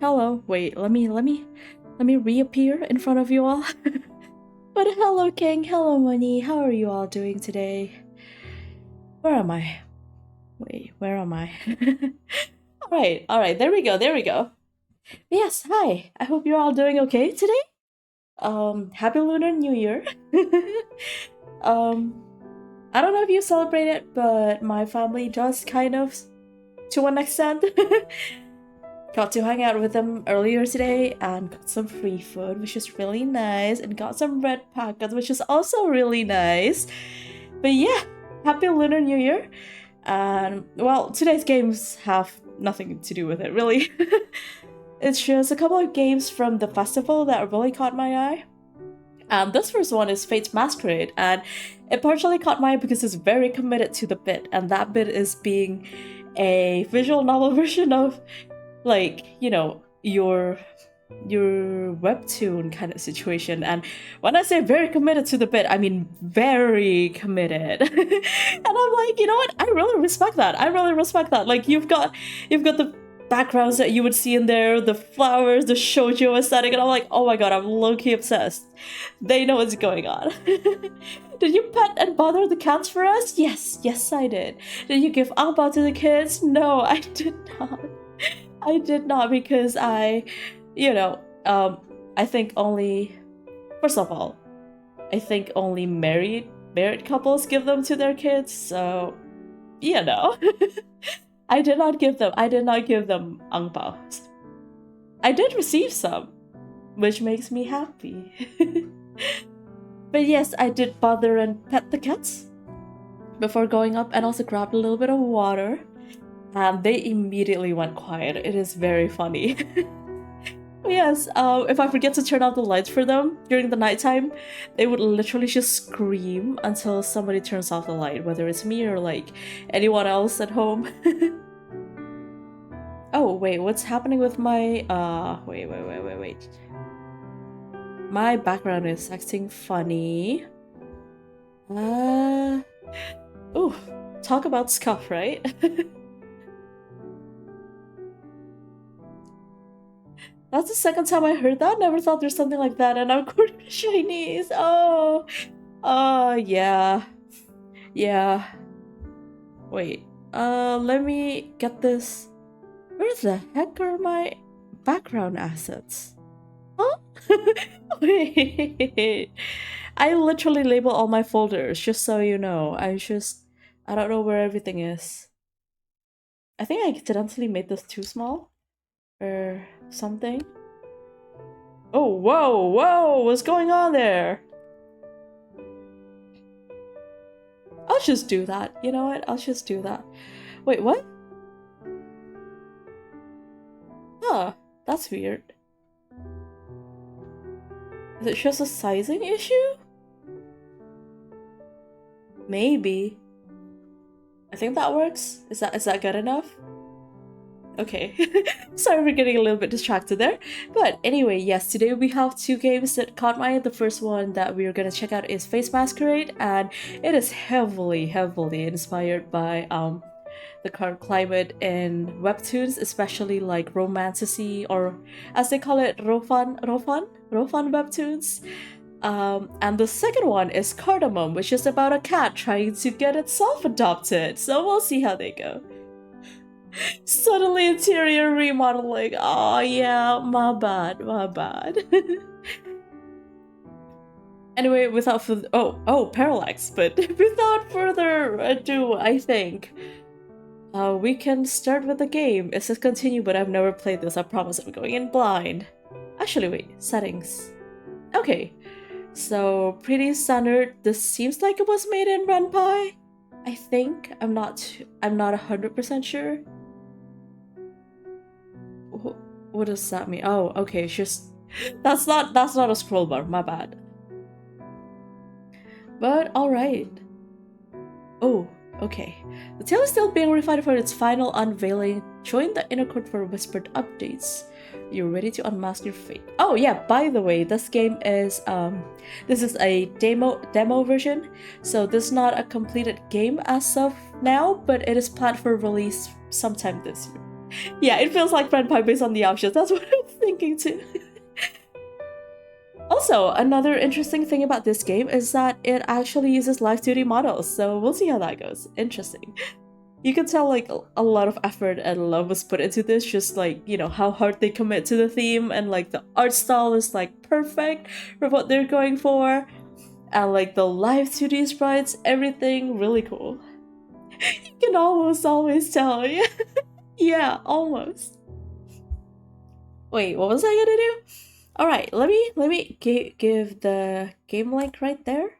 hello. Wait, let me reappear in front of you all. But hello, King. Hello, Money. How are you all doing today? Where am I? Wait, where am I? All right. There we go. There we go. Yes, hi. I hope you're all doing okay today. Happy Lunar New Year. um, I don't know if you celebrate it, but my family does kind of, to an extent. Got to hang out with them earlier today and got some free food, which is really nice, and got some red packets, which is also really nice. But yeah, happy Lunar New Year. And well, today's games have nothing to do with it, really. It's just a couple of games from the festival that really caught my eye. And this first one is Fate's Masquerade, and it partially caught my eye because it's very committed to the bit, and that bit is being a visual novel version of, like, you know, your webtoon kind of situation. And when I say very committed to the bit, I mean very committed. And I'm like, you know what, I really respect that. Like, you've got the backgrounds that you would see in there, the flowers, the shoujo aesthetic, and I'm like, oh my god, I'm low-key obsessed. They know what's going on. Did you pet and bother the cats for us? Yes I did. Did you give angbao to the kids? No, I did not. I did not, because I think only, first of all, I think only married couples give them to their kids, so, you know. I did not give them angpaos. I did receive some, which makes me happy. But yes, I did bother and pet the cats before going up, and also grabbed a little bit of water. And they immediately went quiet. It is very funny. Yes, if I forget to turn off the lights for them during the nighttime, they would literally just scream until somebody turns off the light, whether it's me or like anyone else at home. Oh, wait, what's happening with my, wait. My background is acting funny. Ooh, talk about scuff, right? That's the second time I heard that. Never thought there's something like that, and I'm quoting Chinese. Oh, yeah. Wait, let me get this. Where the heck are my background assets? Huh? Wait. I literally label all my folders, just so you know. I don't know where everything is. I think I accidentally made this too small. Or something. Oh, whoa, what's going on there? I'll just do that. You know what? I'll just do that. Wait, what? Huh, that's weird. Is it just a sizing issue? Maybe. I think that works. Is that good enough? Okay, sorry for getting a little bit distracted there. But anyway, yes, today we have two games that caught my eye. The first one that we're gonna check out is Face Masquerade, and it is heavily inspired by the current climate in webtoons, especially like romantasy, or as they call it, rofan webtoons. And the second one is Cardamom, which is about a cat trying to get itself adopted. So we'll see how they go. Suddenly interior remodeling. Oh yeah, my bad. Anyway, without further parallax, but without further ado, I think we can start with the game. It says continue, but I've never played this. I promise I'm going in blind. Actually, wait, settings. Okay, so pretty standard. This seems like it was made in Ren'Py. I think. I'm not 100% sure. What does that mean? Oh, okay, it's just that's not a scroll bar, my bad. But alright. Oh, okay. The tale is still being refined for its final unveiling. Join the inner court for whispered updates. You're ready to unmask your fate. Oh yeah, by the way, this game is this is a demo version, so this is not a completed game as of now, but it is planned for release sometime this year. Yeah, it feels like Renpai based on the options. That's what I'm thinking too. Also, another interesting thing about this game is that it actually uses live 2D models, so we'll see how that goes. Interesting. You can tell like a lot of effort and love was put into this, just like, you know, how hard they commit to the theme, and like the art style is like perfect for what they're going for. And like the live 2D sprites, everything really cool. You can almost always tell, yeah. Yeah, almost. Wait, what was I gonna do? Alright, let me give the game link right there.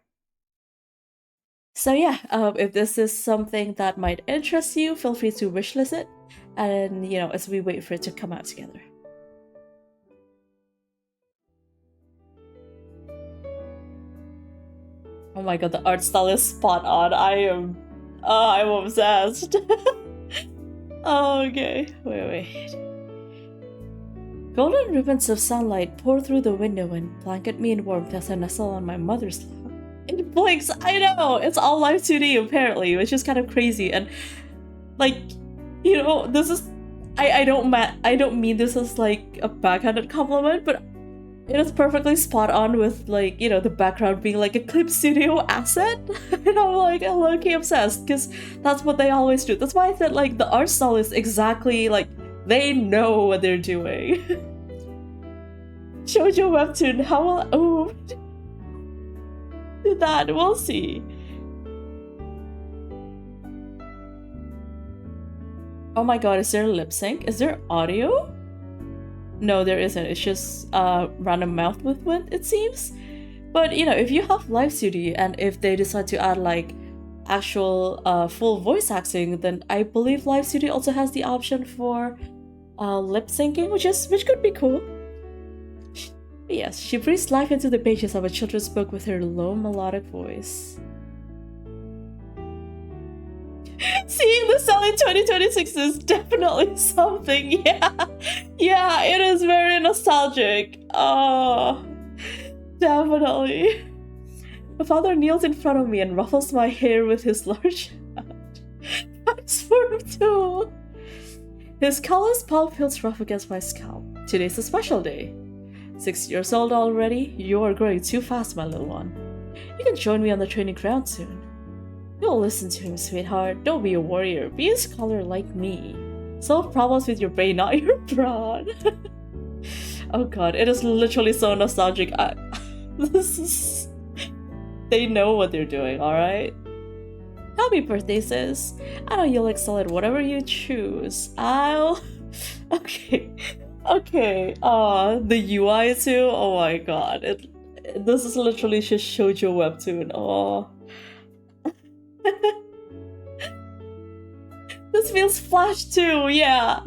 So yeah, if this is something that might interest you, feel free to wishlist it, and you know, as we wait for it to come out together. Oh my god, the art style is spot on. I'm obsessed. Oh, okay, wait. Golden ribbons of sunlight pour through the window and blanket me in warmth as I nestle on my mother's lap. It blinks, I know! It's all live 2D apparently, which is kind of crazy, and like, you know, this is I don't mean this as like a backhanded compliment, but it is perfectly spot on with like, you know, the background being like a clip studio asset. And I'm like low-key obsessed, because that's what they always do. That's why I said like the art style is exactly like they know what they're doing. Shoujo webtoon, how will do that? We'll see. Oh my god, is there lip sync? Is there audio? No, there isn't. It's just random mouth movement, it seems. But you know, if you have live 2D and if they decide to add like actual full voice acting, then I believe live 2D also has the option for lip syncing, which could be cool. But yes, she breathes life into the pages of a children's book with her low melodic voice. Seeing the cell in 2026 is definitely something, yeah. Yeah, it is very nostalgic. Oh, definitely. My father kneels in front of me and ruffles my hair with his large hand. That's for him too. His callous palm feels rough against my scalp. Today's a special day. 6 years old already? You are growing too fast, my little one. You can join me on the training ground soon. Don't listen to him, sweetheart. Don't be a warrior. Be a scholar like me. Solve problems with your brain, not your brawn. Oh god, it is literally so nostalgic. This is... They know what they're doing, alright? Happy birthday, sis. I know you'll excel at whatever you choose. I'll... Okay. Okay. The UI too? Oh my god. This is literally just shoujo webtoon. Oh. This feels Flash too, yeah.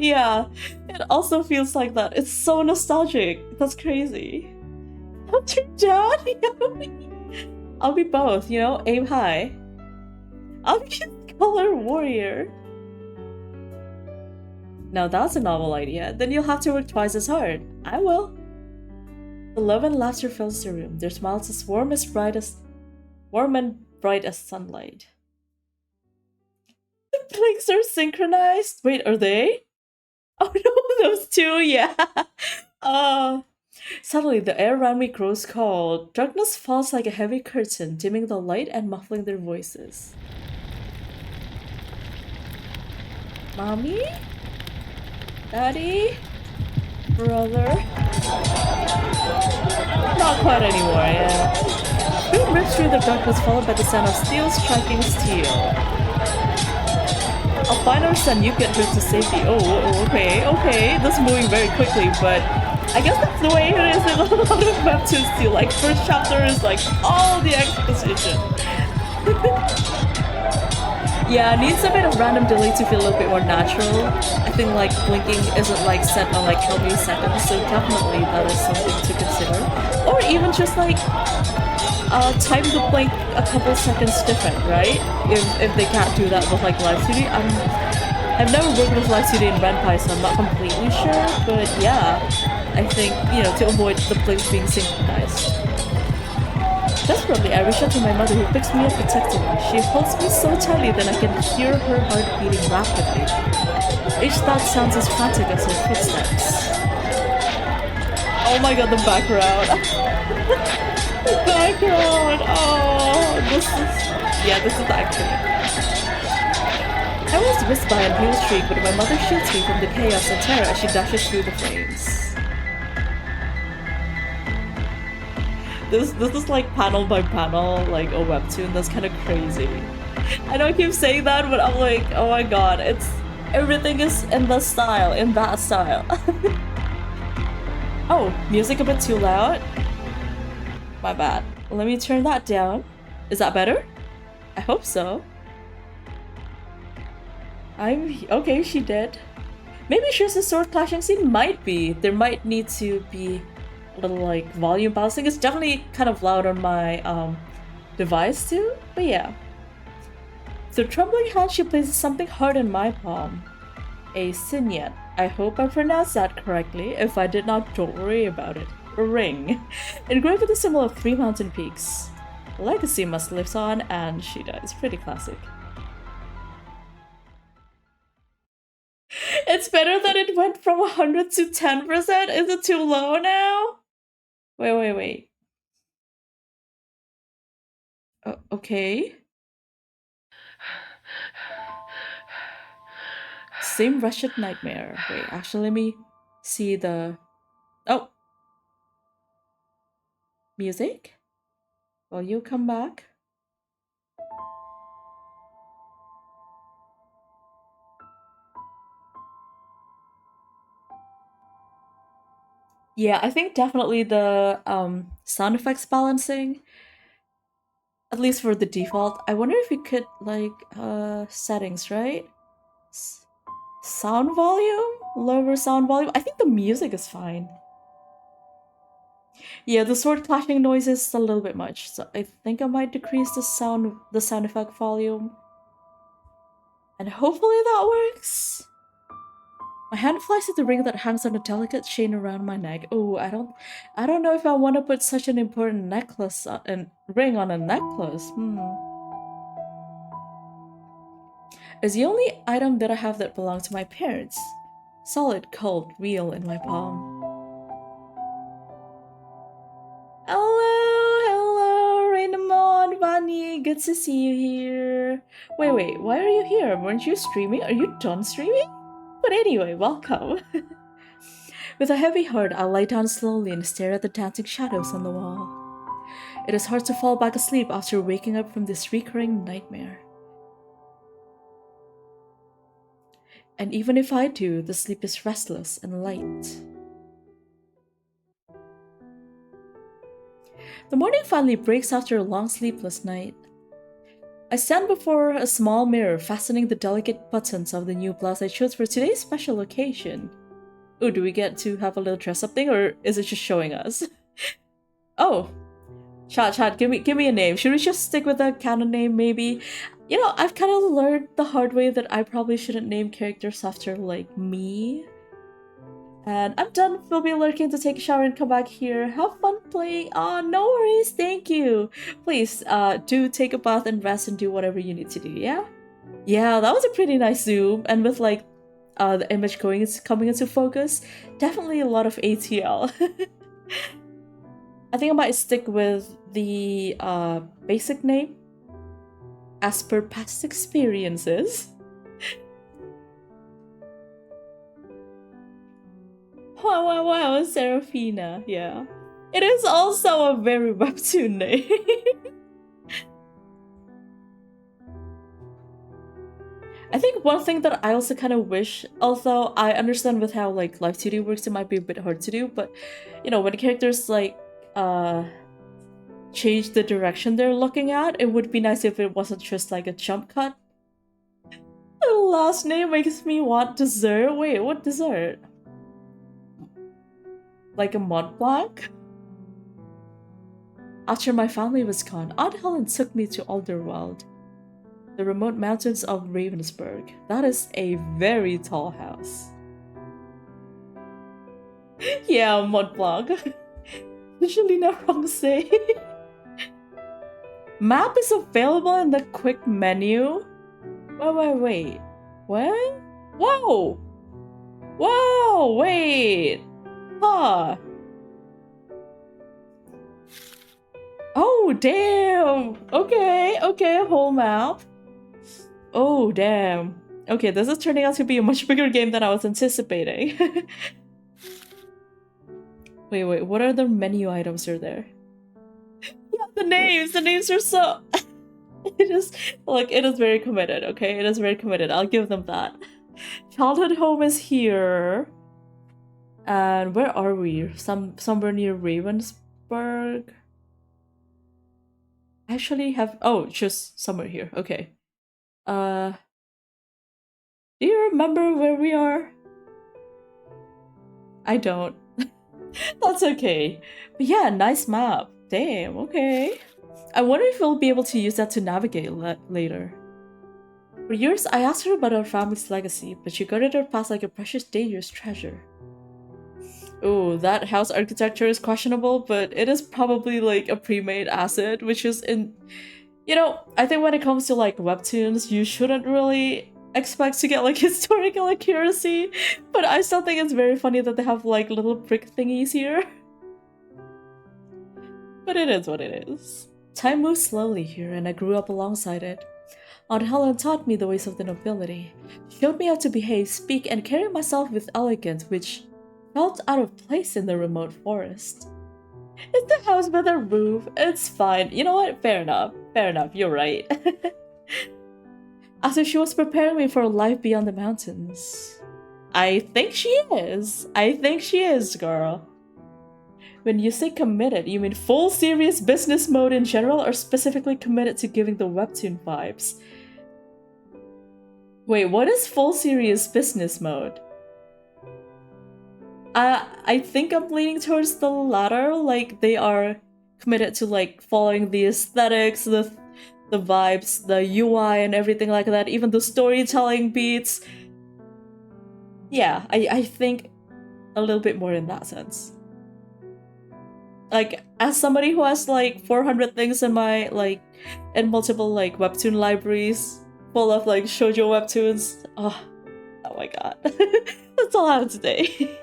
It also feels like that. It's so nostalgic. That's crazy. Not your dad? I'll be both, you know, aim high. I'll be a color warrior. Now that's a novel idea. Then you'll have to work twice as hard. I will. The love and laughter fills the room. Their smiles as warm and bright as sunlight. The blinks are synchronized. Wait, are they? Oh no, those two, yeah. Suddenly the air around me grows cold. Darkness falls like a heavy curtain, dimming the light and muffling their voices. Mommy? Daddy? Brother? Not quite anymore, yeah. Boom rips through the darkness, followed by the sound of steel striking steel. I'll find our son, you get her to safety. Oh, okay. This is moving very quickly, but I guess that's the way it is in a lot of webtoons too. Like, first chapter is like all the exposition. Yeah, it needs a bit of random delay to feel a little bit more natural. I think like blinking isn't like set on like how many seconds, so definitely that is something to consider. Or even just like time the blink a couple seconds different, right? If they can't do that with like live 2D. I've never worked with live 2D in Renpai, so I'm not completely sure, but yeah, I think, you know, to avoid the blinks being synchronized. Desperately, I reach out to my mother, who picks me up protectively. She holds me so tightly that I can hear her heart beating rapidly. Each thought sounds as frantic as her footsteps. Oh my god, the background. The background! Oh, this is actually. I was whisked by a blue streak, but my mother shoots me from the chaos and terror as she dashes through the flames. This is like panel by panel, like a webtoon. That's kind of crazy. I know I keep saying that, but I'm like, oh my god, everything is in the style, in that style. Oh, music a bit too loud? My bad. Let me turn that down. Is that better? I hope so. Okay, she did. Maybe it's just a sword clashing scene? Might be. There might need to be a little like volume balancing. It's definitely kind of loud on my device too, but yeah. Through trembling hand, she places something hard in my palm. A signet. I hope I pronounced that correctly. If I did not, don't worry about it. A ring. Engraved with the symbol of 3 mountain peaks. Legacy must live on, and she does. Pretty classic. It's better that it went from 100 to 10%? Is it too low now? Wait. Okay. Same wretched nightmare. Wait, actually, let me see the... Oh! Music? Will you come back? Yeah, I think definitely the sound effects balancing, at least for the default. I wonder if we could like settings, right? Sound volume? Lower sound volume? I think the music is fine. Yeah, the sword clashing noise is a little bit much, so I think I might decrease the sound effect volume. And hopefully that works. My hand flies to the ring that hangs on a delicate chain around my neck. Oh, I don't know if I want to put such an important necklace and ring on a necklace. It's the only item that I have that belongs to my parents. Solid, cold, real in my palm. Hello, Rainamon, Vani, good to see you here. Wait, why are you here? Weren't you streaming? Are you done streaming? But anyway, welcome. With a heavy heart, I lie down slowly and stare at the dancing shadows on the wall. It is hard to fall back asleep after waking up from this recurring nightmare. And even if I do, the sleep is restless and light. The morning finally breaks after a long sleepless night. I stand before a small mirror, fastening the delicate buttons of the new blouse I chose for today's special occasion. Oh, do we get to have a little dress-up thing, or is it just showing us? Oh, chat, give me a name. Should we just stick with a canon name, maybe? You know, I've kind of learned the hard way that I probably shouldn't name characters after, like, me. And I'm done. We'll be lurking to take a shower and come back here. Have fun playing. No worries. Thank you. Please, do take a bath and rest and do whatever you need to do, yeah? Yeah, that was a pretty nice zoom. And with, like, the image coming into focus, definitely a lot of ATL. I think I might stick with the basic name. As per past experiences. Wow, Seraphina, yeah. It is also a very webtoon name. I think one thing that I also kind of wish, although I understand with how like live 2D works, it might be a bit hard to do, but you know, when characters like change the direction they're looking at, it would be nice if it wasn't just like a jump cut. The last name makes me want dessert. Wait, what dessert? Like a Mont Blanc? After my family was gone, Aunt Helen took me to Alderweald, the remote mountains of Ravensburg. That is a very tall house. Yeah, Mont Blanc. Usually not wrong say. Map is available in the quick menu. Wait. What? Whoa! Whoa, wait. Huh. Oh, damn. Okay, okay, whole map. Oh, damn. Okay, this is turning out to be a much bigger game than I was anticipating. Wait, what are the menu items are there? Yeah, the names are so... It is, like, it is very committed, okay? It is very committed, I'll give them that. Childhood home is here. And where are we? Somewhere near Ravensburg? I actually have... Oh, just somewhere here, okay. Do you remember where we are? I don't. That's okay. But yeah, nice map. Damn, okay. I wonder if we'll be able to use that to navigate later. For years, I asked her about our family's legacy, but she guarded our past like a precious, dangerous treasure. Oh, that house architecture is questionable, but it is probably like a pre-made asset, which is in... You know, I think when it comes to like webtoons, you shouldn't really expect to get like historical accuracy, but I still think it's very funny that they have like little prick thingies here. But it is what it is. Time moves slowly here, and I grew up alongside it. Aunt Helen taught me the ways of the nobility, showed me how to behave, speak, and carry myself with elegance, which felt out of place in the remote forest. It's the house with a roof. It's fine. You know what? Fair enough. Fair enough. You're right. As if she was preparing me for life beyond the mountains. I think she is. I think she is, girl. When you say committed, you mean full serious business mode in general, or specifically committed to giving the webtoon vibes? Wait, what is full serious business mode? I think I'm leaning towards the latter. Like, they are committed to like following the aesthetics, the vibes, the UI and everything like that, even the storytelling beats. Yeah, I think a little bit more in that sense. Like, as somebody who has like 400 things in my like in multiple like webtoon libraries full of like shoujo webtoons, oh my god. That's all I have today.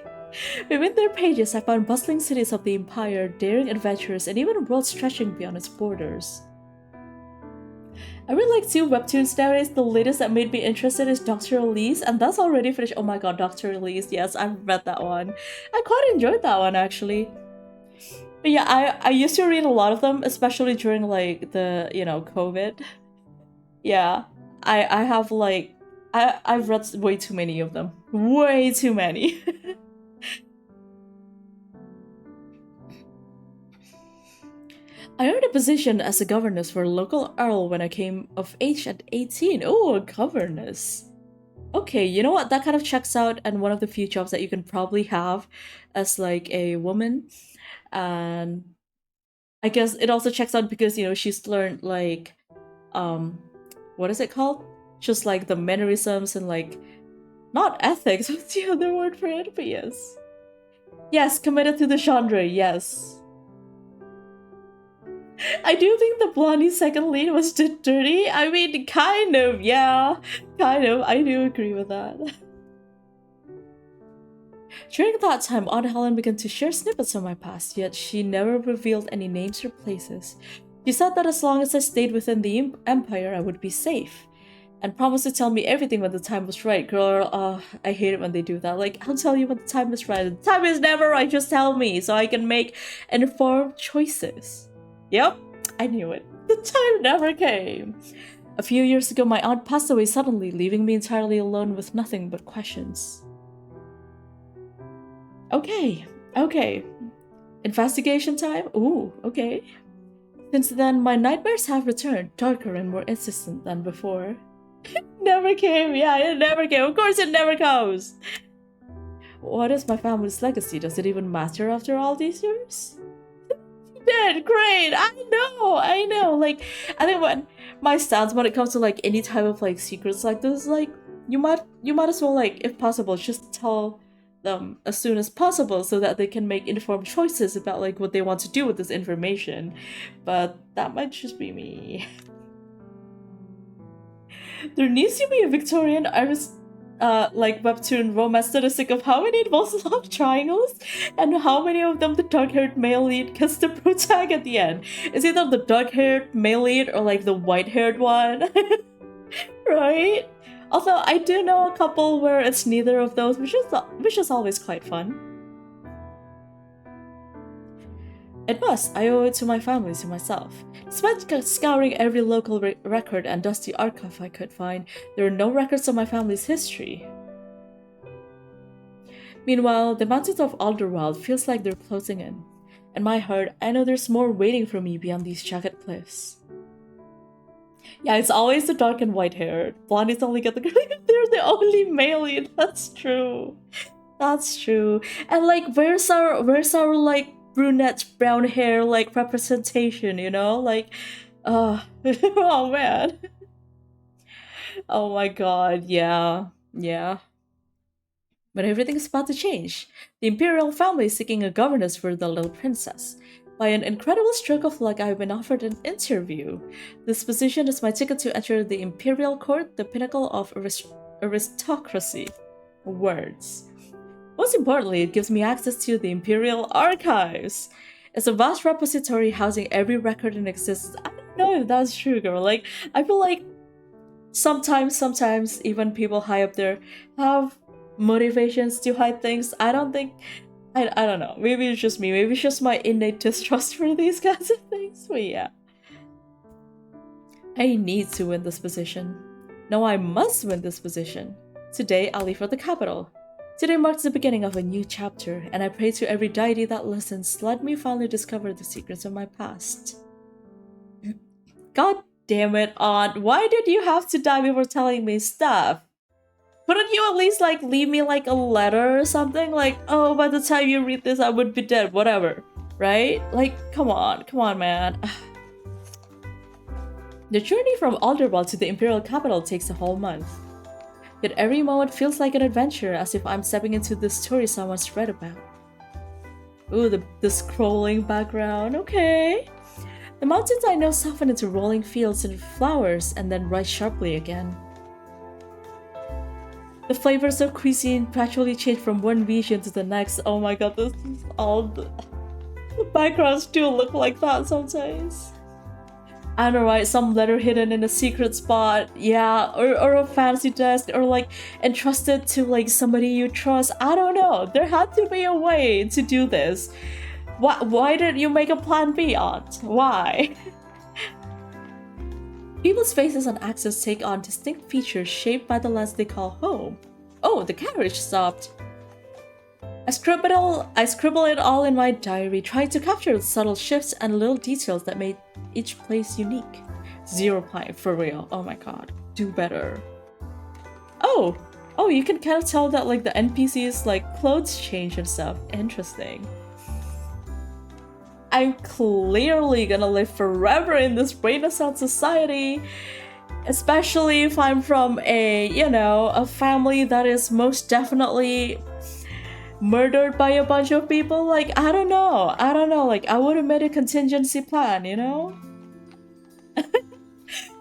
Within their pages, I found bustling cities of the Empire, daring adventures, and even worlds stretching beyond its borders. I really like 2 webtoons nowadays. The latest that made me interested is Dr. Elise, and that's already finished. Oh my god, Dr. Elise, yes, I've read that one. I quite enjoyed that one, actually. But yeah, I used to read a lot of them, especially during, like, the, you know, COVID. Yeah, I have, like, I've read way too many of them. Way too many. I earned a position as a governess for a local earl when I came of age at 18. Oh, a governess. Okay, you know what? That kind of checks out, and one of the few jobs that you can probably have as like a woman. And I guess it also checks out because, you know, she's learned like what is it called? Just like the mannerisms and like not ethics, what's the other word for it? But yes. Yes, committed to the genre, yes. I do think the blondie second lead was too dirty. I mean, kind of, yeah. Kind of, I do agree with that. During that time, Aunt Helen began to share snippets of my past, yet she never revealed any names or places. She said that as long as I stayed within the Empire, I would be safe, and promised to tell me everything when the time was right. Girl, I hate it when they do that. Like, I'll tell you when the time is right. The time is never right, just tell me, so I can make informed choices. Yep, I knew it. The time never came. A few years ago, my aunt passed away suddenly, leaving me entirely alone with nothing but questions. Okay. Investigation time? Ooh, okay. Since then, my nightmares have returned, darker and more insistent than before. It never came, yeah, it never came. Of course it never comes. What is my family's legacy? Does it even matter after all these years? Did great. I know. Like, I think when my stance when it comes to like any type of like secrets like this, like you might as well, like, if possible, just tell them as soon as possible so that they can make informed choices about like what they want to do with this information. But that might just be me. There needs to be a Victorian like webtoon romance statistic of how many involves love triangles and how many of them the dark-haired male lead gets the protag at the end. It's either the dark-haired male lead or like the white-haired one, right? Although I do know a couple where it's neither of those, which is always quite fun. It must. I owe it to my family, to myself. Despite scouring every local record and dusty archive I could find, there are no records of my family's history. Meanwhile, the mountains of Alderweald feels like they're closing in. In my heart, I know there's more waiting for me beyond these jagged cliffs. Yeah, it's always the dark and white hair. Blondies only get the girl. They're the only male lead. That's true. That's true. And like, where's our like brunette brown hair like representation, you know? Like, oh man. Oh my god, yeah. But everything's about to change. The imperial family is seeking a governess for the little princess. By an incredible stroke of luck, I've been offered an interview. This position is my ticket to enter the imperial court, the pinnacle of aristocracy. Words. Most importantly, it gives me access to the Imperial Archives. It's a vast repository housing every record in existence. I don't know if that's true, girl. Like, I feel like sometimes even people high up there have motivations to hide things. I don't think... I don't know. Maybe it's just me. Maybe it's just my innate distrust for these kinds of things. But yeah. I need to win this position. No, I must win this position. Today, I'll leave for the capital. Today marks the beginning of a new chapter, and I pray to every deity that listens, let me finally discover the secrets of my past. God damn it, Aunt. Why did you have to die before telling me stuff? Couldn't you at least, like, leave me, like, a letter or something? Like, oh, by the time you read this, I would be dead, whatever. Right? Like, come on, man. The journey from Alderweald to the Imperial capital takes a whole month. Yet every moment feels like an adventure, as if I'm stepping into the story someone's read about. Ooh, the scrolling background, okay. The mountains I know soften into rolling fields and flowers, and then rise sharply again. The flavors of cuisine gradually change from one region to the next. Oh my god, this is all the backgrounds do look like that sometimes. I don't know, right? Some letter hidden in a secret spot, yeah, or a fancy desk, or like entrusted to like somebody you trust. I don't know. There had to be a way to do this. Why didn't you make a plan B, Aunt? Why? People's faces on axes take on distinct features shaped by the lands they call home. Oh, the carriage stopped. I scribble it all in my diary, trying to capture the subtle shifts and little details that made each place unique. 0 point, for real. Oh my god. Do better. Oh, you can kind of tell that like the NPCs like clothes change and stuff. Interesting. I'm clearly gonna live forever in this Renaissance society, especially if I'm from a family that is most definitely murdered by a bunch of people. Like, I don't know, like I would have made a contingency plan, you know?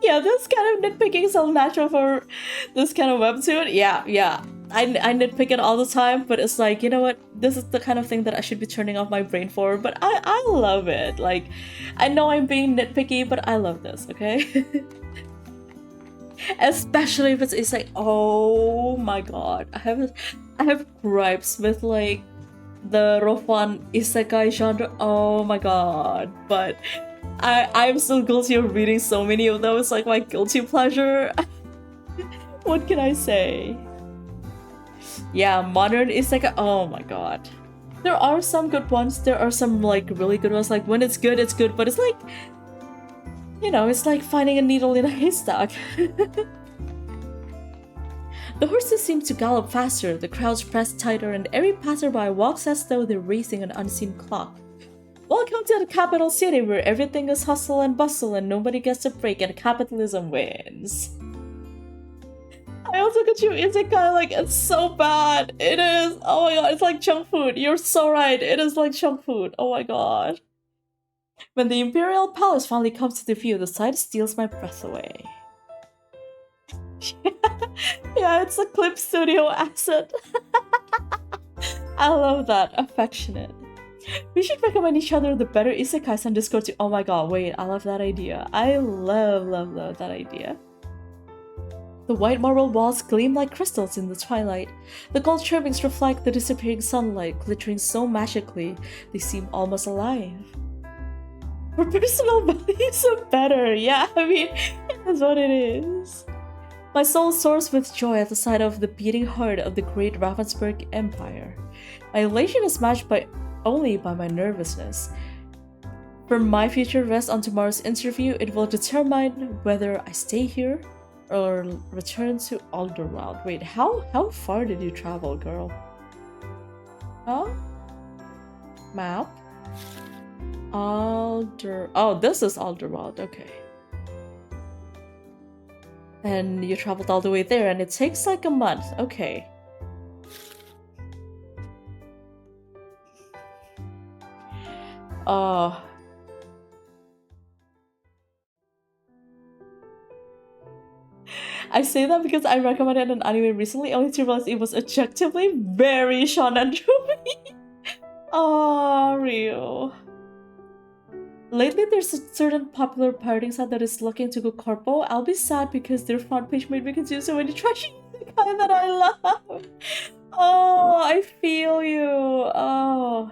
Yeah, this kind of nitpicking is so natural for this kind of webtoon. Yeah. I nitpick it all the time, but it's like, you know what? This is the kind of thing that I should be turning off my brain for, but I love it. Like, I know I'm being nitpicky, but I love this, okay? Especially if it's like, oh my god. I have gripes with like the Rofan Isekai genre. Oh my god. But I'm so guilty of reading so many of those, like my guilty pleasure. What can I say? Yeah, modern Isekai. Oh my god. There are some good ones. There are some like really good ones. Like when it's good, but it's like, you know, it's like finding a needle in a haystack. The horses seem to gallop faster, the crowds press tighter, and every passerby walks as though they're racing an unseen clock. Welcome to the capital city where everything is hustle and bustle and nobody gets a break and capitalism wins. I also got you Isekai, like, it's so bad. It is. Oh my god, it's like junk food. You're so right. It is like junk food. Oh my god. When the Imperial Palace finally comes to view, the sight steals my breath away. Yeah, it's a Clip Studio asset. I love that. Affectionate. We should recommend each other the better isekais on Discord too. Oh my god, wait, I love that idea. I love that idea. The white marble walls gleam like crystals in the twilight. The gold trimmings reflect the disappearing sunlight, glittering so magically they seem almost alive. For personal values are better, yeah, I mean, that's what it is. My soul soars with joy at the sight of the beating heart of the great Ravensburg Empire. My elation is matched only by my nervousness. For my future rest on tomorrow's interview, it will determine whether I stay here or return to Alderweald. Wait, how far did you travel, girl? Huh? Map? Oh, this is Alderweald, okay. And you traveled all the way there, and it takes like a month, okay. I say that because I recommended an anime recently, only to realize it was objectively very shonen to Oh, Ryu. Lately, there's a certain popular pirating site that is looking to go corpo. I'll be sad because their front page made me consume so many trashy isekai that I love. Oh, I feel you. Oh.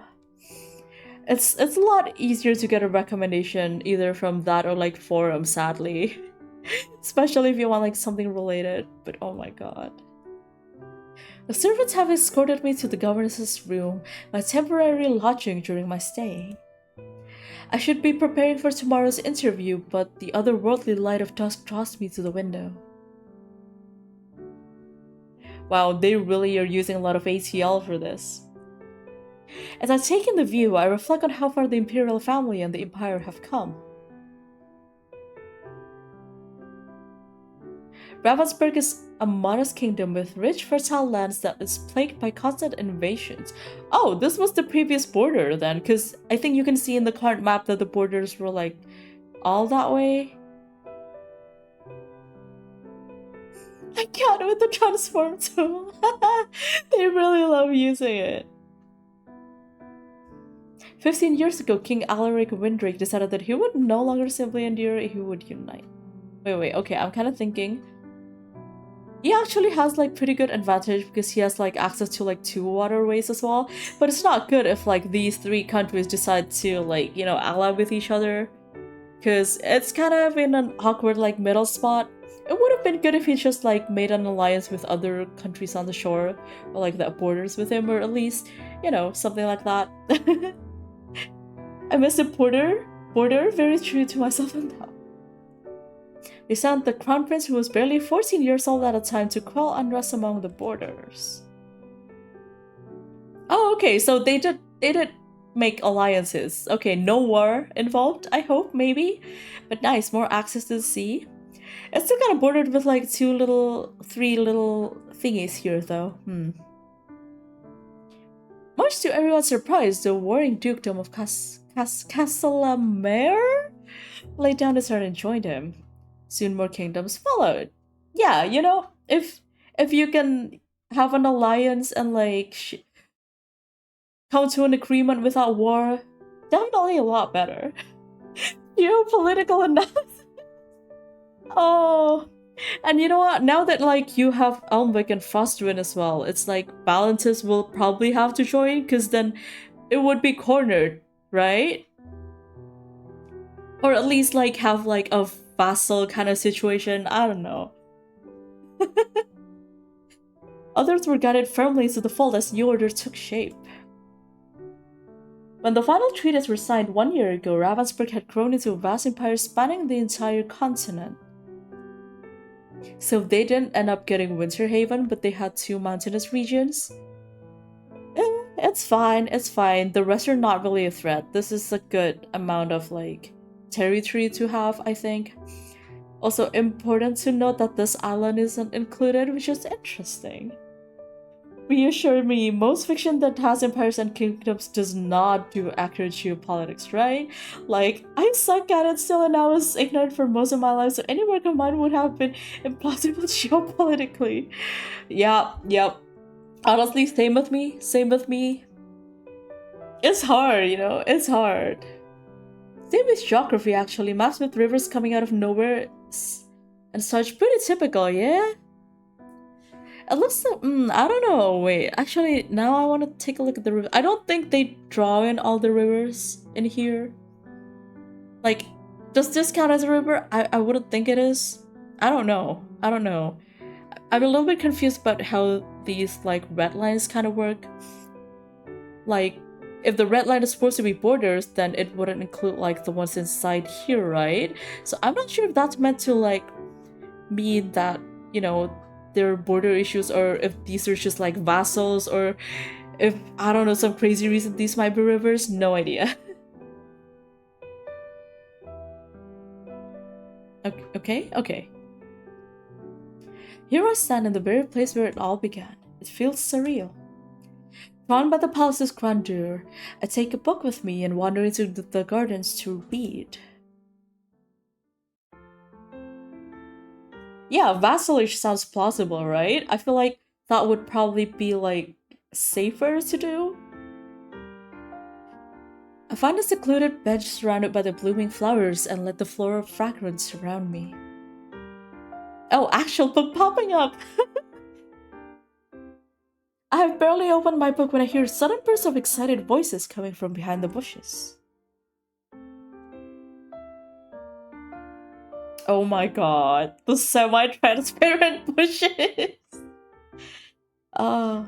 It's a lot easier to get a recommendation either from that or like forum, sadly. Especially if you want like something related, but oh my god. The servants have escorted me to the governess's room, my temporary lodging during my stay. I should be preparing for tomorrow's interview, but the otherworldly light of dusk draws me to the window. Wow, they really are using a lot of ATL for this. As I take in the view, I reflect on how far the imperial family and the empire have come. Ravensburg is a modest kingdom with rich, fertile lands that is plagued by constant invasions. Oh, this was the previous border then, because I think you can see in the current map that the borders were like all that way. I can't with the transform tool. They really love using it. 15 years ago, King Alaric Windrake decided that he would no longer simply endure, he would unite. Wait, okay, I'm kind of thinking. He actually has like pretty good advantage because he has like access to like 2 waterways as well, but it's not good if like these 3 countries decide to like, you know, ally with each other, because it's kind of in an awkward like middle spot. It would have been good if he just like made an alliance with other countries on the shore or like that borders with him, or at least, you know, something like that. I miss the border, very true to myself and that. They sent the crown prince, who was barely 14 years old at the time, to quell unrest among the borders. Oh, okay, so they did make alliances. Okay, no war involved, I hope, maybe. But nice, more access to the sea. It's still kind of bordered with like 3 little thingies here, though. Much to everyone's surprise, the warring dukedom of Castellamare laid down his sword and joined him. Soon more kingdoms followed. Yeah, you know, if you can have an alliance and like come to an agreement without war, definitely a lot better. Geopolitical analysis. Oh, and you know what? Now that like you have Elmwick and Frostwind as well, it's like Balantis will probably have to join, because then it would be cornered, right? Or at least like have like a vassal kind of situation. I don't know. Others were guided firmly to the fold as new orders took shape. When the final treaties were signed 1 year ago, Ravensburg had grown into a vast empire spanning the entire continent. So they didn't end up getting Winterhaven, but they had 2 mountainous regions. It's fine, it's fine. The rest are not really a threat. This is a good amount of like territory to have, I think. Also important to note that this island isn't included, which is interesting. reassure me, most fiction that has empires and kingdoms does not do accurate geopolitics, right? Like, I suck at it still and I was ignorant for most of my life, so any work of mine would have been implausible geopolitically. Yep. Honestly, same with me. It's hard, you know, it's hard. Same with geography, actually. Maps with rivers coming out of nowhere and such. Pretty typical, yeah? It looks like, I don't know, wait. Actually, now I want to take a look at the river. I don't think they draw in all the rivers in here. Like, does this count as a river? I wouldn't think it is. I don't know. I'm a little bit confused about how these, like, red lines kind of work. Like, if the red line is supposed to be borders, then it wouldn't include, like, the ones inside here, right? So I'm not sure if that's meant to, like, mean that, you know, there are border issues, or if these are just, like, vassals, or if, I don't know, some crazy reason these might be rivers. No idea. Okay. Here I stand in the very place where it all began. It feels surreal. Drawn by the palace's grandeur, I take a book with me and wander into the gardens to read. Yeah, vassalage sounds plausible, right? I feel like that would probably be, like, safer to do. I find a secluded bench surrounded by the blooming flowers and let the floral fragrance surround me. Oh, actual book popping up! I have barely opened my book when I hear a sudden burst of excited voices coming from behind the bushes. Oh my god, the semi-transparent bushes! Oh,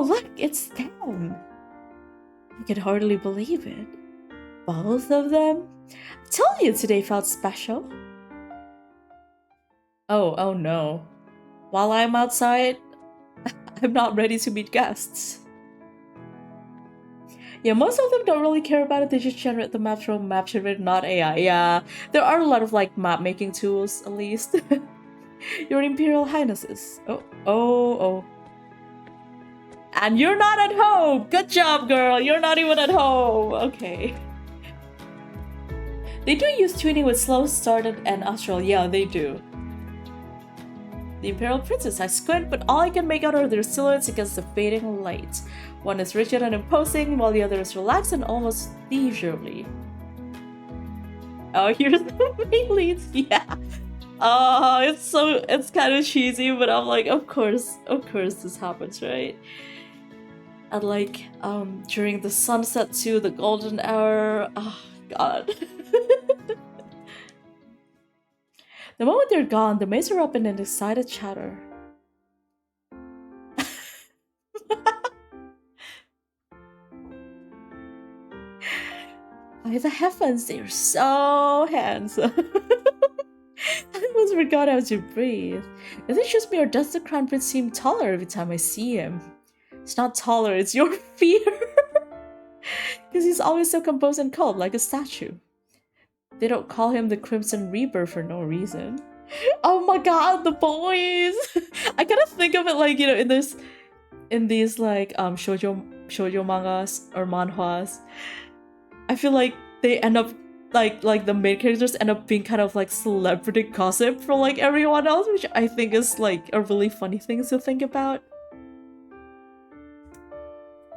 look, it's them! I can hardly believe it. Both of them? I told you today felt special. Oh no. While I'm outside, I'm not ready to meet guests. Yeah, most of them don't really care about it, they just generate the maps from map generator, not AI. Yeah, there are a lot of, like, map making tools, at least. Your Imperial Highnesses. Oh. And you're not at home! Good job, girl! You're not even at home! Okay. They do use tuning with slow started and astral. Yeah, they do. The Imperial Princess. I squint, but all I can make out are their silhouettes against the fading light. One is rigid and imposing, while the other is relaxed and almost leisurely. Oh, here's the main leads. Yeah. Oh, it's kind of cheesy, but I'm like, of course this happens, right? And, like, during the sunset to the golden hour. Oh, God. The moment they're gone, the maids are up in an excited chatter. By the heavens, they're so handsome. I almost forgot how to breathe. Is it just me, or does the crown prince seem taller every time I see him? It's not taller, it's your fear. Because he's always so composed and calm, like a statue. They don't call him the Crimson Reaper for no reason. Oh my god, the boys! I kind of think of it like, you know, in these like shoujo mangas or manhwas. I feel like they end up like the main characters end up being kind of like celebrity gossip for, like, everyone else, which I think is, like, a really funny thing to think about.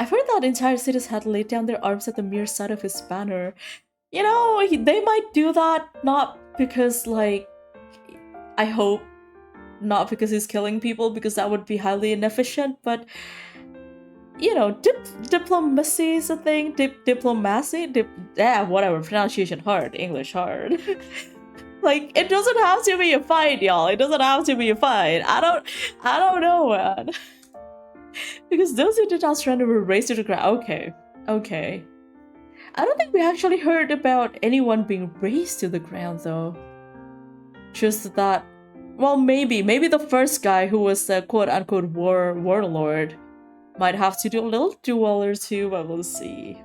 I've heard that entire cities had laid down their arms at the mere sight of his banner. You know, they might do that not because, like, I hope not because he's killing people, because that would be highly inefficient, but, you know, diplomacy is a thing. Diplomacy? Whatever. Pronunciation hard. English hard. Like, it doesn't have to be a fight, y'all. It doesn't have to be a fight. I don't know, man. Because those who did not surrender were raised to the ground. Okay. I don't think we actually heard about anyone being raised to the ground, though. Just that, well, maybe the first guy who was the quote-unquote warlord might have to do a little duel or two, but we'll see.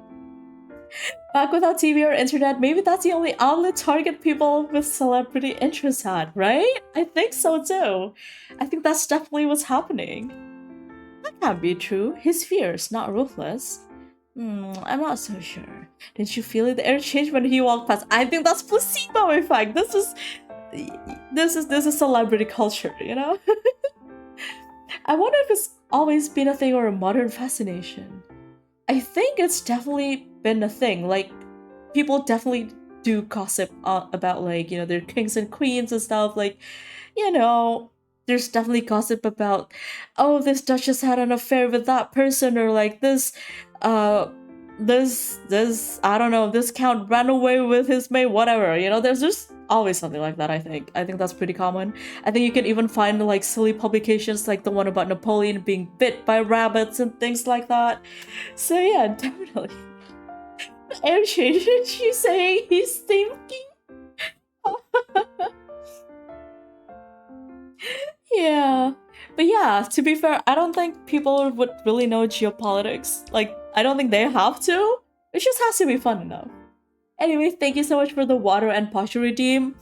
Back without TV or internet, maybe that's the only outlet target people with celebrity interests had, right? I think so too. I think that's definitely what's happening. can't be true. He's fierce, not ruthless. I'm not so sure. Didn't you feel it? The air changed when he walked past. I think that's placebo effect. This is celebrity culture, you know? I wonder if it's always been a thing or a modern fascination. I think it's definitely been a thing. Like, people definitely do gossip about, like, you know, their kings and queens and stuff. Like, you know, there's definitely gossip about, oh, this duchess had an affair with that person, or like this I don't know, this count ran away with his maid, whatever, you know. There's just always something like that. I think that's pretty common. I think you can even find like silly publications like the one about Napoleon being bit by rabbits and things like that. So yeah, definitely. Air change, she's saying he's thinking. Yeah. But yeah, to be fair, I don't think people would really know geopolitics. Like, I don't think they have to. It just has to be fun enough. Anyway, thank you so much for the water and posture redeem.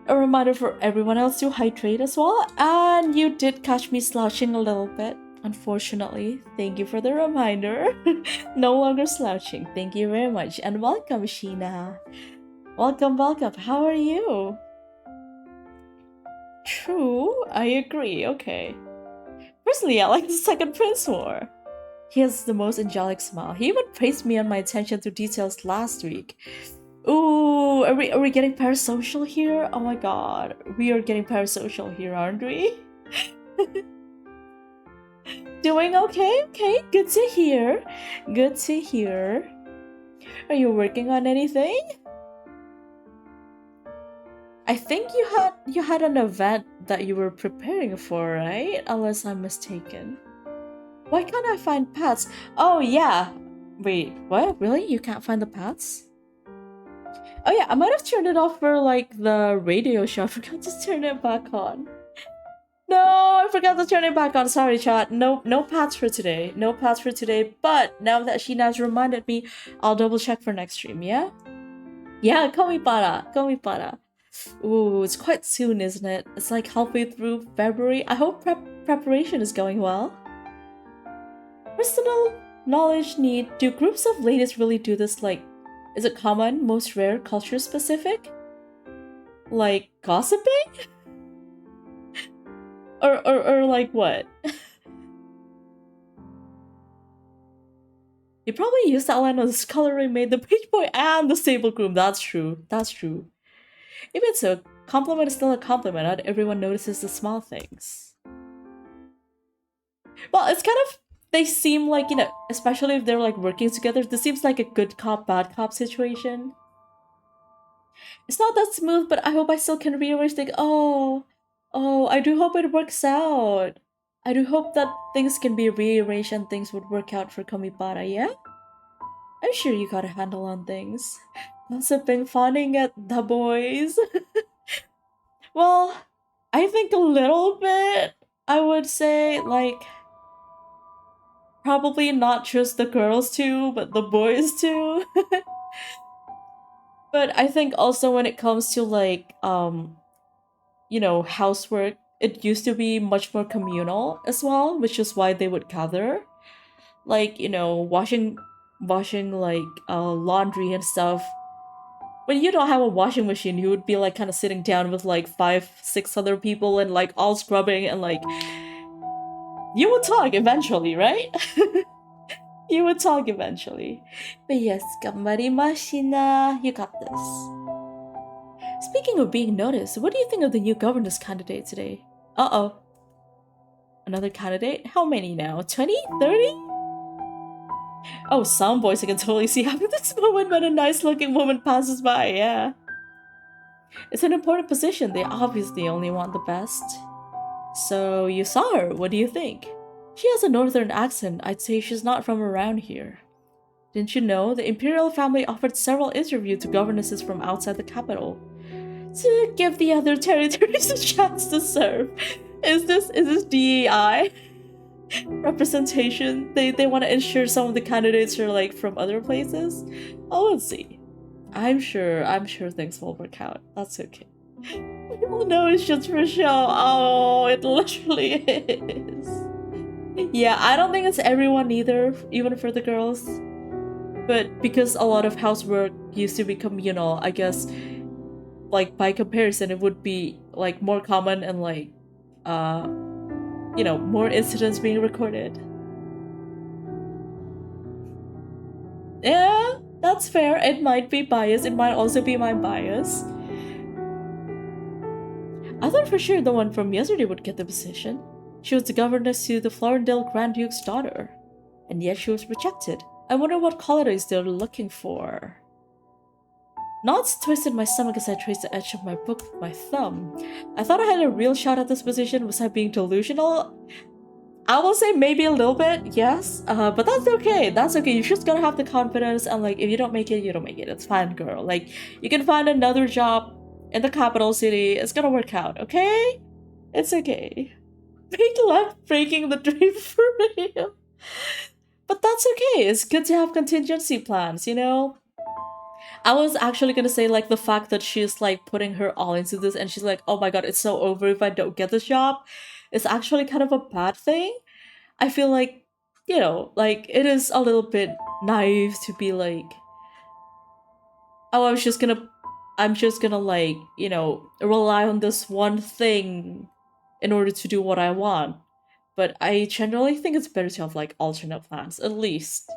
A reminder for everyone else to hydrate as well. And you did catch me slouching a little bit, unfortunately. Thank you for the reminder. No longer slouching. Thank you very much. And welcome, Sheena. Welcome, welcome. How are you? True, I agree, okay. Personally, I like the second prince more. He has the most angelic smile. He even praised me on my attention to details last week. Ooh, are we getting parasocial here? Oh my god, we are getting parasocial here, aren't we? Doing okay? Okay, good to hear. Good to hear. Are you working on anything? I think you had an event that you were preparing for, right? Unless I'm mistaken. Why can't I find paths? Oh yeah. Wait, what? Really? You can't find the paths? Oh yeah, I might have turned it off for like the radio show. I forgot to turn it back on. No, I forgot to turn it back on. Sorry, chat. No paths for today. No paths for today. But now that Sheena's reminded me, I'll double check for next stream, yeah? Yeah, komipara. Ooh, it's quite soon, isn't it? It's like halfway through February. I hope preparation is going well. Personal knowledge need. Do groups of ladies really do this? Like, is it common, most rare, culture specific? Like gossiping? or like what? You probably used that line on the scullery maid, the page boy, and the stable groom. That's true. That's true. Even so, compliment is still a compliment. Not everyone notices the small things. Well, it's kind of, they seem like, you know, especially if they're like working together, this seems like a good cop, bad cop situation. It's not that smooth, but I hope I still can rearrange things. Oh, I do hope it works out. I do hope that things can be rearranged and things would work out for Komipara, yeah? I'm sure you got a handle on things. Gossiping, fawning at the boys. Well, I think a little bit. I would say, like, probably not just the girls too, but the boys too. But I think also when it comes to like, you know, housework, it used to be much more communal as well, which is why they would gather. Like, you know, washing like laundry and stuff. When you don't have a washing machine, you would be like kind of sitting down with like 5-6 other people and like all scrubbing and like you would talk eventually, right? You would talk eventually. But yes, gambarimashina. You got this. Speaking of being noticed, what do you think of the new governess candidate today? Uh-oh. Another candidate? How many now? 20? 30? Oh, some boys I can totally see having this moment when a nice-looking woman passes by, yeah. It's an important position. They obviously only want the best. So, you saw her. What do you think? She has a northern accent. I'd say she's not from around here. Didn't you know? The imperial family offered several interviews to governesses from outside the capital to give the other territories a chance to serve. Is this DEI? Representation? They want to ensure some of the candidates are like from other places? Oh, let's see. I'm sure things will work out. That's okay. We all know it's just for show. Oh, it literally is. Yeah, I don't think it's everyone either, even for the girls. But because a lot of housework used to become, you know, I guess, like by comparison, it would be like more common and like, you know, more incidents being recorded. Yeah, that's fair. It might be biased. It might also be my bias. I thought for sure the one from yesterday would get the position. She was the governess to the Florendale Grand Duke's daughter. And yet she was rejected. I wonder what qualities they're looking for. Knots twisted my stomach as I traced the edge of my book with my thumb. I thought I had a real shot at this position. Was I being delusional? I will say maybe a little bit, yes. But that's okay. That's okay. You just gotta have the confidence, and like, if you don't make it, you don't make it. It's fine, girl. Like, you can find another job in the capital city. It's gonna work out, okay? It's okay. Make luck breaking the dream for real. But that's okay. It's good to have contingency plans, you know? I was actually gonna say, like, the fact that she's like putting her all into this and she's like, oh my god, it's so over if I don't get this job, is actually kind of a bad thing. I feel like, you know, like, it is a little bit naive to be like, oh, I'm just gonna, like, you know, rely on this one thing in order to do what I want. But I generally think it's better to have, like, alternate plans, at least.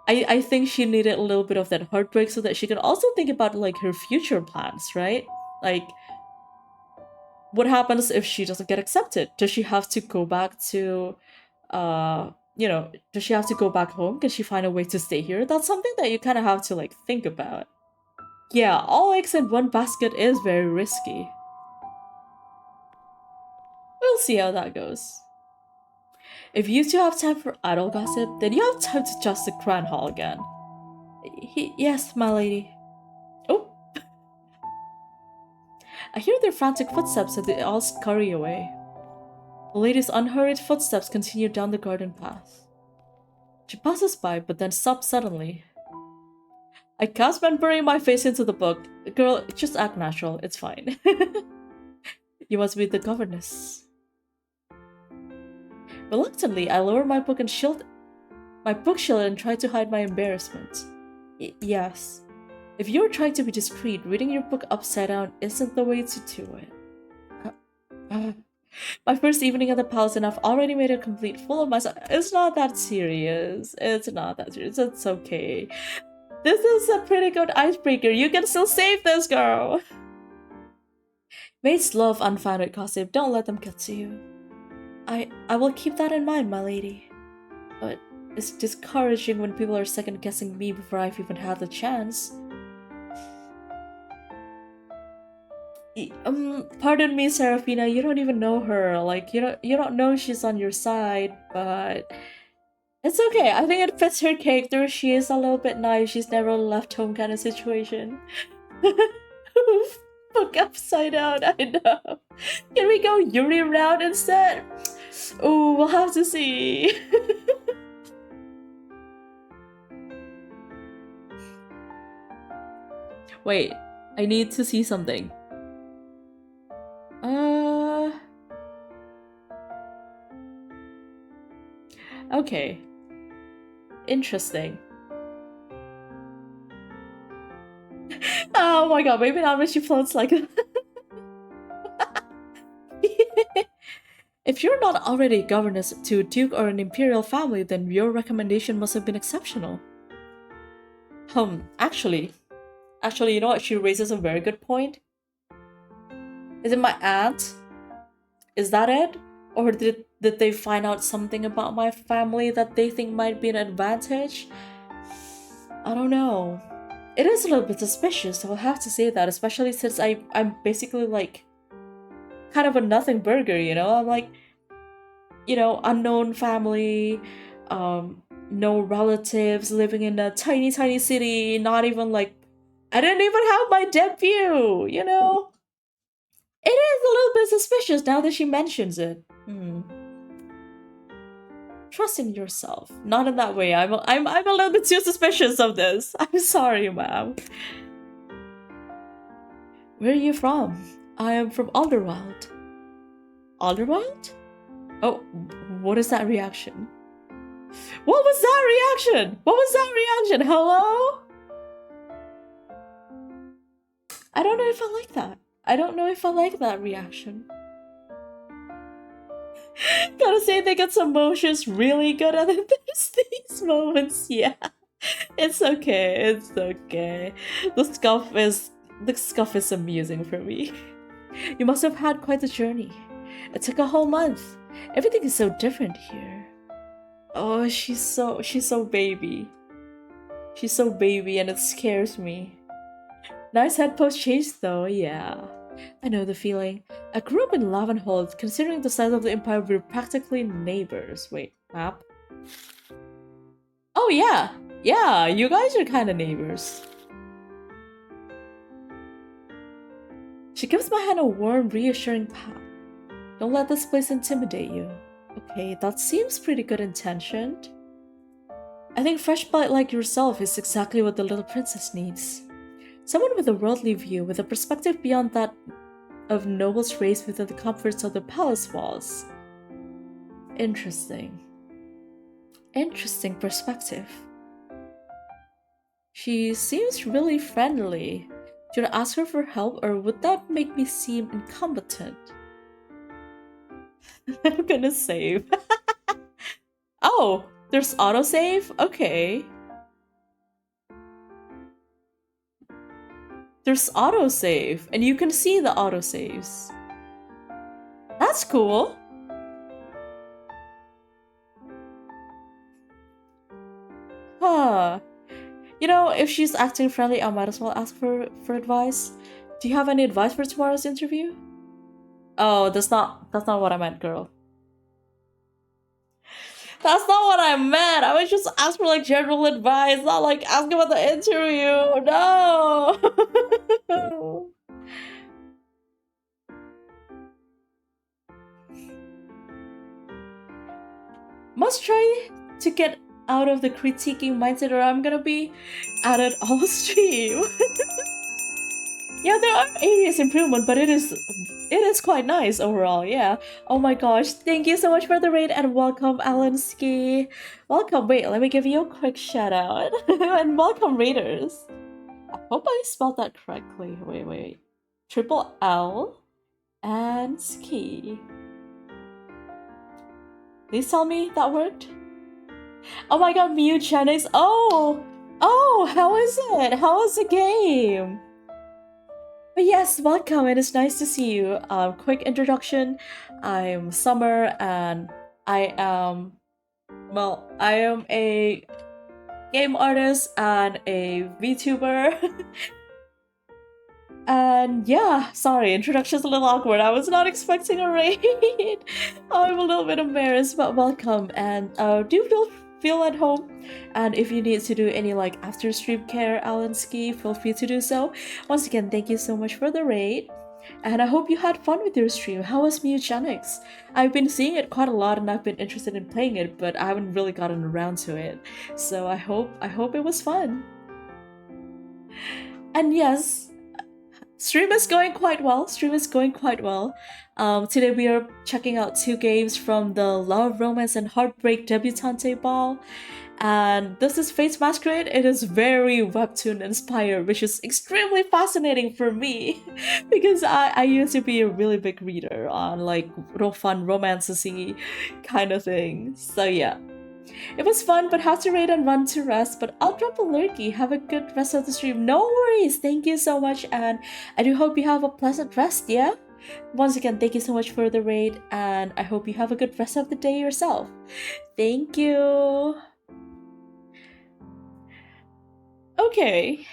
I think she needed a little bit of that heartbreak so that she can also think about, like, her future plans, right? Like, what happens if she doesn't get accepted? Does she have to go back to, you know, does she have to go back home? Can she find a way to stay here? That's something that you kind of have to, like, think about. Yeah, all eggs in one basket is very risky. We'll see how that goes. If you two have time for idle gossip, then you have time to adjust the crown hall again. Yes, my lady. Oh! I hear their frantic footsteps and they all scurry away. The lady's unhurried footsteps continue down the garden path. She passes by, but then stops suddenly. I gasp and bury my face into the book. Girl, just act natural, it's fine. You must be the governess. Reluctantly, I lower my book and my bookshelf and try to hide my embarrassment. Yes. If you're trying to be discreet, reading your book upside down isn't the way to do it. My first evening at the palace and I've already made a complete fool of myself. It's not that serious. It's not that serious. It's okay. This is a pretty good icebreaker. You can still save this, girl. Maids love unfounded gossip. Don't let them get to you. I will keep that in mind, my lady. But it's discouraging when people are second-guessing me before I've even had the chance. Pardon me, Serafina, you don't even know her. Like, you don't know she's on your side, but it's okay. I think it fits her character. She is a little bit naive. She's never left home kind of situation. Book upside down, I know. Can we go Yuri round instead? Oh, we'll have to see. Wait, I need to see something. Okay. Interesting. Oh my god, maybe not when she floats like that. If you're not already governess to a duke or an imperial family, then your recommendation must have been exceptional. Actually, you know what? She raises a very good point. Is it my aunt? Is that it? Or did they find out something about my family that they think might be an advantage? I don't know. It is a little bit suspicious, I'll have to say that, especially since I'm basically like kind of a nothing burger, you know? I'm like, you know, unknown family, no relatives, living in a tiny city, not even like, I didn't even have my debut, you know? It is a little bit suspicious now that she mentions it. Trust in yourself. Not in that way. I'm a little bit too suspicious of this. I'm sorry, ma'am. Where are you from? I am from Alderweald. Alderweald? Oh, What is that reaction? What was that reaction? What was that reaction? Hello? I don't know if I like that. I don't know if I like that reaction. Gotta say, they get some motions really good, and then there's these moments. Yeah, it's okay. It's okay. The scuff is amusing for me. You must have had quite a journey. It took a whole month. Everything is so different here. Oh, she's so baby. She's so baby, and it scares me. Nice head post change though, yeah. I know the feeling. I grew up in Lavenhold. Considering the size of the empire, we're practically neighbors. Wait, map? Oh yeah! Yeah, you guys are kind of neighbors. She gives my hand a warm, reassuring pat. Don't let this place intimidate you. Okay, that seems pretty good intentioned. I think fresh blood like yourself is exactly what the little princess needs. Someone with a worldly view, with a perspective beyond that of nobles raised within the comforts of the palace walls. Interesting. Interesting perspective. She seems really friendly. Should I ask her for help, or would that make me seem incompetent? I'm gonna save. Oh, there's autosave? Okay. There's autosave, and you can see the autosaves. That's cool. Huh. You know, if she's acting friendly, I might as well ask for advice. Do you have any advice for tomorrow's interview? Oh, that's not what I meant, girl. That's not what I meant. I was just asking for like general advice, not like asking about the interview. No. Must try to get out of the critiquing mindset, or I'm gonna be at it all stream. Yeah, there are areas improvement, but it is quite nice overall. Yeah. Oh my gosh, thank you so much for the raid, and welcome, Alan Ski. Welcome. Wait, let me give you a quick shout out. And welcome, raiders. I hope I spelled that correctly. Wait. Triple L and Ski. Please tell me that worked. Oh my god, Mewgenics. Oh, how is it? How is the game? But yes, welcome. It is nice to see you. Quick introduction. I'm Summer, and I am a game artist and a VTuber. And yeah, sorry, introduction's a little awkward. I was not expecting a raid. I'm a little bit embarrassed, but welcome. And do feel at home. And if you need to do any like after stream care, Alan Ski, feel free to do so. Once again, thank you so much for the raid. And I hope you had fun with your stream. How was Mewgenics? I've been seeing it quite a lot, and I've been interested in playing it, but I haven't really gotten around to it. So I hope it was fun. And yes, stream is going quite well. Today we are checking out 2 games from the Love, Romance, and Heartbreak Debutante Ball. And this is Fate's Masquerade. It is very webtoon inspired, which is extremely fascinating for me because I used to be a really big reader on like real fun romancy kind of things. So yeah. It was fun, but have to raid and run to rest. But I'll drop a lurky. Have a good rest of the stream. No worries. Thank you so much, and I do hope you have a pleasant rest, yeah? Once again, thank you so much for the raid, and I hope you have a good rest of the day yourself. Thank you. Okay.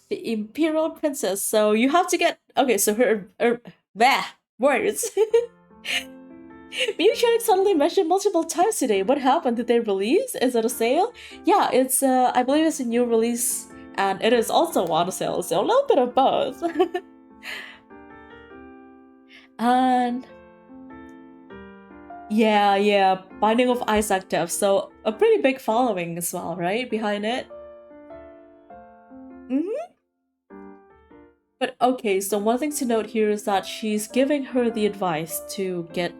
The Imperial Princess. So you have to get... Okay, so her words. Mewgenics suddenly mentioned multiple times today. What happened? Did they release? Is it a sale? Yeah, it's I believe it's a new release, and it is also on sale, so a little bit of both. And yeah, Binding of Isaac Dev, so a pretty big following as well, right? Behind it. But okay, so one thing to note here is that she's giving her the advice to get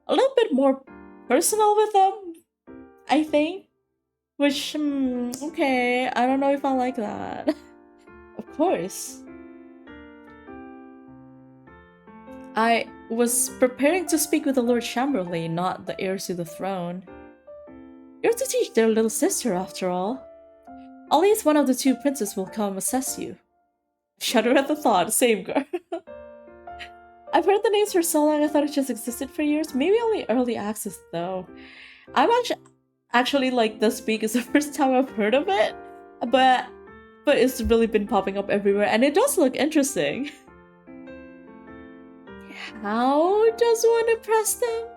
a little bit more personal with them, I think. Which, okay, I don't know if I like that. Of course. I was preparing to speak with the Lord Chamberlain, not the heir to the throne. You're to teach their little sister, after all. At least one of the two princes will come assess you. Shudder at the thought, same girl. I've heard the names for so long I thought it just existed for years. Maybe only early access though. I'm actually like this week is the first time I've heard of it, but it's really been popping up everywhere and it does look interesting. How does one impress them?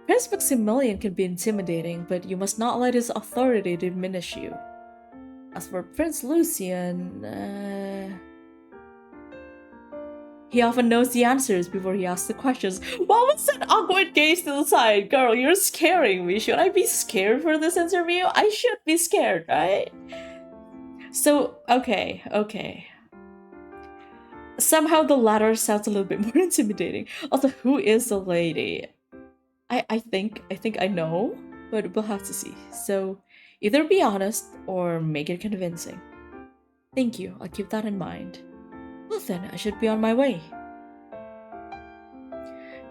Prince Maximilian can be intimidating, but you must not let his authority diminish you. As for Prince Lucian, he often knows the answers before he asks the questions. What was that awkward gaze to the side? Girl, you're scaring me. Should I be scared for this interview? I should be scared, right? So, okay. Somehow the latter sounds a little bit more intimidating. Also, who is the lady? I think I know, but we'll have to see. So, either be honest or make it convincing. Thank you, I'll keep that in mind. Well then, I should be on my way.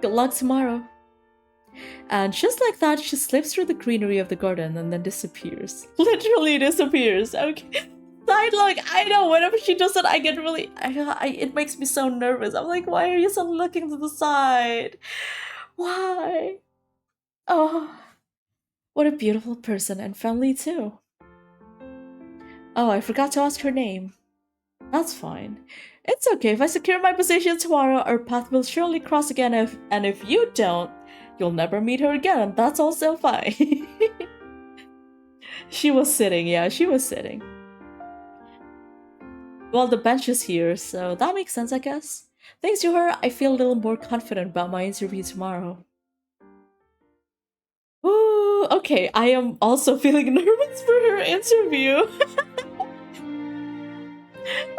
Good luck tomorrow. And just like that, she slips through the greenery of the garden and then disappears. Literally disappears, okay? Side look, I know, whenever she does it, I get really... it makes me so nervous. I'm like, why are you so looking to the side? Why? Oh, what a beautiful person and friendly too. Oh, I forgot to ask her name. That's fine. It's okay, if I secure my position tomorrow, our path will surely cross again and if you don't, you'll never meet her again, and that's also fine. She was sitting, yeah, she was sitting. Well, the bench is here, so that makes sense, I guess. Thanks to her, I feel a little more confident about my interview tomorrow. Ooh, okay, I am also feeling nervous for her interview.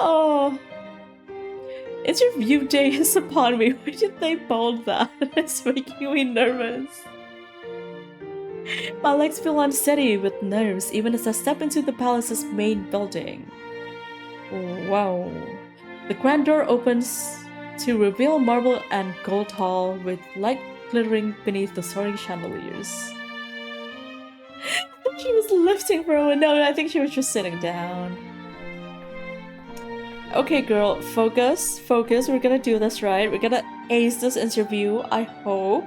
Oh. Interview day is upon me. Why did they bold that? It's making me nervous. My legs feel unsteady with nerves even as I step into the palace's main building. Wow. The grand door opens to reveal a marble and gold hall with light glittering beneath the soaring chandeliers. She was lifting for a window. I think she was just sitting down. Okay, girl, focus. We're gonna do this, right? We're gonna ace this interview, I hope.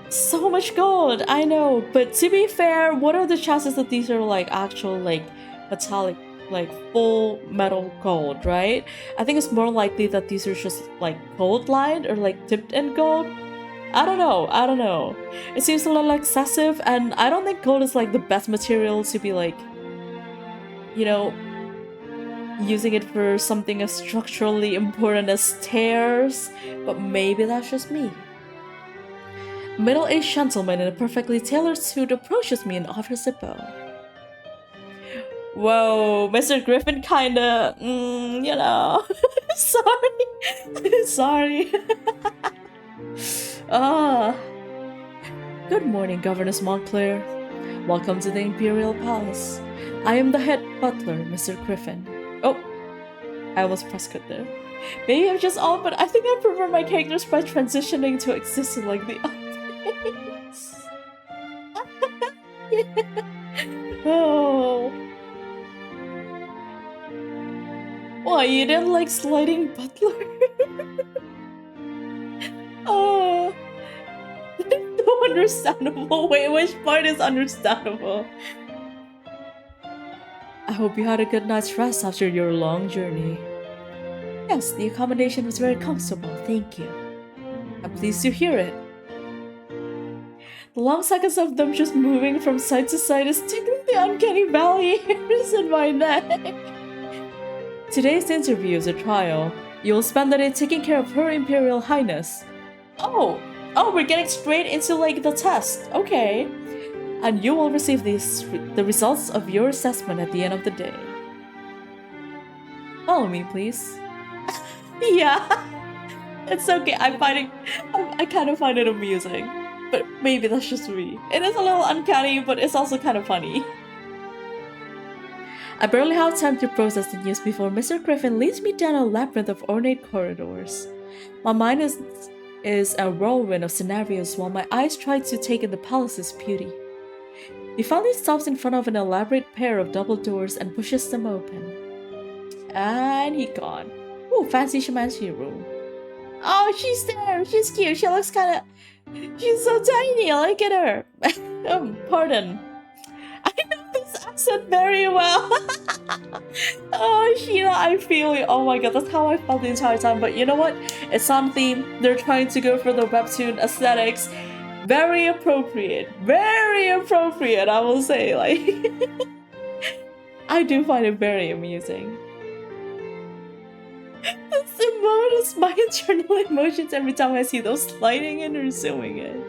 So much gold, I know. But to be fair, what are the chances that these are like actual, like, metallic, like full metal gold, right? I think it's more likely that these are just like gold lined or like dipped in gold. I don't know. It seems a little excessive, and I don't think gold is like the best material to be like, you know, using it for something as structurally important as stairs, but maybe that's just me. A middle-aged gentleman in a perfectly tailored suit approaches me and offers a bow. Whoa, Mr. Griffin kinda, you know, sorry. Good morning, Governess Montclair. Welcome to the Imperial Palace. I am the head butler, Mr. Griffin. Oh, I almost pressed cut there. Maybe I'm just off, but I think I prefer my characters by transitioning to existing like the others. Oh. Why, you didn't like sliding butler? Oh. So understandable. Wait, which part is understandable? I hope you had a good night's rest after your long journey. Yes, the accommodation was very comfortable, thank you. I'm pleased to hear it. The long seconds of them just moving from side to side is tickling the uncanny valley hairs in my neck. Today's interview is a trial. You'll spend the day taking care of Her Imperial Highness. Oh, we're getting straight into like the test. Okay. And you will receive the results of your assessment at the end of the day. Follow me, please. Yeah. It's okay. I kind of find it amusing. But maybe that's just me. It is a little uncanny, but it's also kind of funny. I barely have time to process the news before Mr. Griffin leads me down a labyrinth of ornate corridors. My mind is a whirlwind of scenarios while my eyes try to take in the palace's beauty. He finally stops in front of an elaborate pair of double doors and pushes them open. And he gone. Ooh, fancy schmancy room. Oh, she's there. She's cute. She looks kind of... She's so tiny. Look at her. Pardon. I know this accent very well. Oh, Sheena, I feel it. Oh my god, that's how I felt the entire time. But you know what? It's on theme. They're trying to go for the webtoon aesthetics. Very appropriate. Very appropriate, I will say. Like, I do find it very amusing. This my internal emotions every time I see those sliding in or zooming in.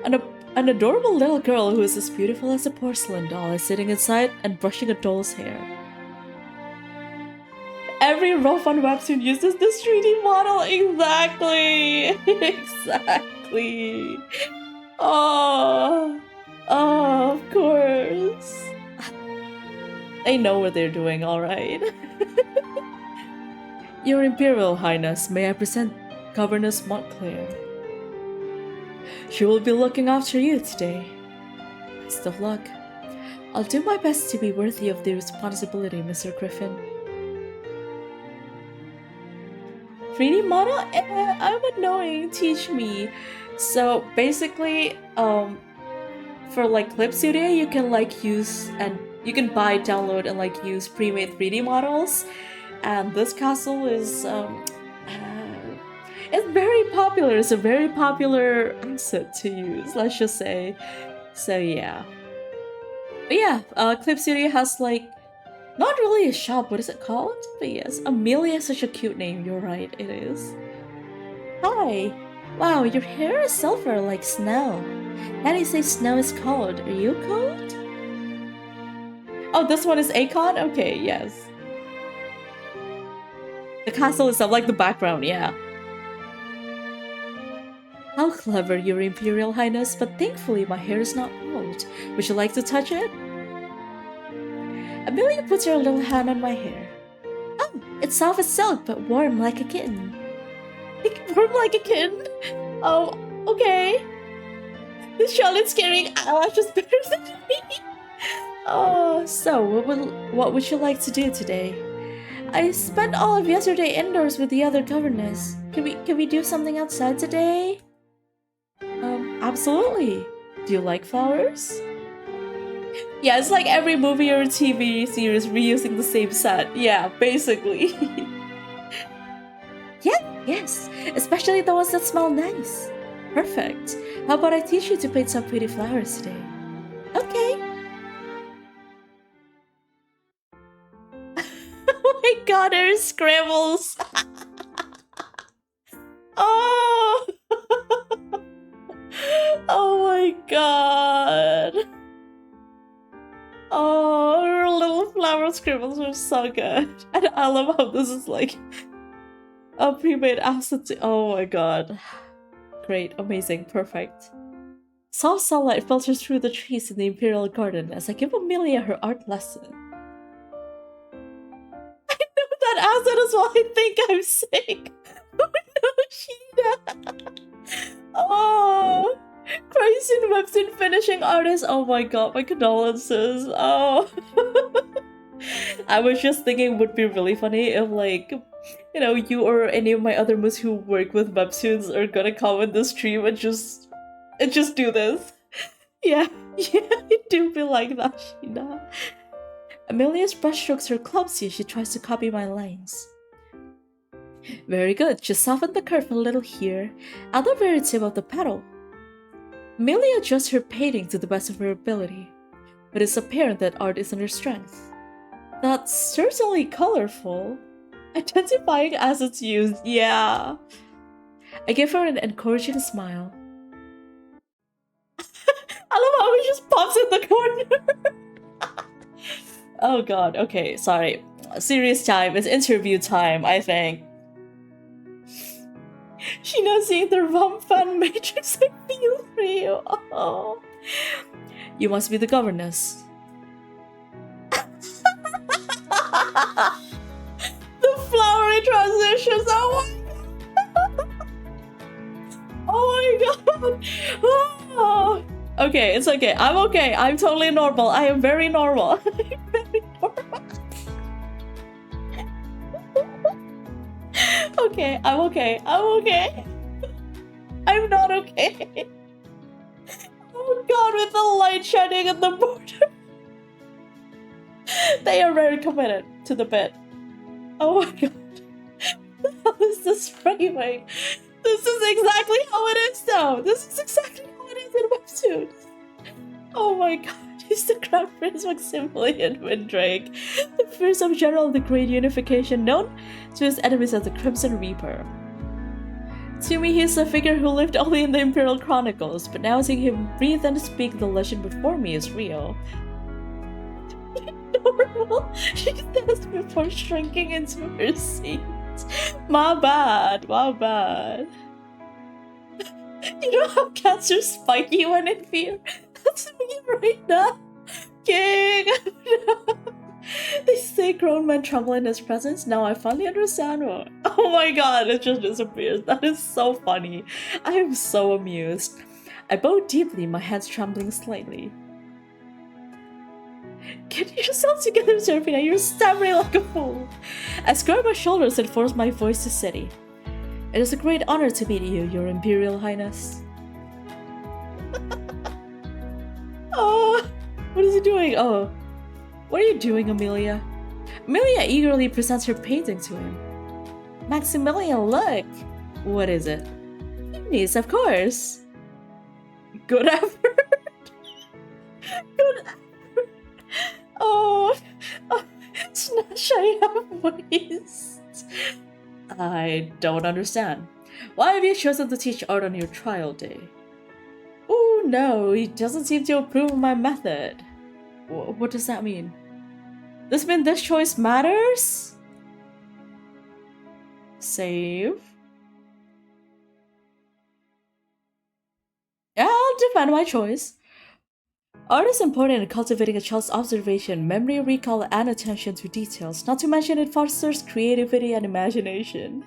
An adorable little girl who is as beautiful as a porcelain doll is sitting inside and brushing a doll's hair. Every rough on webtoon uses this 3D model. Exactly. Exactly. Oh, of course. They know what they're doing, alright. Your Imperial Highness, may I present Governess Montclair? She will be looking after you today. Best of luck. I'll do my best to be worthy of the responsibility, Mr. Griffin. 3D model? I'm annoying. Teach me. So basically, for like Clip Studio, you can like use and you can buy, download, and like use pre-made 3D models. And this castle is it's very popular. It's a very popular asset to use, let's just say. So yeah. But yeah, Clip Studio has like not really a shop, what is it called? But yes, Amelia is such a cute name, you're right, it is. Hi! Wow, your hair is silver like snow. Daddy says snow is cold. Are you cold? Oh, this one is Akon? Okay, yes. The castle is up like the background, yeah. How clever, Your Imperial Highness, but thankfully my hair is not bald. Would you like to touch it? Amelia puts her little hand on my hair. Oh, it's soft as silk, but warm like a kitten. Warm like a kitten? Oh, okay. This Charlotte's carrying eyelashes better than me. Oh, so what would you like to do today? I spent all of yesterday indoors with the other governess. Can we do something outside today? Absolutely. Do you like flowers? Yeah, it's like every movie or TV series reusing the same set. Yeah, basically. Yes, especially the ones that smell nice. Perfect. How about I teach you to paint some pretty flowers today? Okay. Oh my god, there's scribbles. Oh. Oh my god. Oh, her little flower scribbles are so good. And I love how this is like a pre-made asset. Oh my god. Great, amazing, perfect. Soft sunlight filters through the trees in the Imperial Garden as I give Amelia her art lesson. I know that asset as well. I think I'm sick. Oh no, Sheena. Oh, Christ in webtoon finishing artist. Oh my god, my condolences. Oh. I was just thinking it would be really funny if like, you know, you or any of my other mods who work with webtoons are gonna comment this stream and just do this. Yeah, it do be like that, Sheena. Amelia's brushstrokes are clumsy as she tries to copy my lines. Very good, just soften the curve a little here, at the very tip of the petal. Amelia adjusts her painting to the best of her ability, but it's apparent that art isn't her strength. That's certainly colorful. Identifying as it's used, yeah. I give her an encouraging smile. I love how he just pops in the corner. Oh god, okay, sorry. Serious time, it's interview time, I think. You know, seeing the rum fan matrix, I feel for you. Oh. You must be the governess. The flowery transitions. Oh my god. Oh. Okay, it's okay. I'm okay. I'm totally normal. I am very normal. I'm very normal. Okay, I'm okay. I'm okay. I'm not okay. Oh god, with the light shining in the border. They are very committed to the bit. Oh my god. What is this framing? This is exactly how it is though. This is exactly how it is in Webtoon. Oh my god. He's the Crown Prince Maximilian Windrake, the fearsome general of the Great Unification, known to his enemies as the Crimson Reaper. To me, he is a figure who lived only in the Imperial Chronicles, but now seeing him breathe and speak the legend before me is real. Normal, she says before shrinking into her seat. My bad, my bad. You know how cats are spiky when in fear? That's me right now. King! They say grown men tremble in his presence. Now I finally understand what. Oh my god, it just disappears. That is so funny. I am so amused. I bow deeply, my hands trembling slightly. Get yourself together, Serafina. You're stammering like a fool. I square my shoulders and force my voice to steady. It is a great honor to meet you, Your Imperial Highness. Oh, what is he doing? Oh, what are you doing, Amelia? Amelia eagerly presents her painting to him. Maximilian, look! What is it? Niece, of course. Good effort. Good effort. Oh, Snash, I have waste. I don't understand. Why have you chosen to teach art on your trial day? Oh no, he doesn't seem to approve of my method. What does that mean? Does it mean this choice matters? Save. Yeah, I'll defend my choice. Art is important in cultivating a child's observation, memory, recall, and attention to details. Not to mention it fosters creativity and imagination.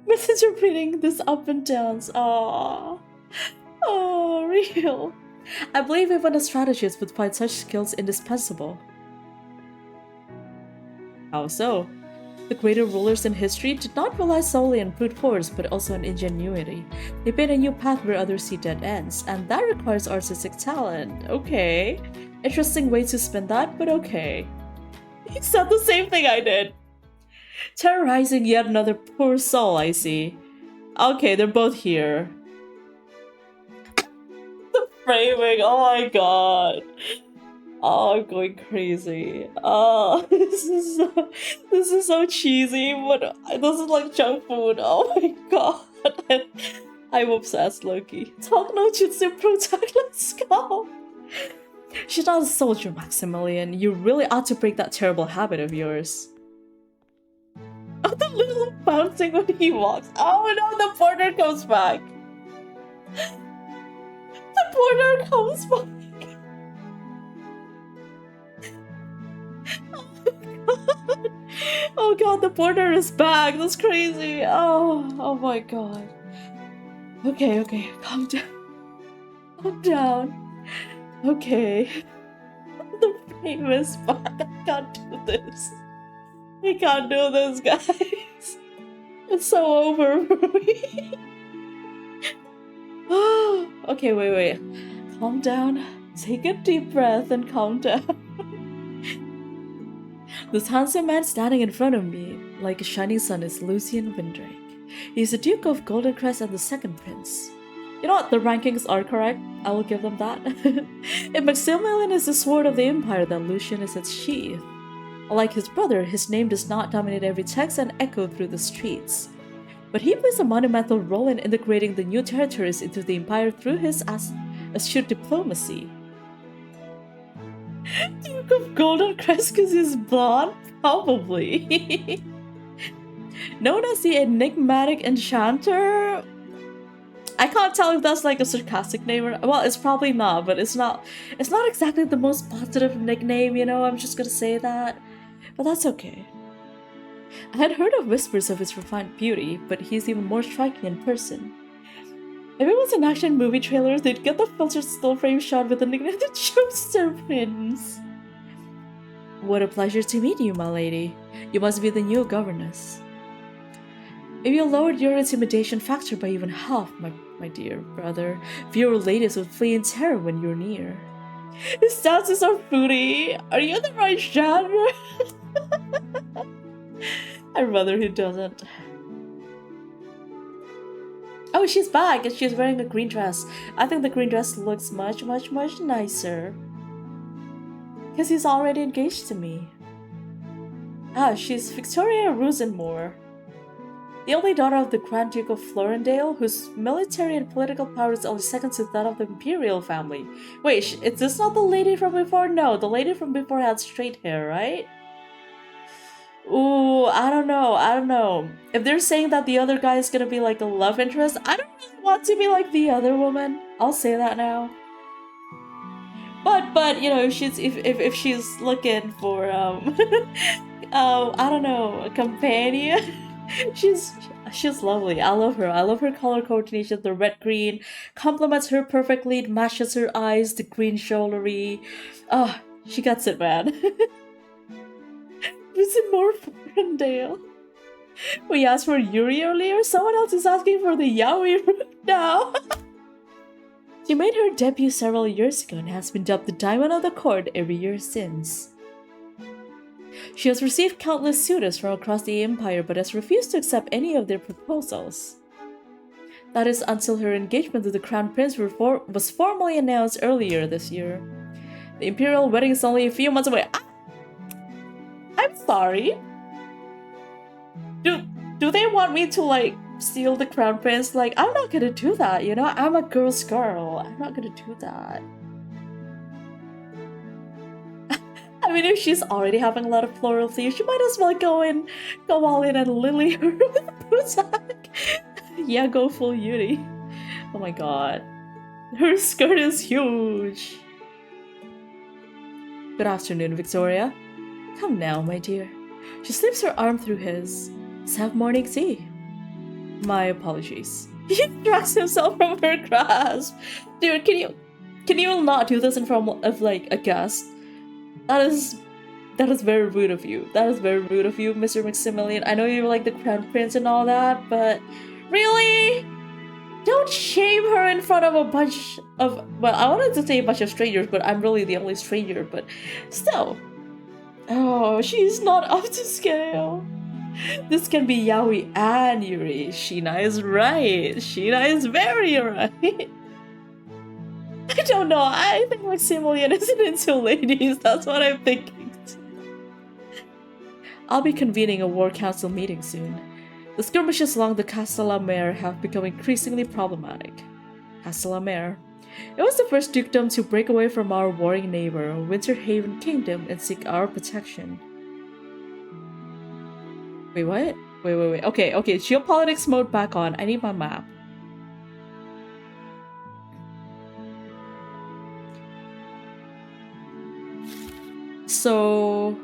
Misinterpreting this up and downs. Aww. Oh, real. I believe even a strategist would find such skills indispensable. How so? The greater rulers in history did not rely solely on brute force, but also on ingenuity. They made a new path where others see dead ends, and that requires artistic talent. Okay. Interesting way to spin that, but okay. He said the same thing I did. Terrorizing yet another poor soul, I see. Okay, they're both here. The framing, oh my god. Oh, I'm going crazy. Oh, this is so cheesy, but this is like junk food. Oh my god. I'm obsessed, Loki. Talk no jutsu, protect, let's go. She's not a soldier, Maximilian. You really ought to break that terrible habit of yours. Oh, the little bouncing when he walks. Oh no, the porter comes back. The porter comes back. Oh god, the porter is back. That's crazy. Oh my god. Okay, calm down. Calm down. Okay. The frame is back. I can't do this. I can't do this, guys. It's so over for me. Okay, wait. Calm down. Take a deep breath and calm down. This handsome man standing in front of me, like a shining sun, is Lucian Windrake. He's the Duke of Goldencrest and the second prince. You know what, the rankings are correct. I will give them that. If Maximilian is the sword of the Empire, then Lucian is its sheath. Unlike his brother, his name does not dominate every text and echo through the streets. But he plays a monumental role in integrating the new territories into the Empire through his astute diplomacy. Duke of Goldencrest because he's blonde? Probably. Known as the enigmatic enchanter. I can't tell if that's like a sarcastic name or well, it's probably not, but it's not exactly the most positive nickname, you know, I'm just gonna say that. But that's okay. I had heard of whispers of his refined beauty, but he's even more striking in person. If it was an action movie trailer, they'd get the filtered still frame shot with the nickname that shows their prince. What a pleasure to meet you, my lady. You must be the new governess. If you lowered your intimidation factor by even half, my dear brother, fewer ladies would flee in terror when you're near. His stances are fruity. Are you in the right genre? I'd rather he doesn't. Oh, she's back and she's wearing a green dress. I think the green dress looks much, much, much nicer. Because he's already engaged to me. Ah, she's Victoria Rosenmore, the only daughter of the Grand Duke of Florendale, whose military and political power is only second to that of the imperial family. Wait, is this not the lady from before? No, the lady from before had straight hair, right? Ooh, I don't know. If they're saying that the other guy is gonna be like a love interest, I don't really want to be like the other woman. I'll say that now. But you know, if she's looking for I don't know, a companion, she's lovely. I love her. I love her color coordination. The red green complements her perfectly. It matches her eyes. The green jewelry. Oh, she gets it, man. Is it more Ferndale? We asked for Yuri earlier. Someone else is asking for the Yaoi now. She made her debut several years ago and has been dubbed the Diamond of the Court every year since. She has received countless suitors from across the empire but has refused to accept any of their proposals. That is until her engagement to the Crown Prince was formally announced earlier this year. The imperial wedding is only a few months away. I'm sorry. Do they want me to like steal the Crown Prince? Like, I'm not gonna do that, you know? I'm a girl's girl. I'm not gonna do that. I mean, if she's already having a lot of floral thieves, she might as well go all in and lily her with Puzak. Yeah, go full Yuri. Oh my god. Her skirt is huge. Good afternoon, Victoria. Come now, my dear. She slips her arm through his. Let's have morning tea. My apologies. He drags himself from her grasp. Dude, can you not do this in front of like a guest? That is very rude of you. That is very rude of you, Mr. Maximilian. I know you're like the Crown Prince and all that, but really? Don't shame her in front of a bunch of, well, I wanted to say a bunch of strangers, but I'm really the only stranger, but still. Oh, she's not up to scale. This can be Yaoi and Yuri. Sheena is right. Sheena is very right. I don't know. I think Maximilian isn't into ladies. That's what I'm thinking. I'll be convening a war council meeting soon. The skirmishes along the Castellamare have become increasingly problematic. Castellamare. It was the first dukedom to break away from our warring neighbor, Winterhaven Kingdom, and seek our protection. Wait, what? Wait. Okay, geopolitics mode back on. I need my map. So...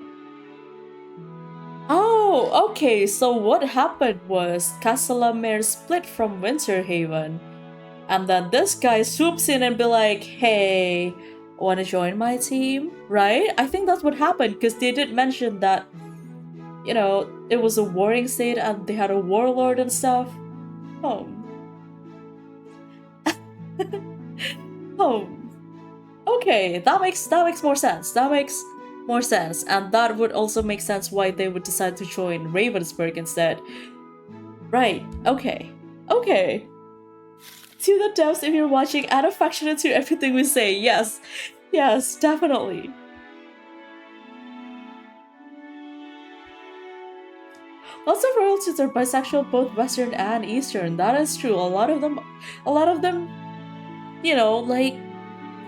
Oh, okay, so what happened was Castellamare split from Winterhaven. And then this guy swoops in and be like, hey, wanna join my team? Right? I think that's what happened, because they did mention that, you know, it was a warring state and they had a warlord and stuff. Oh. Oh. Okay, that makes more sense. That makes more sense. And that would also make sense why they would decide to join Ravensburg instead. Right, okay. Okay. To the devs, if you're watching, add affection to everything we say. Yes. Yes, definitely. Lots of royalties are bisexual, both Western and Eastern. That is true. A lot of them, you know, like,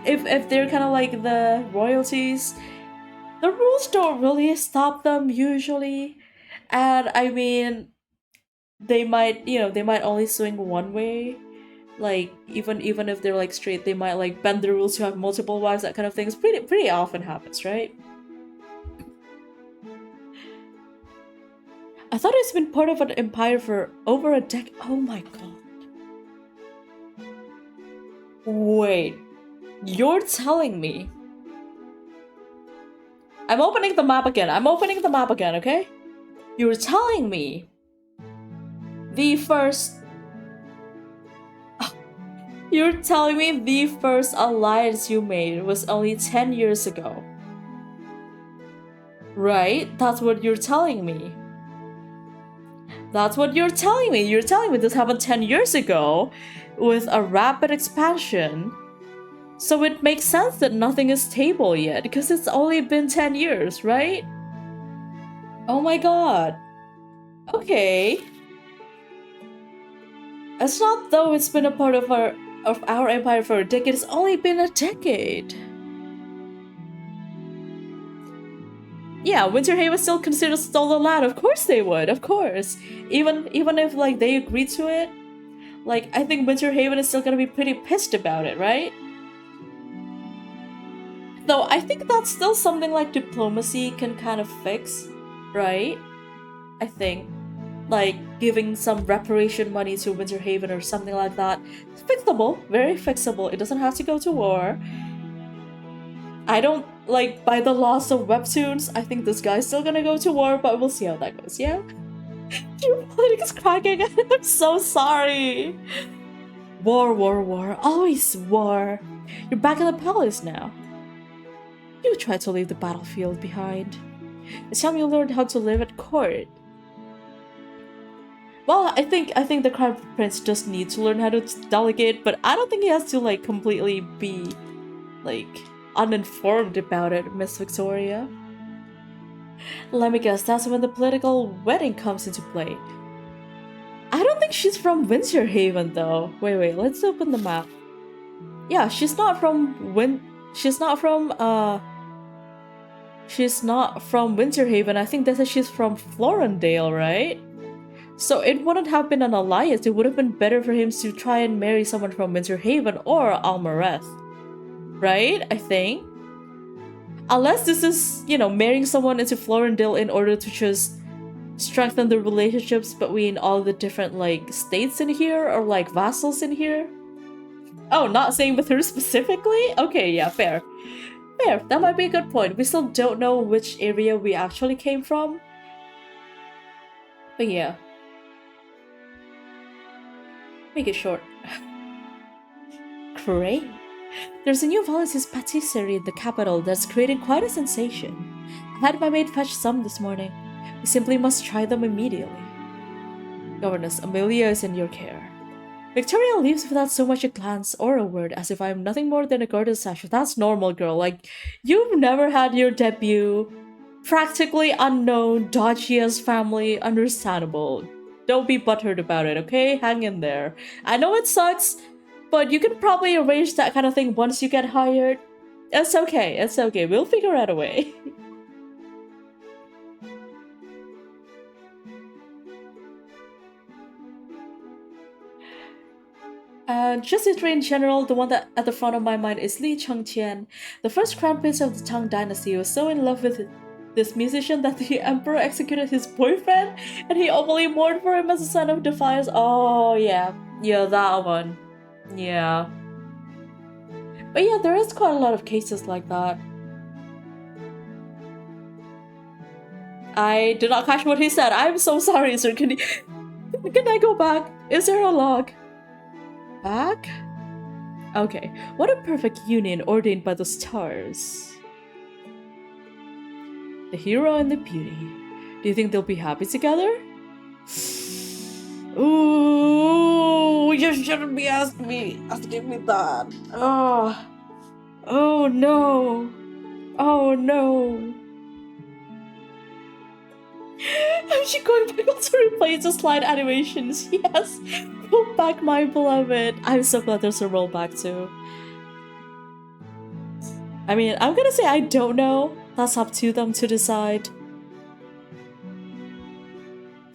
if they're kind of like the royalties, the rules don't really stop them usually. And I mean, they might, you know, they might only swing one way. Like even if they're like straight, they might like bend the rules to have multiple wives. That kind of thing is pretty often happens, right? I thought it's been part of an empire for over a decade. Oh my god. Wait, you're telling me? I'm opening the map again. Okay? You're telling me the first. You're telling me the first alliance you made was only 10 years ago. Right? That's what you're telling me. That's what you're telling me. You're telling me this happened 10 years ago with a rapid expansion. So it makes sense that nothing is stable yet because it's only been 10 years, right? Oh my god. Okay. It's not though it's been a part of our empire for a decade. It's only been a decade. Yeah, Winterhaven still considers stolen land. Of course they would. Of course. Even if like they agreed to it, like I think Winterhaven is still gonna be pretty pissed about it, right? Though I think that's still something like diplomacy can kind of fix, right? I think. Like giving some reparation money to Winterhaven or something like that. It's fixable, very fixable. It doesn't have to go to war. I don't like by the laws of webtoons. I think this guy's still gonna go to war, but we'll see how that goes. Yeah. Geopolitics cracking. I'm so sorry. War, always war. You're back in the palace now. You tried to leave the battlefield behind. It's time you learned how to live at court. Well, I think the Crown Prince just needs to learn how to delegate, but I don't think he has to like completely be like uninformed about it, Miss Victoria. Let me guess, that's when the political wedding comes into play. I don't think she's from Winterhaven though. Wait, let's open the map. Yeah, she's not from Winterhaven. I think they said she's from Florendale, right? So it wouldn't have been an alliance. It would have been better for him to try and marry someone from Winterhaven or Almareth. Right? I think. Unless this is, you know, marrying someone into Florendale in order to just strengthen the relationships between all the different, like, states in here or, like, vassals in here. Oh, not saying with her specifically? Okay, yeah, fair. Fair. That might be a good point. We still don't know which area we actually came from. But yeah. Make it short. Great. There's a new Valises patisserie in the capital that's creating quite a sensation. I had my maid fetch some this morning. We simply must try them immediately. Governess, Amelia is in your care. Victoria leaves without so much a glance or a word, as if I am nothing more than a garden statue. That's normal, girl. Like, you've never had your debut. Practically unknown, dodgy-ass family. Understandable. Don't be butthurt about it, okay? Hang in there. I know it sucks, but you can probably arrange that kind of thing once you get hired. It's okay, it's okay. We'll figure out a way. Just history in general, the one that at the front of my mind is Li Chengqian, the first crown prince of the Tang dynasty, who was so in love with this musician that the emperor executed his boyfriend, and he openly mourned for him as a sign of defiance. Oh yeah, that one. Yeah. But yeah, there is quite a lot of cases like that. I did not catch what he said. I'm so sorry, sir. Can I go back? Is there a log? Back? Okay. What a perfect union ordained by the stars. The hero and the beauty. Do you think they'll be happy together? Ooh, you shouldn't be asking me that. Oh no. Oh no. I'm just going back to replay the slide animations. Yes. Go back, my beloved. I'm so glad there's a rollback too. I mean, I'm gonna say I don't know. That's up to them to decide.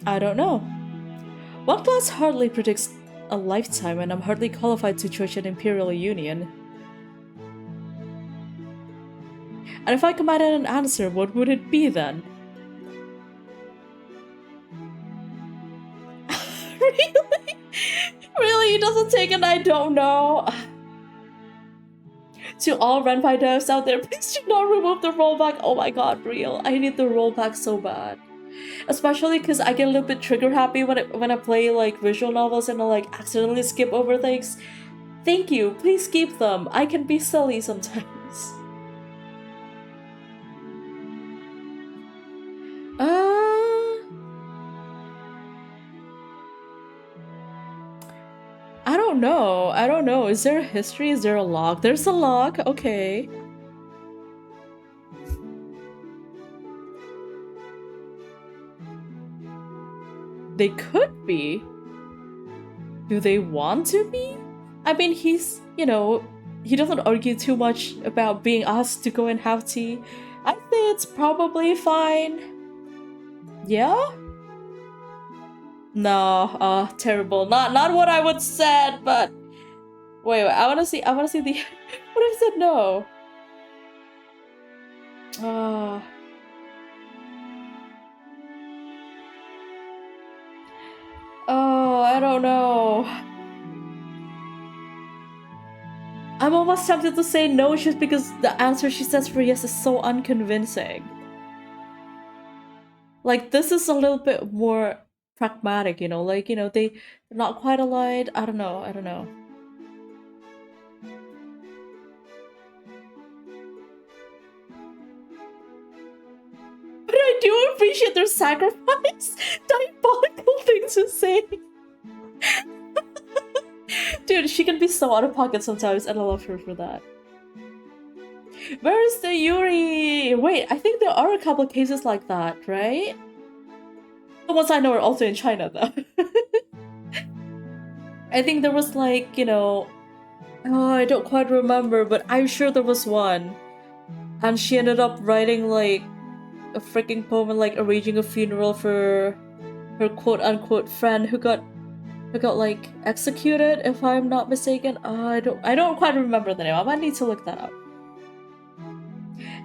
I don't know. One class hardly predicts a lifetime, and I'm hardly qualified to judge an imperial union. And if I commanded an answer, what would it be then? Really? Really? It doesn't take an I don't know? To all Renpai devs out there, please do not remove the rollback. Oh my god, real. I need the rollback so bad. Especially because I get a little bit trigger happy when I play like visual novels and I like accidentally skip over things. Thank you, please keep them. I can be silly sometimes. I don't know. I don't know. Is there a history? Is there a log? There's a log. Okay. They could be. Do they want to be? I mean, he's, you know, he doesn't argue too much about being asked to go and have tea. I think it's probably fine. Yeah? No, terrible. Not what I would said, but wait, I wanna see the what if I said no? Oh, I don't know. I'm almost tempted to say no just because the answer she says for yes is so unconvincing. Like, this is a little bit more pragmatic, you know, like, you know, they're not quite aligned. I don't know. But I do appreciate their sacrifice. Diabolical thing to say. Dude, she can be so out of pocket sometimes, and I love her for that. Where's the Yuri? Wait, I think there are a couple cases like that, right? The ones I know are also in China, though. I think there was like, you know... Oh, I don't quite remember, but I'm sure there was one. And she ended up writing like a freaking poem and like arranging a funeral for her quote-unquote friend who got like executed, if I'm not mistaken. I don't quite remember the name. I might need to look that up.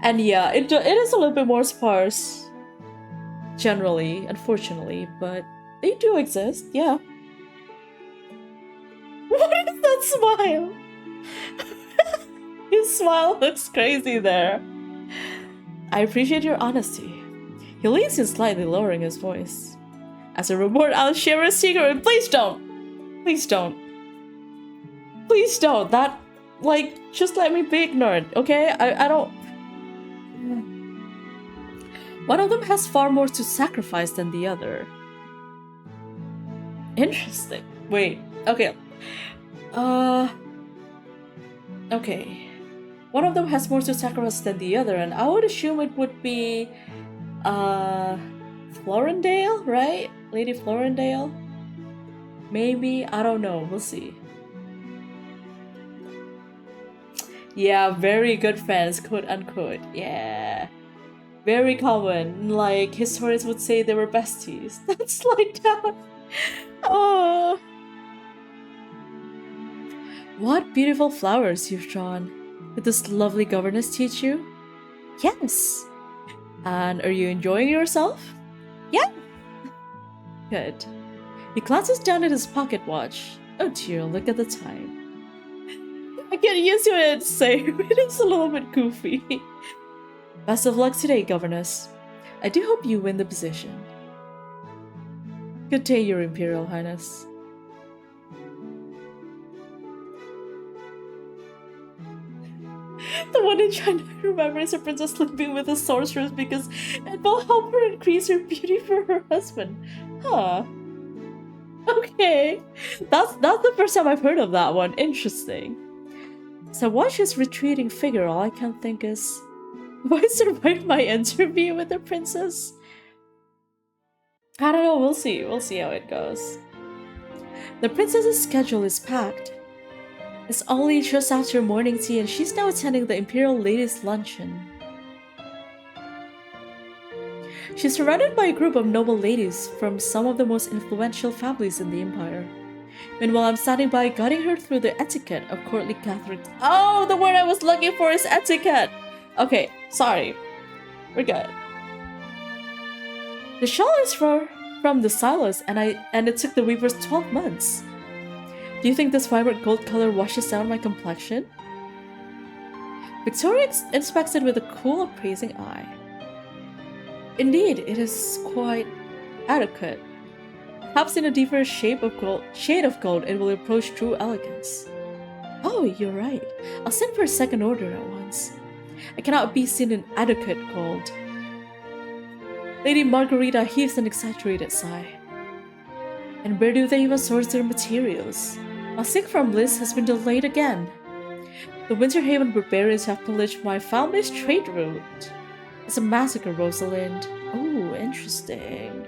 And yeah, it is a little bit more sparse, generally, unfortunately, but they do exist, yeah. What is that smile? His smile looks crazy there. I appreciate your honesty. He leans in slightly, lowering his voice. As a reward, I'll share a secret. Please don't! Please don't. Please don't. That, like, just let me be ignorant, okay? I don't... One of them has far more to sacrifice than the other. Interesting. Wait, okay. Okay. One of them has more to sacrifice than the other, and I would assume it would be... Florendale, right? Lady Florendale? Maybe? I don't know. We'll see. Yeah, very good friends, quote-unquote. Yeah. Very common. Like, historians would say they were besties. That's like that. Oh. What beautiful flowers you've drawn. Did this lovely governess teach you? Yes. And are you enjoying yourself? Yeah. Good. He glances down at his pocket watch. Oh dear, look at the time. I get used to it, same. It is a little bit goofy. Best of luck today, governess. I do hope you win the position. Good day, Your Imperial Highness. The one in China I remember is a princess sleeping with a sorceress because it will help her increase her beauty for her husband. Huh. Okay. That's the first time I've heard of that one. Interesting. So watch his retreating figure. All I can think is, will I survive my interview with the princess? I don't know. We'll see. We'll see how it goes. The princess's schedule is packed. It's only just after morning tea and she's now attending the Imperial Ladies' Luncheon. She's surrounded by a group of noble ladies from some of the most influential families in the Empire. Meanwhile, I'm standing by guiding her through the etiquette of courtly Catholic. Oh, the word I was looking for is etiquette! Okay, sorry. We're good. The shawl is from the Silas, and it took the weavers 12 months. Do you think this vibrant gold color washes down my complexion? Victoria inspects it with a cool, appraising eye. Indeed, it is quite adequate. Perhaps in a deeper shade of gold, it will approach true elegance. Oh, you're right. I'll send for a second order at once. I cannot be seen in adequate gold. Lady Margarita heaves an exaggerated sigh. And where do they even source their materials? My sick from Liz has been delayed again. The Winterhaven barbarians have pillaged my family's trade route. It's a massacre, Rosalind. Oh, interesting.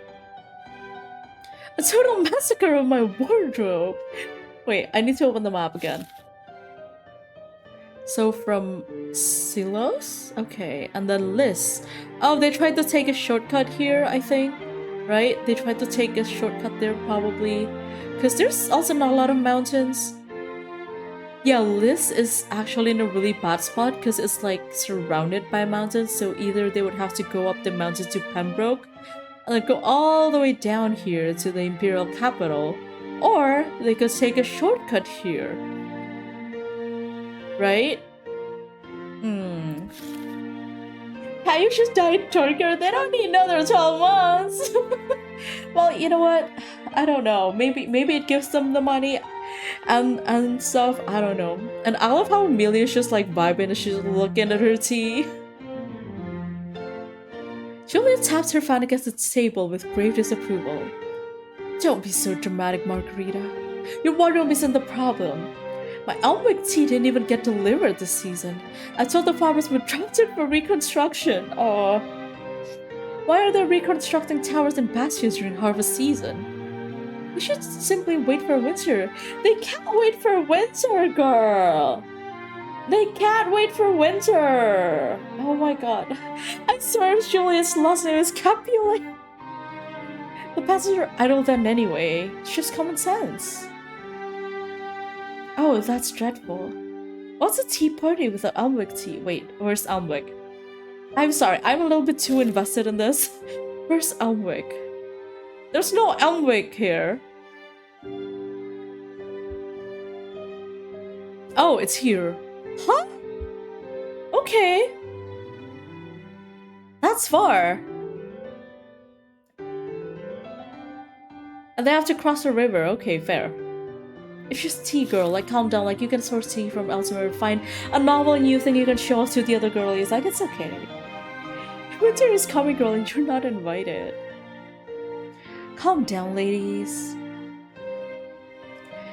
A total massacre of my wardrobe! Wait, I need to open the map again. So from Silos? Okay, and then Liz. Oh, they tried to take a shortcut here, I think. Right? They tried to take a shortcut there, probably. Because there's also not a lot of mountains. Yeah, Liz is actually in a really bad spot because it's like surrounded by mountains. So either they would have to go up the mountains to Pembroke and then go all the way down here to the Imperial capital. Or they could take a shortcut here. Right? You just died, Turker. They don't need another 12 months. Well, you know what? I don't know. Maybe it gives them the money and stuff. I don't know. And I love how Amelia's just like vibing and she's looking at her tea. Julia taps her fan against the table with grave disapproval. Don't be so dramatic, Margarita. Your wardrobe isn't the problem. My Elwick tea didn't even get delivered this season. I told the farmers would draft it for reconstruction. Aw. Why are they reconstructing towers and bastions during harvest season? We should simply wait for winter. They can't wait for winter, girl! They can't wait for winter! Oh my god. I swear Julia's last name is Capulet. The peasants are idle then anyway. It's just common sense. Oh, that's dreadful. What's a tea party with an Elmwick tea? Wait, where's Elmwick? I'm sorry, I'm a little bit too invested in this. Where's Elmwick? There's no Elmwick here. Oh, it's here. Huh? Okay. That's far. And they have to cross the river. Okay, fair. It's just tea, girl. Like, calm down. Like, you can source tea from elsewhere. Find a novel new thing you can show off to the other girlies. Like, it's okay. Winter is coming, girl, and you're not invited. Calm down, ladies.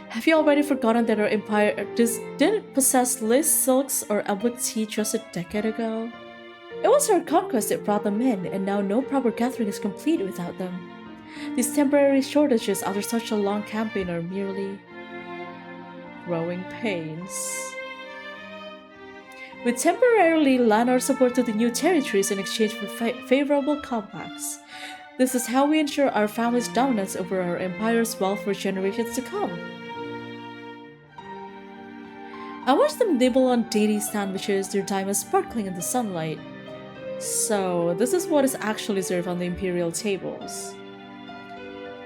Have you already forgotten that our empire didn't possess Liz silks or Elwick tea just a decade ago? It was our conquest that brought them in, and now no proper gathering is complete without them. These temporary shortages after such a long campaign are merely growing pains. We temporarily lend our support to the new territories in exchange for favorable compacts. This is how we ensure our family's dominance over our empire's wealth for generations to come. I watched them nibble on dainty sandwiches, their diamonds sparkling in the sunlight. So, this is what is actually served on the imperial tables.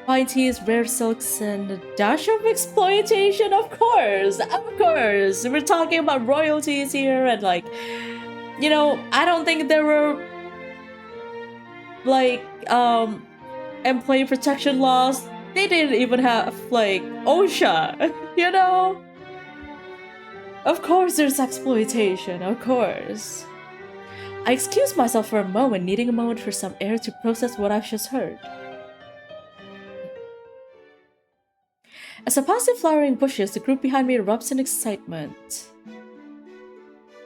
Fine teas, rare silks, and a dash of exploitation, of course! Of course! We're talking about royalties here, and like, you know, I don't think there were, like, employee protection laws. They didn't even have, like, OSHA, you know? Of course there's exploitation, of course. I excused myself for a moment, needing a moment for some air to process what I've just heard. As I pass the flowering bushes, the group behind me erupts in excitement.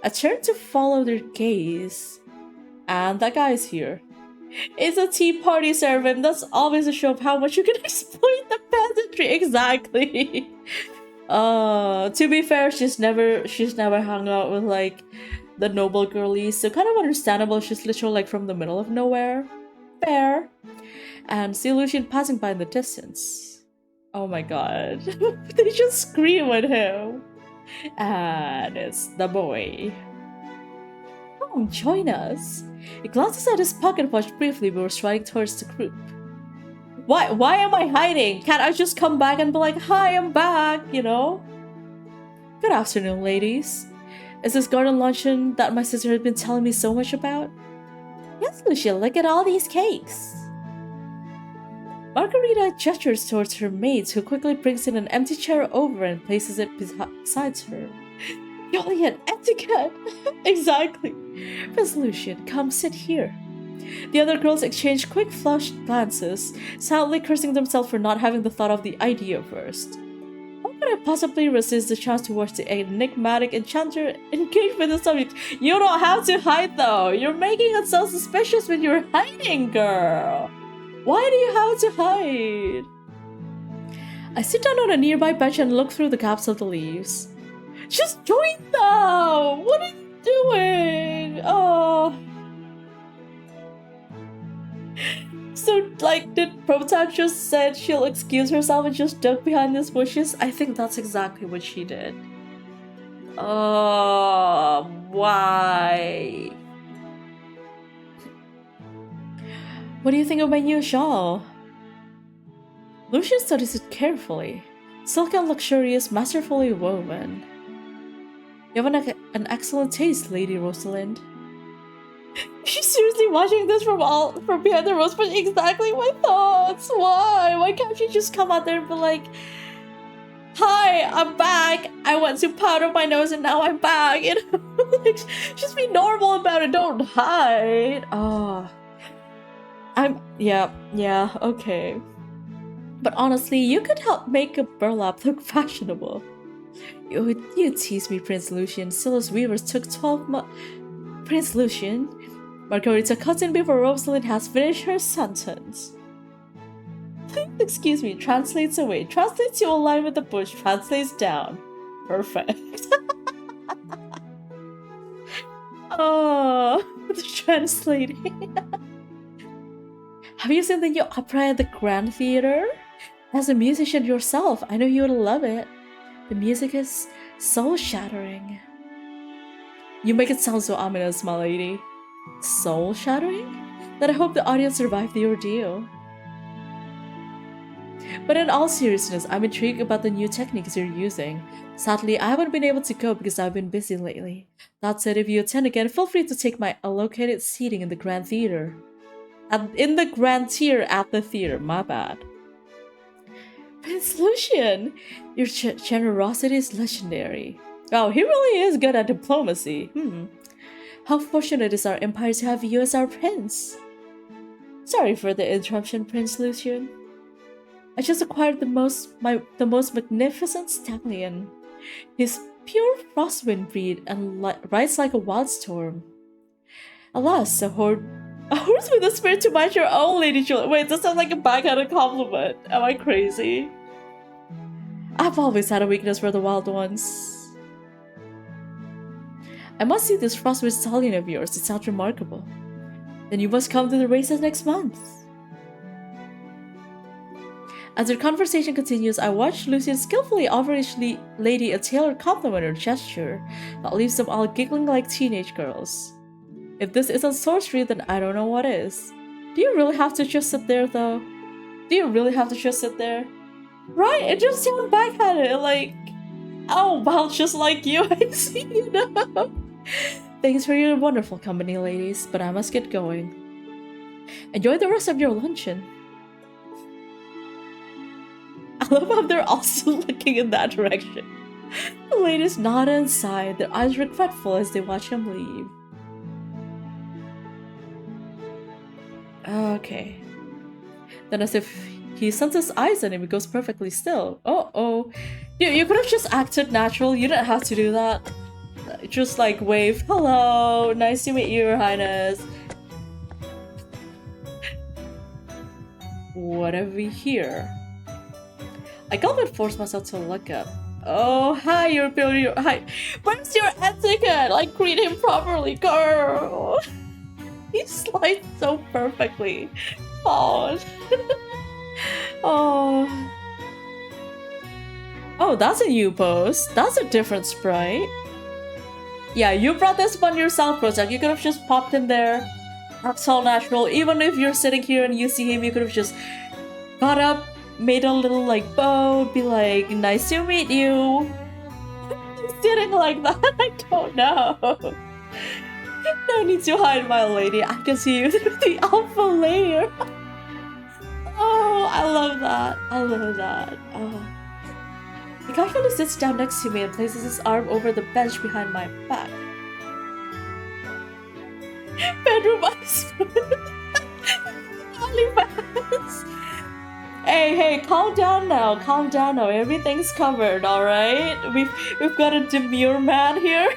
I turn to follow their gaze, and that guy is here. It's a tea party, Servim. That's always a show of how much you can exploit the peasantry. Exactly. To be fair, she's never hung out with like the noble girlies, so kind of understandable. She's literally like from the middle of nowhere. Fair. And see Lucian passing by in the distance. Oh my god. They just scream at him. And it's the boy. Come, join us. He glances at his pocket watch briefly before striding towards the group. Why am I hiding? Can't I just come back and be like, hi, I'm back, you know? Good afternoon, ladies. Is this garden luncheon that my sister had been telling me so much about? Yes, Lucia, look at all these cakes. Margarita gestures towards her maids, who quickly brings in an empty chair over and places it beside her. Juliet, etiquette! Exactly. Miss Lucian, come sit here. The other girls exchange quick flushed glances, silently cursing themselves for not having the thought of the idea first. How could I possibly resist the chance to watch the enigmatic enchanter engage with the subject? You don't have to hide though! You're making it so suspicious when you're hiding, girl! Why do you have to hide? I sit down on a nearby bench and look through the gaps of the leaves. Just join them! What are you doing? Oh. So, like, did Proton just said she'll excuse herself and just duck behind these bushes? I think that's exactly what she did. Oh, why? What do you think of my new shawl? Lucian studies it carefully. Silk and luxurious, masterfully woven. You have an excellent taste, Lady Rosalind. She's seriously watching this from behind the rose bush. Exactly my thoughts. Why? Why can't she just come out there and be like, hi, I'm back. I went to powder my nose and now I'm back. You know, like, just be normal about it. Don't hide. Oh. Yeah, okay. But honestly, you could help make a burlap look fashionable. You tease me, Prince Lucian. Scylla's weavers took 12 months. Prince Lucian, Margarita cuts in before Rosalind has finished her sentence. Please excuse me, translates away. Translates you align with the bush. Translates down. Perfect. Oh, the translating. Have you seen the new opera at the Grand Theatre? As a musician yourself, I know you would love it. The music is soul-shattering. You make it sound so ominous, my lady. Soul-shattering? Then I hope the audience survived the ordeal. But in all seriousness, I'm intrigued about the new techniques you're using. Sadly, I haven't been able to go because I've been busy lately. That said, if you attend again, feel free to take my allocated seating in the Grand Theatre. In the Grand Tier at the theater, my bad. Prince Lucian, your generosity is legendary. Oh, he really is good at diplomacy. How fortunate is our empire to have you as our prince. Sorry for the interruption, Prince Lucian. I just acquired the most magnificent stallion. He's pure frostwind breed and rides like a wild storm. Alas, a horse with a spirit to match your own, Lady Juliet. Wait, that sounds like a backhanded compliment. Am I crazy? I've always had a weakness for the wild ones. I must see this frostwind stallion of yours. It sounds remarkable. Then you must come to the races next month. As their conversation continues, I watch Lucian skillfully offer each lady a tailored compliment or gesture that leaves them all giggling like teenage girls. If this isn't sorcery, then I don't know what is. Do you really have to just sit there, though? Do you really have to just sit there? Right, it just sounds backhanded, like, oh, well, just like you, I see, you know? Thanks for your wonderful company, ladies, but I must get going. Enjoy the rest of your luncheon. I love how they're also looking in that direction. The ladies nod and sigh, their eyes regretful as they watch him leave. Okay. Then as if he senses eyes on him, he goes perfectly still. Uh-oh. You could have just acted natural. You didn't have to do that. Just like wave, hello, nice to meet you, Your Highness. What have we here? I can't force myself to look up. Oh, hi, your beauty. Hi. Where's your etiquette? Like, greet him properly, girl. He slides so perfectly. Oh. Oh. Oh, that's a new post. That's a different sprite. Yeah, you brought this upon yourself, Project. You could have just popped in there. That's all natural. Even if you're sitting here and you see him, you could have just got up, made a little like bow, be like, nice to meet you. Just sitting like that, I don't know. No need to hide, my lady. I can see you through the alpha layer. Oh, I love that. I love that. Oh. He casually sits down next to me and places his arm over the bench behind my back. Bedroom ice. OnlyFans. Hey, calm down now. Calm down now. Everything's covered, alright? We've got a demure man here.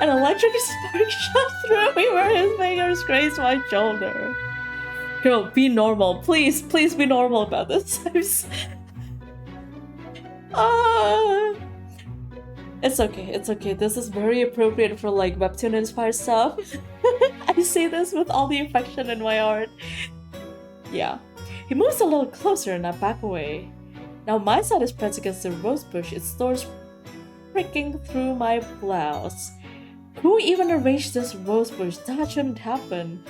An electric spark shot through me where his fingers grazed my shoulder. Girl, be normal. Please be normal about this. It's okay. This is very appropriate for like webtoon inspired stuff. I say this with all the affection in my heart. Yeah. He moves a little closer and I back away. Now my side is pressed against the rose bush, its thorns pricking through my blouse. Who even arranged this rose bush? That shouldn't happen.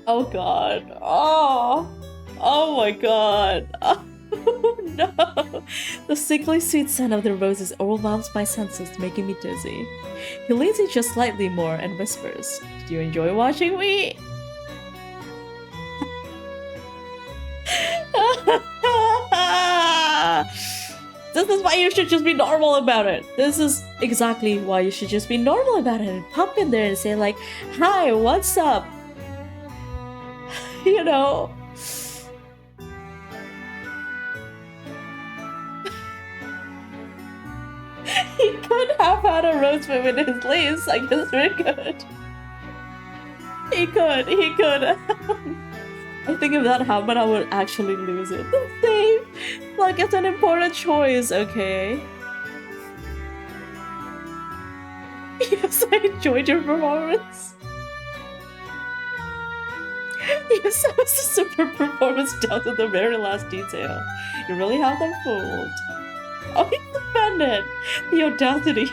Oh god. Oh my god. Oh no! The sickly sweet scent of the roses overwhelms my senses, making me dizzy. He leans in just slightly more and whispers, "Do you enjoy watching me?" This is why you should just be normal about it. This is exactly why you should just be normal about it and pop in there and say like, "Hi, what's up?" You know. He could have had a rose in his leaves. I guess we're good. He could. I think if that happened, I would actually lose it. Same. Like, it's an important choice, okay? Yes, I enjoyed your performance. Yes, that was a super performance down to the very last detail. You really have them fooled. Oh, he's offended! The audacity.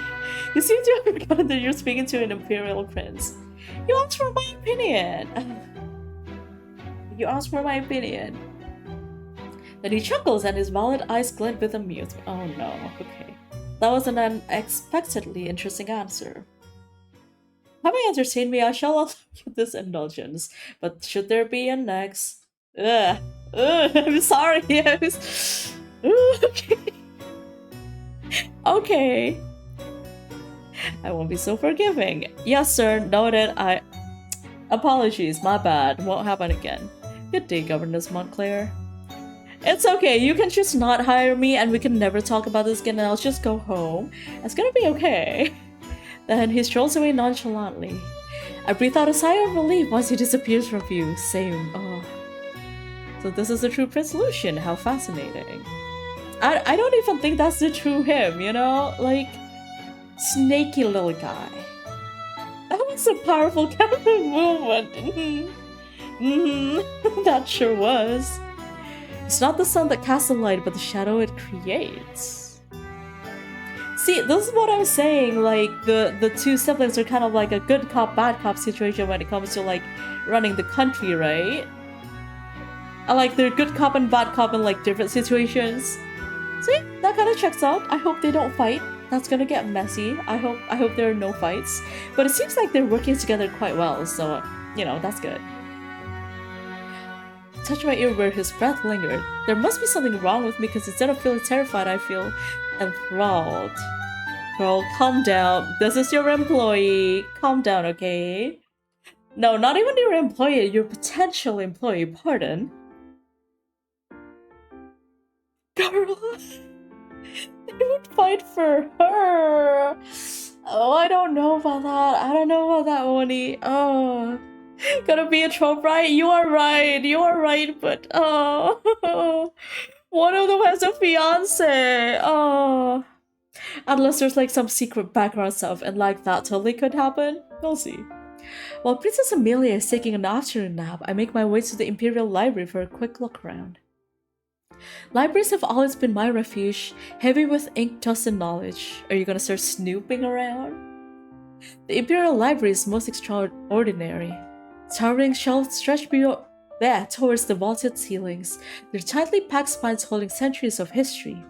You seem to have forgotten that you're speaking to an imperial prince. You asked for my opinion. You asked for my opinion. Then he chuckles and his violet eyes glint with amusement. Oh no, okay. That was an unexpectedly interesting answer. Having entertained me, I shall allow you this indulgence. But should there be a next? I'm sorry. Okay. Okay. I won't be so forgiving. Yes, sir. Noted. Apologies. My bad. Won't happen again. Good day, Governess Montclair. It's okay. You can just not hire me and we can never talk about this again and I'll just go home. It's gonna be okay. Then he strolls away nonchalantly. I breathe out a sigh of relief once he disappears from view. Same. Oh. So this is the true Prince Lucian. How fascinating. I don't even think that's the true him, you know? Like, snaky little guy. That was a powerful camera movement. That sure was. It's not the sun that casts the light, but the shadow it creates. See, this is what I'm saying, like, the two siblings are kind of like a good cop, bad cop situation when it comes to, like, running the country, right? I like they're good cop and bad cop in, like, different situations. See, that kind of checks out. I hope they don't fight. That's gonna get messy. I hope there are no fights. But it seems like they're working together quite well, so, you know, that's good. Touch my ear where his breath lingered. There must be something wrong with me because instead of feeling terrified, I feel enthralled. Girl, calm down. This is your employee. Calm down, okay? No, not even your employee, your potential employee, pardon. Girl, they would fight for her. Oh, I don't know about that. I don't know about that, Oni. Oh, gonna be a trope, right? You are right, but oh, one of them has a fiance. Oh, Unless there's like some secret background stuff, and like that totally could happen. We'll see. While Princess Amelia is taking an afternoon nap, I make my way to the Imperial Library for a quick look around. Libraries have always been my refuge, heavy with ink, dust, and knowledge. Are you gonna start snooping around? The Imperial Library is most extraordinary. Towering shelves stretch towards the vaulted ceilings, their tightly packed spines holding centuries of history.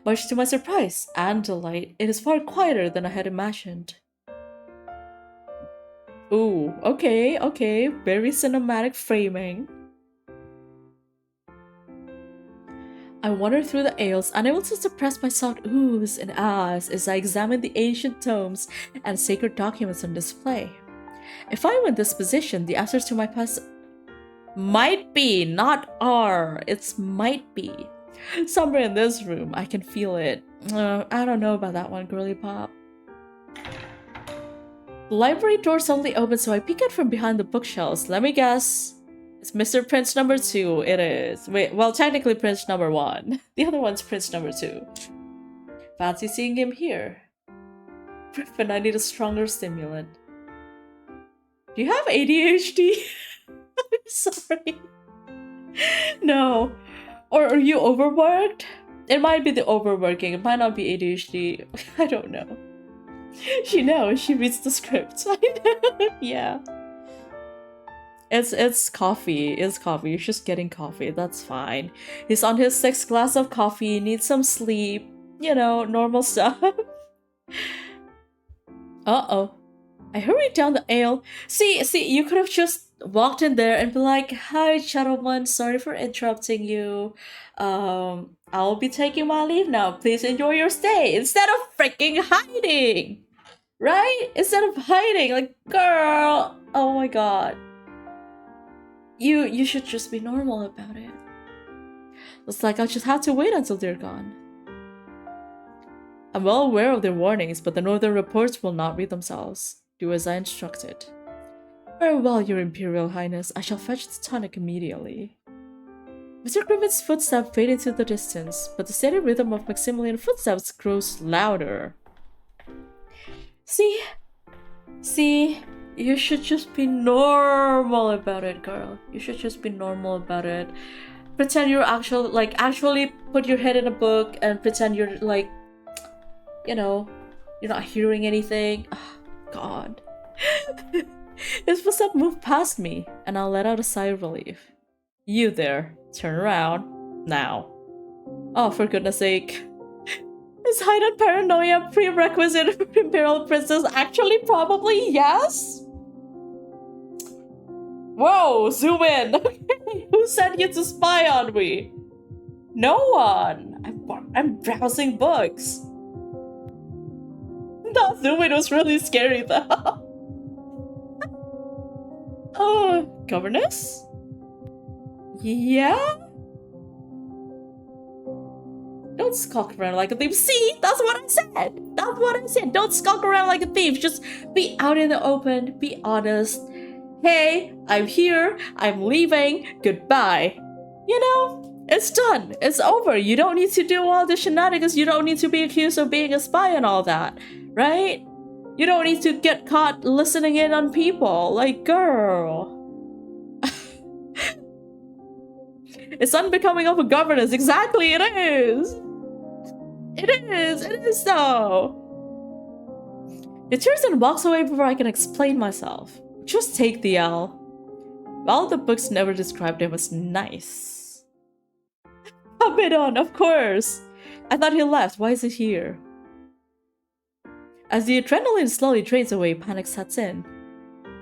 Much to my surprise and delight, it is far quieter than I had imagined. Ooh, okay, very cinematic framing. I wander through the aisles, unable to suppress my soft oohs and ahs as I examine the ancient tomes and sacred documents on display. If I were in this position, the answers to my past might be, not are. It's might be. Somewhere in this room, I can feel it. I don't know about that one, girly pop. The library door suddenly opens, so I peek out from behind the bookshelves. Let me guess. It's Mr. Prince number 2. It is. Wait, well, technically Prince number 1. The other one's Prince number 2. Fancy seeing him here. Griffin, I need a stronger stimulant. Do you have ADHD? I'm sorry. No. Or are you overworked? It might be the overworking. It might not be ADHD. I don't know. She knows. She reads the script. I know. Yeah. It's coffee. It's coffee. He's just getting coffee. That's fine. He's on his 6th glass of coffee. Needs some sleep. You know, normal stuff. Uh-oh. I hurried down the aisle. See, you could have just walked in there and be like, "Hi, gentlemen. Sorry for interrupting you. I'll be taking my leave now. Please enjoy your stay." Instead of freaking hiding. Right? Instead of hiding. Like, girl. Oh my god. You should just be normal about it. Looks like I'll just have to wait until they're gone. I'm well aware of their warnings, but the northern reports will not read themselves. Do as I instructed. Very well, Your Imperial Highness. I shall fetch the tonic immediately. Mr. Griffin's footsteps fade into the distance, but the steady rhythm of Maximilian's footsteps grows louder. See? You should just be normal about it, girl. You should just be normal about it. Pretend you're actually put your head in a book and pretend you're like, you know, you're not hearing anything. Oh, God. His footsteps move past me, and I'll let out a sigh of relief. You there. Turn around. Now. Oh, for goodness sake. Is heightened paranoia prerequisite for Imperial Princess? Actually, probably yes? Whoa, zoom in. Okay, who sent you to spy on me? No one. I'm browsing books. That zoom in was really scary though. Governess? Yeah? Don't skulk around like a thief. See? That's what I said. That's what I said. Don't skulk around like a thief. Just be out in the open. Be honest. Hey, I'm here. I'm leaving. Goodbye. You know, it's done. It's over. You don't need to do all the shenanigans. You don't need to be accused of being a spy and all that. Right? You don't need to get caught listening in on people. Like, girl. It's unbecoming of a governess. Exactly, it is. It is though. He turns and walks away before I can explain myself. Just take the L. Well, the books never described him as nice. Come it on, of course. I thought he left. Why is he here? As the adrenaline slowly drains away, panic sets in.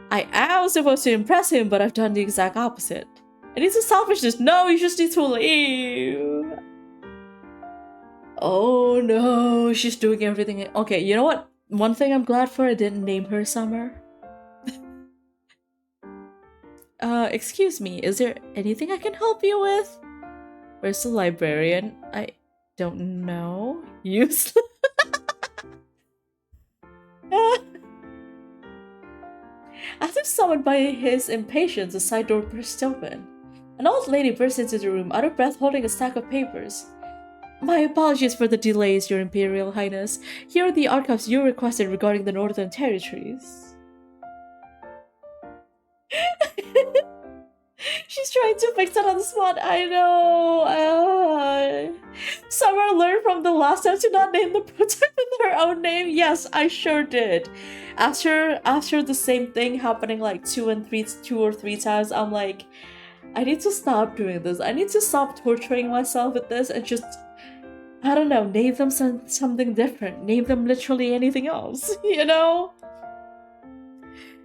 I am supposed to impress him, but I've done the exact opposite. And it's a selfishness. No, you just need to leave. Oh no, she's doing everything. Okay, you know what? One thing I'm glad for, I didn't name her Summer. Excuse me, is there anything I can help you with? Where's the librarian? I don't know. Useless. As if summoned by his impatience, the side door burst open. An old lady burst into the room, out of breath, holding a stack of papers. My apologies for the delays, Your Imperial Highness. Here are the archives you requested regarding the Northern Territories. She's trying to fix it on the spot. I know. Summer learned from the last time to not name the project with her own name. Yes, I sure did. After the same thing happening like two or three times, I'm like, I need to stop doing this. I need to stop torturing myself with this and just, I don't know, name them something different. Name them literally anything else, you know?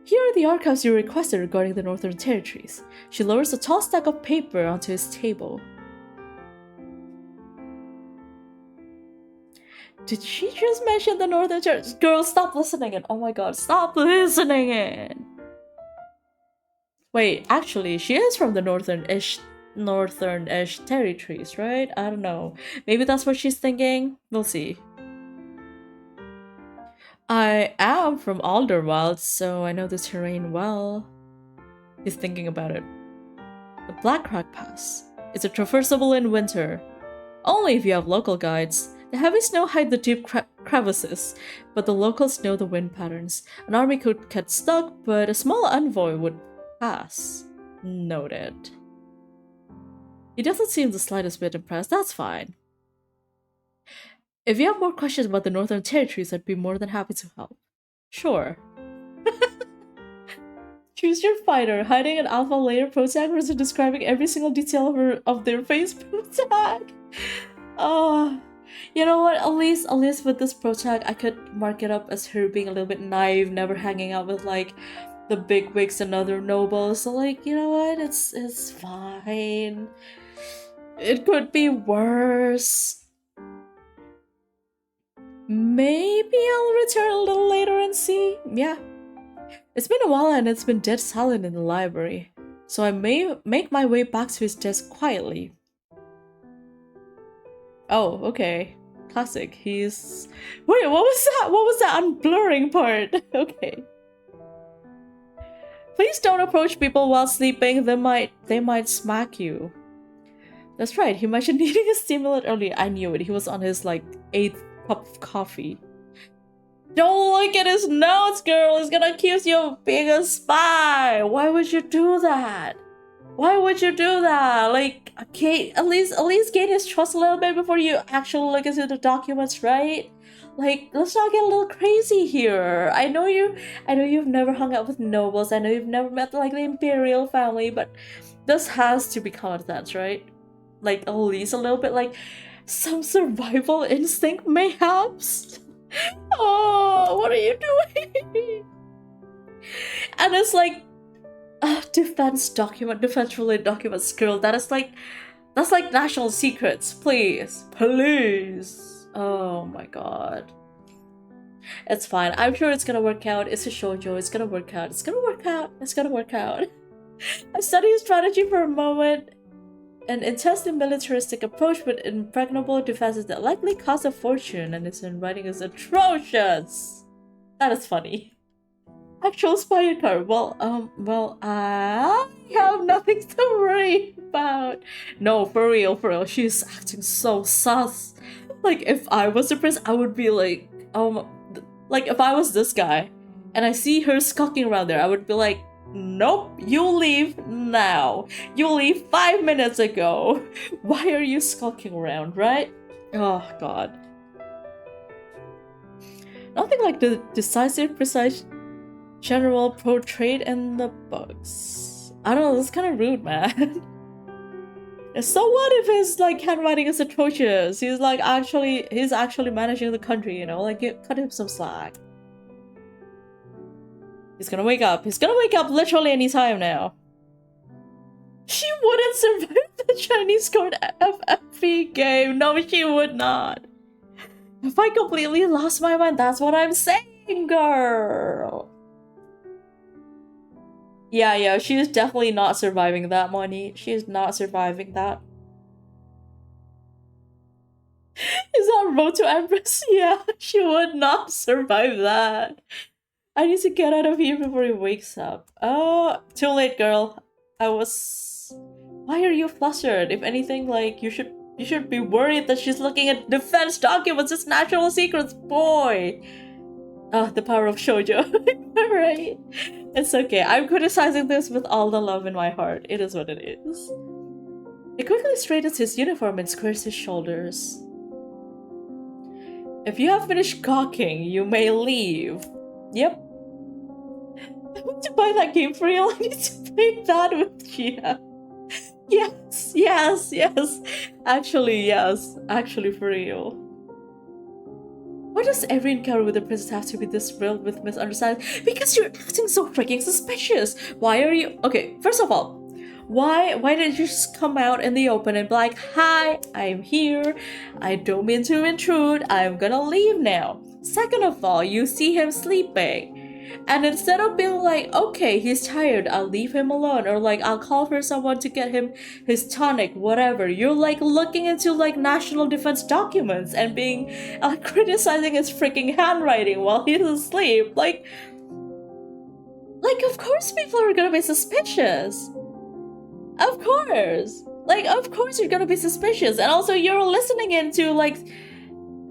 Here are the archives you requested regarding the Northern Territories. She lowers a tall stack of paper onto his table. Did she just mention the Northern Territories? Girl, stop listening in. Oh my god, stop listening in. Wait, actually, she is from the northern-ish territories, right? I don't know. Maybe that's what she's thinking. We'll see. I am from Alderweald, so I know the terrain well. He's thinking about it. The Blackcrack Pass. It's a traversable in winter. Only if you have local guides. The heavy snow hide the deep crevices, but the locals know the wind patterns. An army could get stuck, but a small envoy would pass. Noted. He doesn't seem the slightest bit impressed. That's fine. If you have more questions about the Northern Territories, I'd be more than happy to help. Sure. Choose your fighter. Hiding an alpha layer pro tag versus describing every single detail of their face pro tag. You know what? At least with this pro tag, I could mark it up as her being a little bit naive, never hanging out with like the bigwigs and other nobles. So like, you know what? It's fine. It could be worse. Maybe I'll return a little later and see. Yeah. It's been a while and it's been dead silent in the library, so I may make my way back to his desk quietly. Oh, okay. Classic. He's... Wait, what was that? What was that unblurring part? Okay. Please don't approach people while sleeping. They might smack you. That's right. He mentioned needing a stimulant earlier. I knew it. He was on his like 8th cup of coffee. Don't look at his notes, girl. He's gonna accuse you of being a spy. Why would you do that? Why would you do that? Like, okay, at least gain his trust a little bit before you actually look into the documents, right? Like, let's not get a little crazy here. I know you've never hung out with nobles. I know you've never met like the imperial family, but this has to be common sense, right? Like, at least a little bit, like some survival instinct, mayhaps. Oh, what are you doing? And it's like, defense-related documents, girl. That's like national secrets. Please. Oh my god. It's fine. I'm sure it's gonna work out. It's a shoujo. It's gonna work out. It's gonna work out. It's gonna work out. I studied strategy for a moment. An intense and militaristic approach with impregnable defenses that likely cost a fortune, and his handwriting is atrocious. That is funny. Actual spy card. Well, I have nothing to worry about. No, for real, she's acting so sus. Like, if I was the prince, I would be like, like, if I was this guy, and I see her skulking around there, I would be like, nope, you leave now. You leave 5 minutes ago. Why are you skulking around, right? Oh, god. Nothing like the decisive, precise general portrayed in the books. I don't know, that's kind of rude, man. So what if his like handwriting is atrocious? He's actually managing the country, you know? Like, cut him some slack. He's gonna wake up. He's gonna wake up literally any time now. She wouldn't survive the Chinese code FFP game. No, she would not. If I completely lost my mind, that's what I'm saying, girl. Yeah, she is definitely not surviving that, money. She is not surviving that. Is that Road to Empress? Yeah, she would not survive that. I need to get out of here before he wakes up. Oh, too late, girl. Why are you flustered? If anything, like, you should You should be worried that she's looking at defense documents. It's national secrets, boy. The power of shoujo. Right? It's okay. I'm criticizing this with all the love in my heart. It is what it is. He quickly straightens his uniform and squares his shoulders. If you have finished gawking, you may leave. Yep. I want to buy that game for real. I need to play that with Gia. Yes. Actually, yes. Actually, for real. Why does every encounter with the princess have to be this filled with misunderstanding? Because you're acting so freaking suspicious. Why are you... Okay, first of all, why didn't you just come out in the open and be like, hi, I'm here. I don't mean to intrude. I'm gonna leave now. Second of all, you see him sleeping. And instead of being like, okay, he's tired, I'll leave him alone, or like, I'll call for someone to get him his tonic, whatever, you're like looking into like national defense documents and being criticizing his freaking handwriting while he's asleep. Like, of course people are gonna be suspicious. Of course. Like, of course you're gonna be suspicious. And also, you're listening into like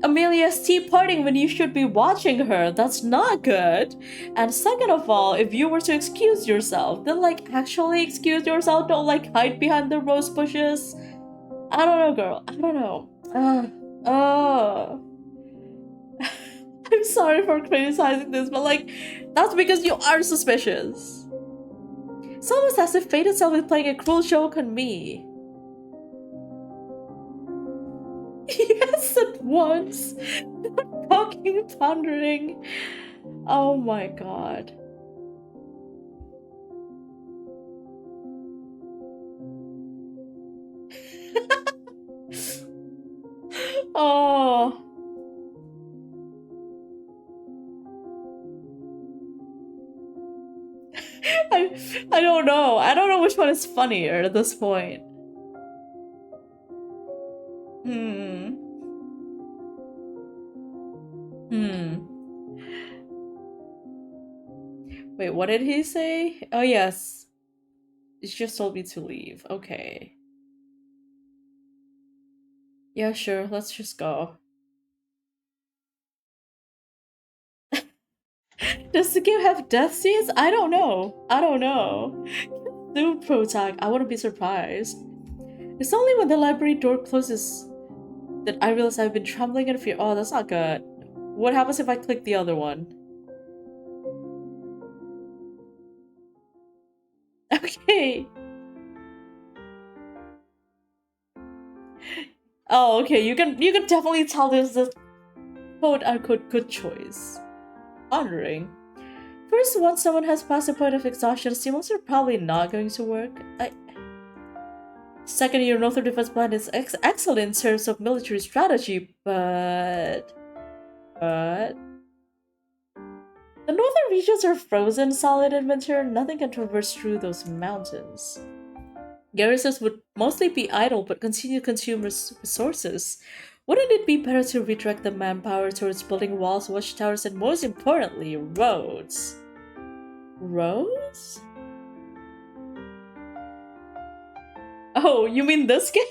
Amelia's tea partying when you should be watching her. That's not good. And second of all, if you were to excuse yourself, then like actually excuse yourself. Don't like hide behind the rose bushes. I don't know, girl. I don't know. I'm sorry for criticizing this, but like, that's because you are suspicious. It's almost as if fate itself is playing a cruel joke on me. Yes, at once. Not fucking pondering. Oh my god. Oh. I don't know. I don't know which one is funnier at this point. Wait, what did he say? Oh, yes. He just told me to leave. Okay. Yeah, sure. Let's just go. Does the game have death scenes? I don't know. Dude, Protag, I wouldn't be surprised. It's only when the library door closes that I realize I've been trembling in fear. Oh, that's not good. What happens if I click the other one? Okay. Oh, okay. You can definitely tell this is quote unquote good choice. Honoring. First, once someone has passed the point of exhaustion, stimulants are probably not going to work. Second, your Northern Defense Plan is excellent in terms of military strategy, but... The northern regions are frozen solid in winter. Nothing can traverse through those mountains. Garrisons would mostly be idle but continue to consume resources. Wouldn't it be better to redirect the manpower towards building walls, watchtowers, and most importantly, roads? Roads? Oh, you mean this game?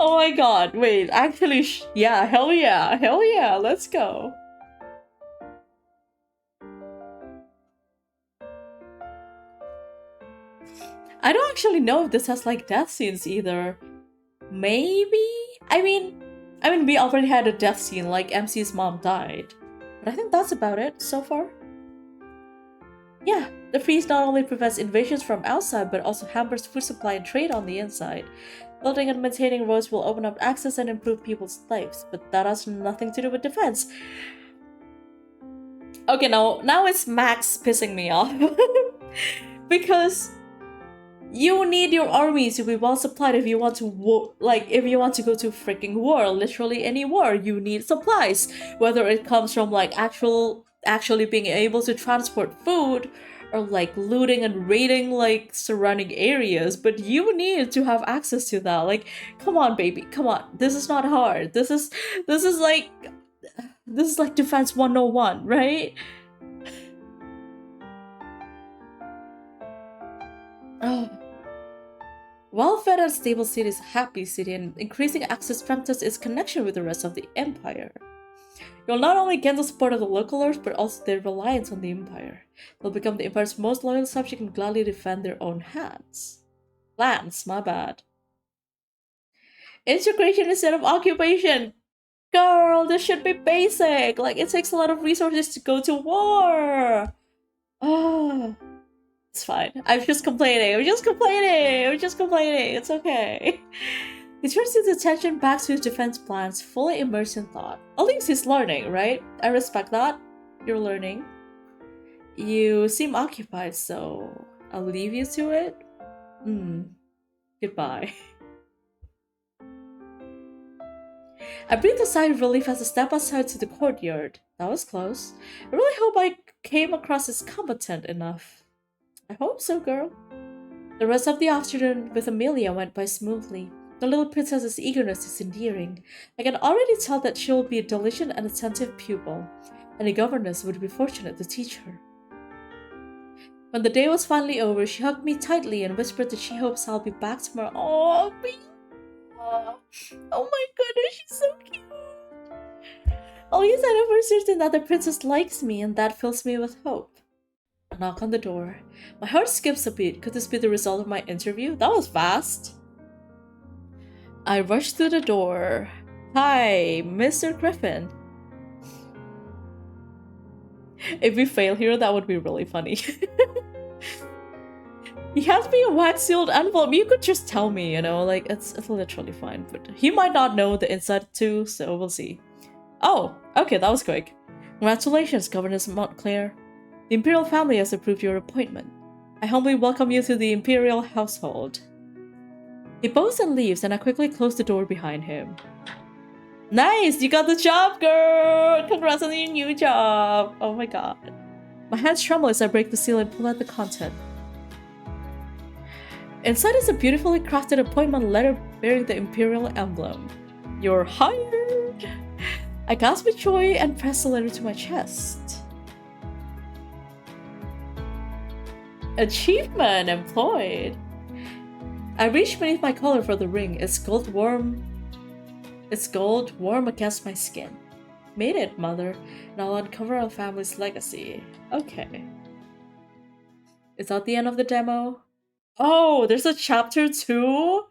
Oh my god, wait, actually, yeah, hell yeah, let's go. I don't actually know if this has like death scenes either. Maybe? I mean, we already had a death scene, like MC's mom died. But I think that's about it so far. Yeah, the freeze not only prevents invasions from outside, but also hampers food supply and trade on the inside. Building and maintaining roads will open up access and improve people's lives, but that has nothing to do with defense. Okay, now it's Max pissing me off. Because you need your army to be well supplied if you want to if you want to go to freaking war. Literally any war, you need supplies. Whether it comes from like actually being able to transport food, or like looting and raiding like surrounding areas, but you need to have access to that. Like, come on, baby, come on. This is not hard. This is like Defense 101, right? Oh. Well-fed and stable city is a happy city, and increasing access strengthens its connection with the rest of the empire. You'll not only gain the support of the local lords, but also their reliance on the empire. They'll become the empire's most loyal subject and gladly defend their own lands, my bad. Integration instead of occupation. Girl, this should be basic. Like, it takes a lot of resources to go to war. Oh, it's fine. I'm just complaining. It's okay. He turns his attention back to his defense plans, fully immersed in thought. At least he's learning, right? I respect that. You're learning. You seem occupied, so I'll leave you to it. Goodbye. I breathed a sigh of relief as I stepped outside to the courtyard. That was close. I really hope I came across as competent enough. I hope so, girl. The rest of the afternoon with Amelia went by smoothly. The little princess's eagerness is endearing. I can already tell that she will be a diligent and attentive pupil, and a governess would be fortunate to teach her. When the day was finally over, she hugged me tightly and whispered that she hopes I'll be back tomorrow. Oh, me. Oh my goodness, she's so cute. At least I know for certain that the princess likes me, and that fills me with hope. A knock on the door. My heart skips a beat. Could this be the result of my interview? That was fast. I rushed through the door. Hi, Mr. Griffin. If we fail here, that would be really funny. He hands me a wax-sealed envelope. You could just tell me, you know, like, it's literally fine. But he might not know the inside too, so we'll see. Oh, okay, that was quick. Congratulations, Governess Montclair. The Imperial family has approved your appointment. I humbly welcome you to the Imperial household. He bows and leaves, and I quickly close the door behind him. Nice! You got the job, girl! Congrats on your new job! Oh my god. My hands tremble as I break the seal and pull out the content. Inside is a beautifully crafted appointment letter bearing the Imperial emblem. You're hired! I gasp with joy and press the letter to my chest. Achievement! Employed! I reach beneath my collar for the ring. It's gold warm against my skin. Made it, mother, and I'll uncover our family's legacy. Okay. Is that the end of the demo? Oh, there's a chapter 2?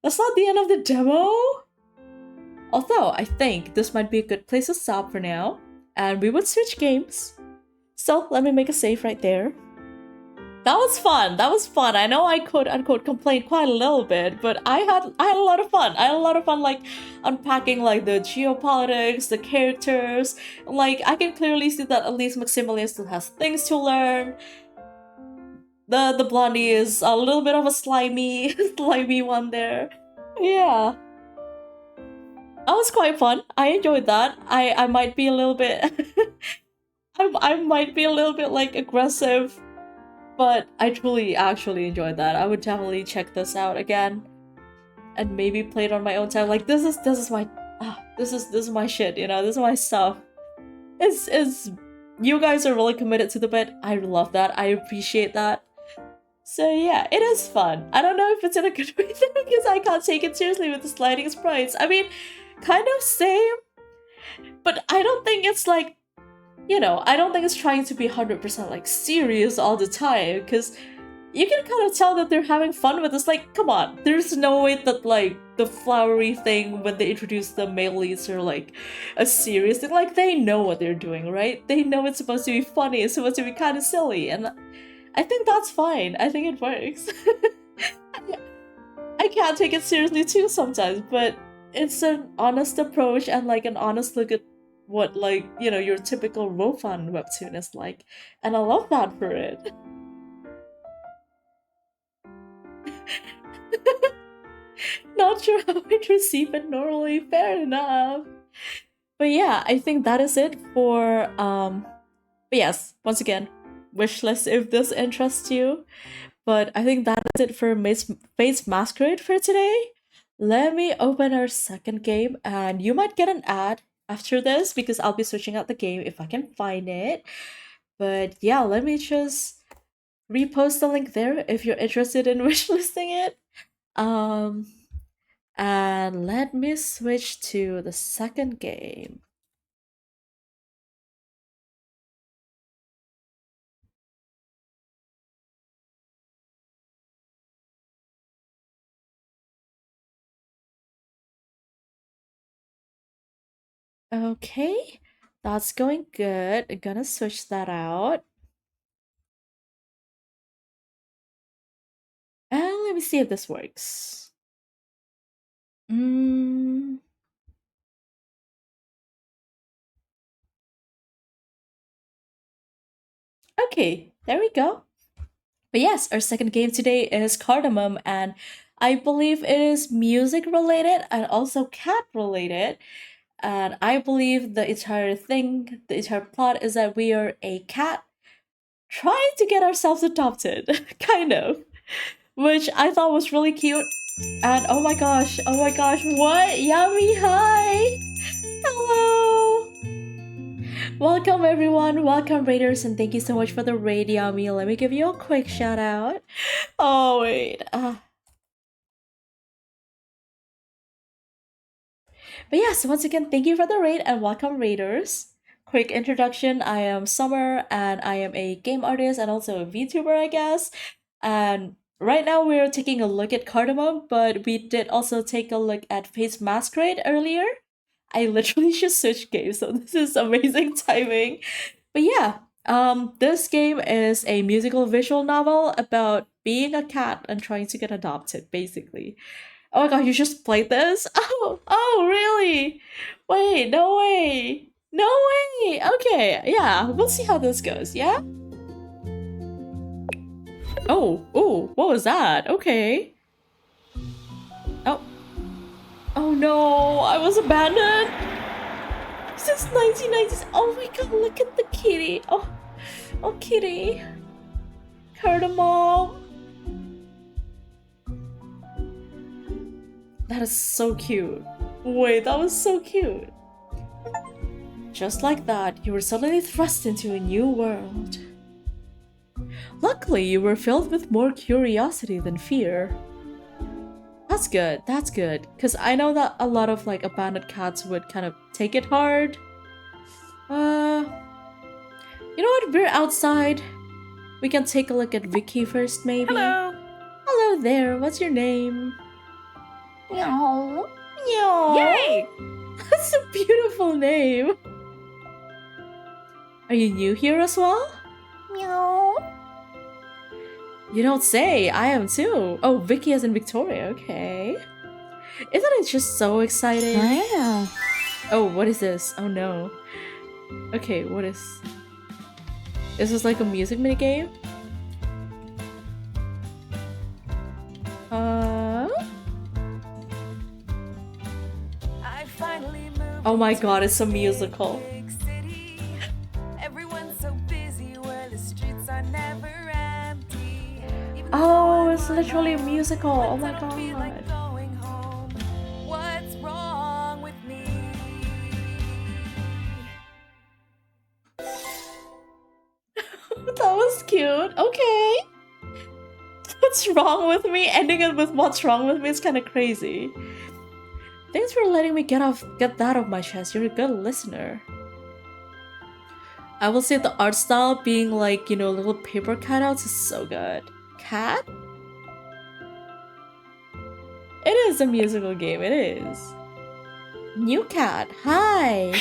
That's not the end of the demo? Although, I think this might be a good place to stop for now, and we would switch games. So, let me make a save right there. That was fun. I know I quote-unquote complained quite a little bit, but I had a lot of fun. I had a lot of fun, like, unpacking, like, the geopolitics, the characters. Like, I can clearly see that at least Maximilian still has things to learn. The blondie is a little bit of a slimy one there. Yeah. That was quite fun. I enjoyed that. I might be a little bit... I might be a little bit, like, aggressive, but I truly actually enjoyed that. I would definitely check this out again. And maybe play it on my own time. Like, this is my shit, you know? This is my stuff. You guys are really committed to the bit. I love that. I appreciate that. So yeah, it is fun. I don't know if it's in a good way because I can't take it seriously with the sliding sprites. I mean, kind of same, but I don't think it's like, you know, I don't think it's trying to be 100% like serious all the time, because you can kind of tell that they're having fun with this. Like, come on, there's no way that like the flowery thing when they introduce the male leads are like a serious thing. Like, they know what they're doing, right? They know it's supposed to be funny, it's supposed to be kind of silly, and I think that's fine. I think it works. I can't take it seriously too sometimes, but it's an honest approach and like an honest look at what, like, you know, your typical Rofan webtoon is like, and I love that for it. Not sure how I'd receive it normally, fair enough. But yeah, I think that is it for, but yes, once again, wishlist if this interests you. But I think that is it for Fate's Masquerade for today. Let me open our second game, and you might get an ad after this because I'll be searching out the game if I can find it. But yeah, let me just repost the link there if you're interested in wishlisting it. Um, and let me switch to the second game. Okay, that's going good. I'm gonna switch that out. And let me see if this works. Mm, okay, there we go. But yes, our second game today is Cardamom, and I believe it is music related and also cat related. And I believe the entire thing, the entire plot is that we are a cat trying to get ourselves adopted, kind of, which I thought was really cute. And oh my gosh, what? Yummy, hi! Hello! Welcome everyone, welcome raiders, and thank you so much for the raid, Yummy. Let me give you a quick shout out. Oh, wait. But yes, once again, thank you for the raid and welcome raiders. Quick introduction, I am Summer and I am a game artist and also a VTuber, I guess. And right now we're taking a look at Cardamom, but we did also take a look at Face Masquerade earlier. I literally just switched games, so this is amazing timing. But yeah, this game is a musical visual novel about being a cat and trying to get adopted, basically. Oh my god, you just played this? Oh, really? Wait, no way. No way. Okay, yeah, we'll see how this goes, yeah? Oh, what was that? Okay. Oh. Oh no, I was abandoned. Since 1990s. Oh my god, look at the kitty. Oh, kitty. Cardamom. That is so cute. Wait, that was so cute. Just like that, you were suddenly thrust into a new world. Luckily, you were filled with more curiosity than fear. That's good. Because I know that a lot of like abandoned cats would kind of take it hard. You know what? We're outside. We can take a look at Vicky first, maybe. Hello. Hello there. What's your name? Meow. Meow. Yay! That's a beautiful name. Are you new here as well? Meow. You don't say. I am too. Oh, Vicky as in Victoria. Okay. Isn't it just so exciting? Yeah. Oh, what is this? Oh no. Okay, what is... Is this like a music minigame? Oh my god, it's a musical. Oh, it's literally a musical. Oh my god. What's wrong with me? That was cute. Okay. What's wrong with me? Ending it with what's wrong with me is kind of crazy. Thanks for letting me get that off my chest. You're a good listener. I will say the art style being like, you know, little paper cutouts is so good. Cat? It is a musical game, it is. New cat, hi!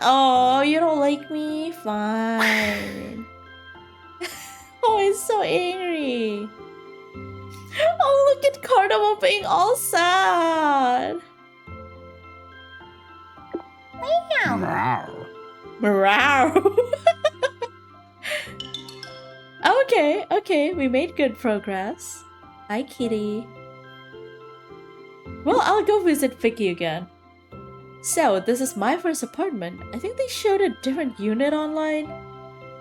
Oh, you don't like me? Fine. Oh, he's so angry. Oh, look at Cardamom being all sad. Meow. Meow. Okay, we made good progress. Hi, kitty. Well, I'll go visit Vicky again. So, this is my first apartment. I think they showed a different unit online.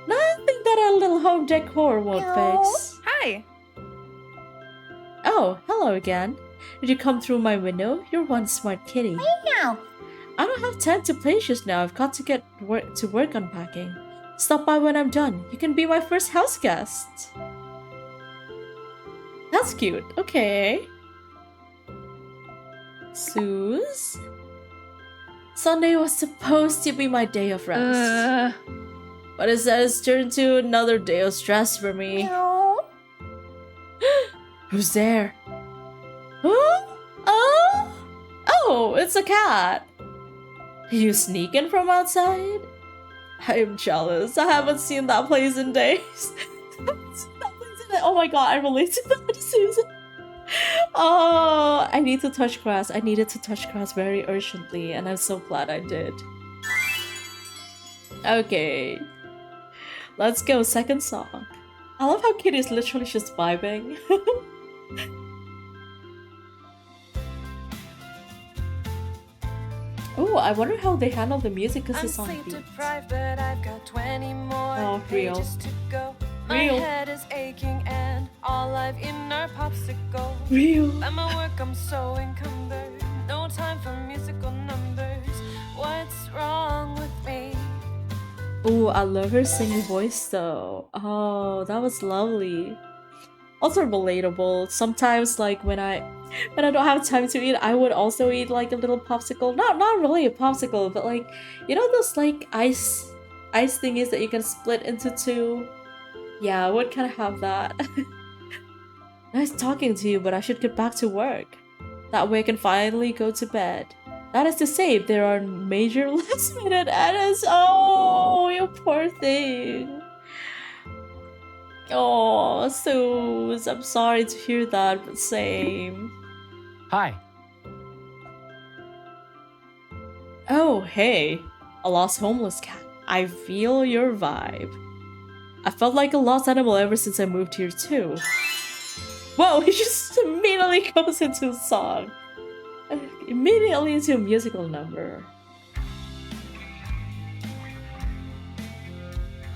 Nothing that a little home decor won't fix. Hi. Oh, hello again. Did you come through my window? You're one smart kitty. Meow. I don't have time to play just now. I've got to get to work unpacking. Stop by when I'm done. You can be my first house guest. That's cute. Okay. Suze? Sunday was supposed to be my day of rest. But instead it's turned to another day of stress for me. Meow. Who's there? Huh? Oh? Oh, it's a cat. You sneaking from outside? I am jealous. I haven't seen that place in days. Oh my god, I relate to that, Susan. Oh, I need to touch grass. I needed to touch grass very urgently, and I'm so glad I did. Okay. Let's go, second song. I love how Kitty's literally just vibing. Oh, I wonder how they handle the music because it's on beat. But I've got 20 more Oh, real. pages to go. My Real. head is aching and all I've in are popsicles. Real. At my work I'm so encumbered. No time for musical numbers. What's wrong with me? Oh, I love her singing voice though. Oh, that was lovely. Also relatable. Sometimes like when I don't have time to eat, I would also eat like a little popsicle. Not really a popsicle, but like, you know those like ice thingies that you can split into two? Yeah, I would kind of have that. Nice talking to you, but I should get back to work. That way I can finally go to bed. That is to say, if there are major last minute edits. Oh, you poor thing. Oh, Suze, I'm sorry to hear that, but same. Hi. Oh, hey. A lost homeless cat. I feel your vibe. I felt like a lost animal ever since I moved here too. Whoa, he just immediately goes into a song. Immediately into a musical number.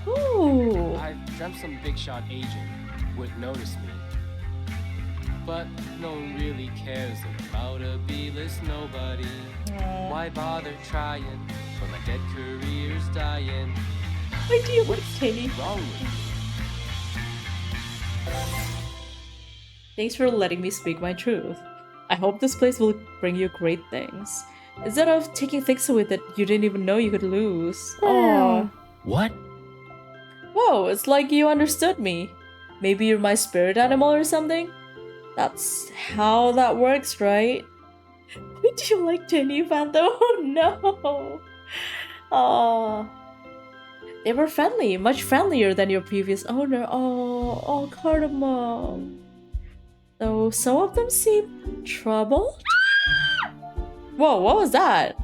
Ooh. I've dreamt some big shot agent would notice me. But no one really cares about a B-list nobody. Why bother trying when my dead career's dying? Why do you like Katie? Wrong with me? Thanks for letting me speak my truth. I hope this place will bring you great things. Instead of taking things away that you didn't even know you could lose. Oh. What? Whoa, it's like you understood me. Maybe you're my spirit animal or something? That's how that works, right? Why do you like Jenny Phantom? Oh no! Oh. They were friendly, much friendlier than your previous owner. Oh, Cardamom. Though some of them seem troubled? Whoa, what was that?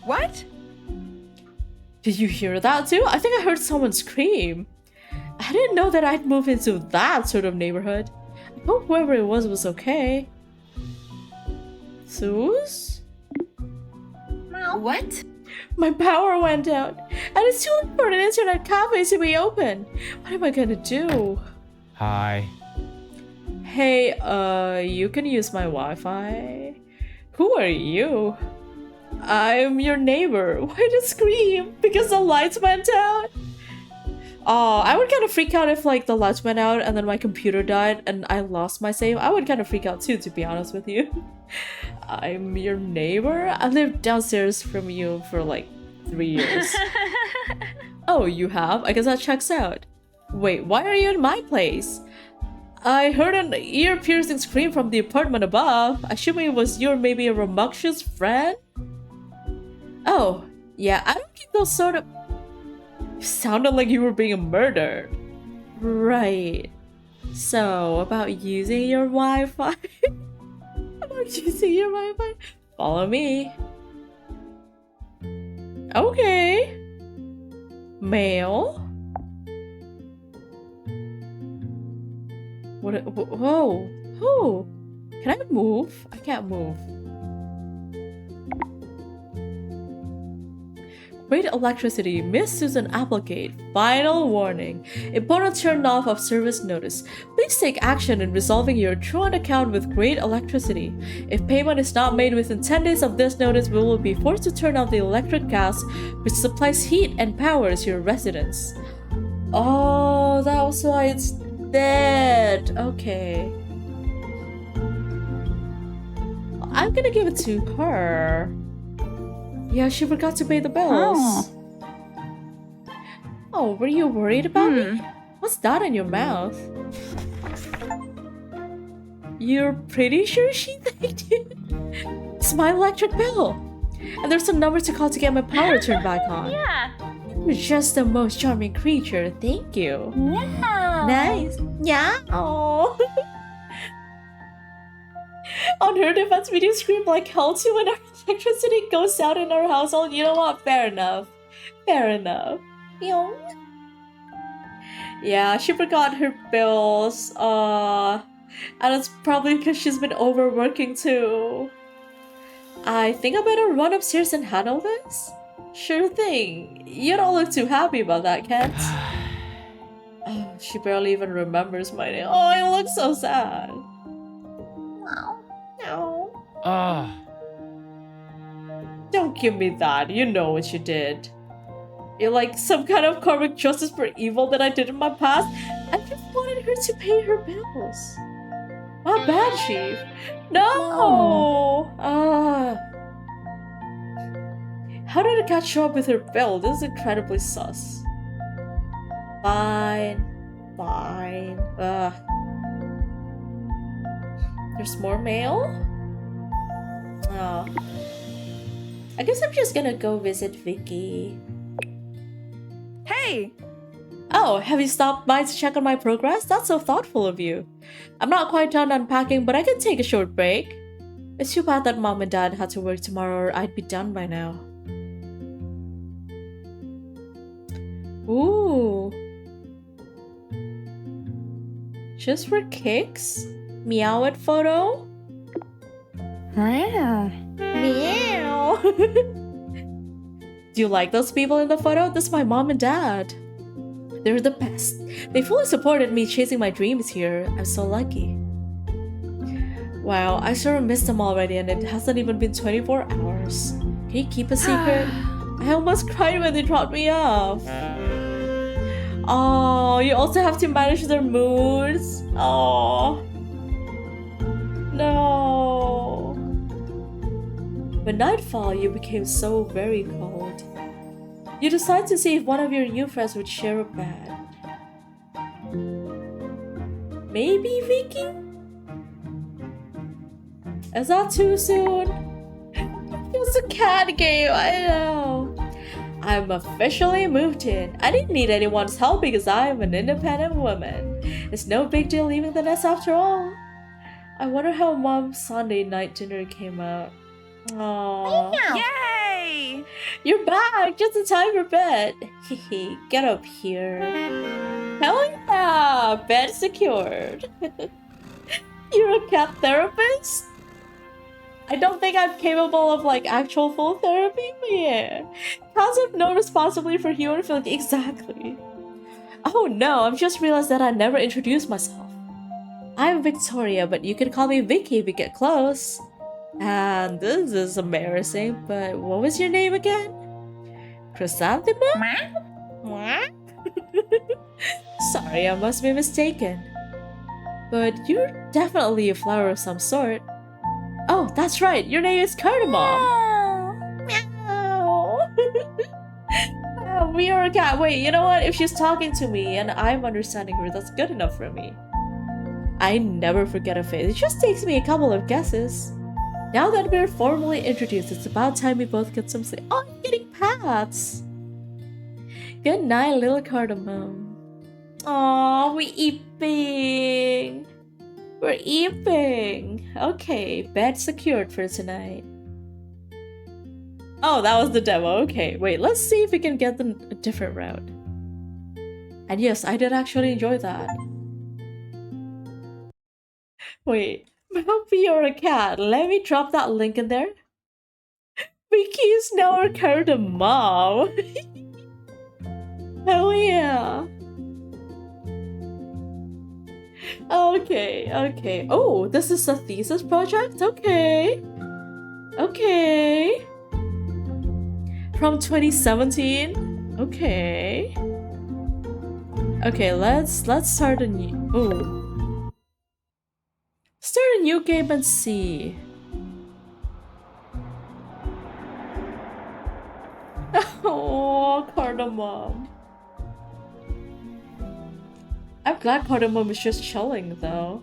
What? Did you hear that too? I think I heard someone scream. I didn't know that I'd move into that sort of neighborhood. I hope whoever it was okay. Suze? Meow. What? My power went out, and it's too late for an internet cafe to be open. What am I gonna do? Hi. Hey, you can use my Wi-Fi. Who are you? I'm your neighbor. Why the scream? Because the lights went out? Oh, I would kind of freak out if like the lights went out and then my computer died and I lost my save. I would kind of freak out too, to be honest with you. I'm your neighbor? I lived downstairs from you for like 3 years. Oh, you have? I guess that checks out. Wait, why are you in my place? I heard an ear-piercing scream from the apartment above. Assuming it was you or maybe a rambunctious friend? Oh, yeah, I don't get those sort of... You sounded like you were being murdered. Right. So, about using your Wi-Fi? About using your Wi-Fi? Follow me. Okay. Mail? What? Whoa. Who? Can I move? I can't move. Great electricity. Miss Susan Applegate. Final warning. Important turn off of service notice. Please take action in resolving your truant account with Great Electricity. If payment is not made within 10 days of this notice, we will be forced to turn off the electric gas which supplies heat and powers your residence. Oh, that was why it's dead. Okay. I'm gonna give it to her. Yeah, she forgot to pay the bills. Oh, were you worried about me? What's that in your mouth? You're pretty sure she thanked you? It's my electric bill. And there's some number to call to get my power turned back on. Yeah. You're just the most charming creature. Thank you. Yeah. Nice. Yeah. Oh. On her defense, we do scream like hell too when our electricity goes out in our household. You know what? Fair enough. Fair enough. Meow. Yeah, she forgot her bills. And it's probably because she's been overworking too. I think I better run upstairs and handle this. Sure thing. You don't look too happy about that, Kent. Oh, she barely even remembers my name. Oh, I look so sad. No. Don't give me that. You know what you did. You're like some kind of karmic justice for evil that I did in my past. I just wanted her to pay her bills. My bad, Chief. No! How did a cat show up with her bill? This is incredibly sus. Fine. Fine. There's more mail? Oh. I guess I'm just gonna go visit Vicky. Hey. Oh, have you stopped by to check on my progress? That's so thoughtful of you. I'm not quite done unpacking, but I can take a short break. It's too bad that Mom and Dad had to work tomorrow or I'd be done by now. Ooh. Just for kicks? Meow it photo? Meow. Meow. Do you like those people in the photo? This is my mom and dad. They're the best. They fully supported me chasing my dreams here. I'm so lucky. Wow, I sure missed them already and it hasn't even been 24 hours. Can you keep a secret? I almost cried when they dropped me off. Oh, you also have to manage their moods. Oh. No. When nightfall, you became so very cold. You decided to see if one of your new friends would share a bed. Maybe Vicky? Is that too soon? It's a cat game, I know. I'm officially moved in. I didn't need anyone's help because I'm an independent woman. It's no big deal leaving the nest after all. I wonder how Mom's Sunday night dinner came out. Aww. Yay! You're back just in time for bed. Hehe, get up here. Hell yeah! Bed secured. You're a cat therapist? I don't think I'm capable of like actual full therapy, but yeah. Cats have no responsibility for human feeling. Exactly. Oh no, I've just realized that I never introduced myself. I'm Victoria, but you can call me Vicky if we get close. And this is embarrassing, but what was your name again? Chrysanthemum? What? Sorry, I must be mistaken. But you're definitely a flower of some sort. Oh, that's right, your name is Cardamom. Meow. We are a cat. Wait, you know what? If she's talking to me and I'm understanding her, that's good enough for me. I never forget a face. It just takes me a couple of guesses. Now that we're formally introduced, it's about time we both get some sleep. Oh, I'm getting pats. Good night, little Cardamom. Aw, we're eeping. We're eeping. Okay, bed secured for tonight. Oh, that was the demo. Okay, wait, let's see if we can get them a different route. And yes, I did actually enjoy that. Wait. Hope you're a cat. Let me drop that link in there. Vicky is now our Cardamom. Hell yeah. Okay. Oh, this is a thesis project? Okay. From 2017? Okay. Okay, let's start a new. Ooh. Start a new game and see. Oh, Cardamom. I'm glad Cardamom is just chilling though.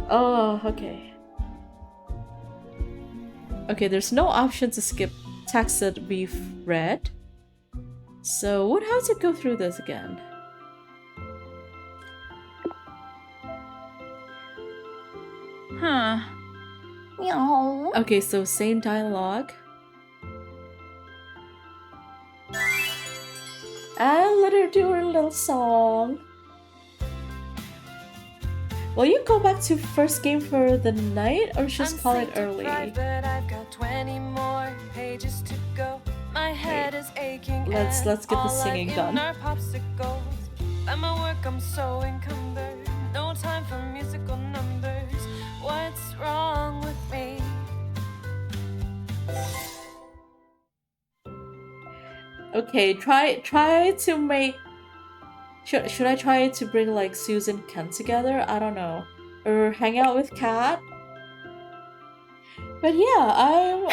Oh, okay. Okay, there's no option to skip text that we've read. So we'd have to go through this again. Huh. Meow. Okay, so same dialogue. And let her do her little song. Will you go back to first game for the night or just call it early? But I've got 20 more pages to go. My head is aching. Let's get the singing done. Our popsicles. By my work, I'm so encumbered. No time for musical numbers. What's wrong with me? Okay, try to make. Should I try to bring like Susan and Ken together? I don't know, or hang out with Kat. But yeah,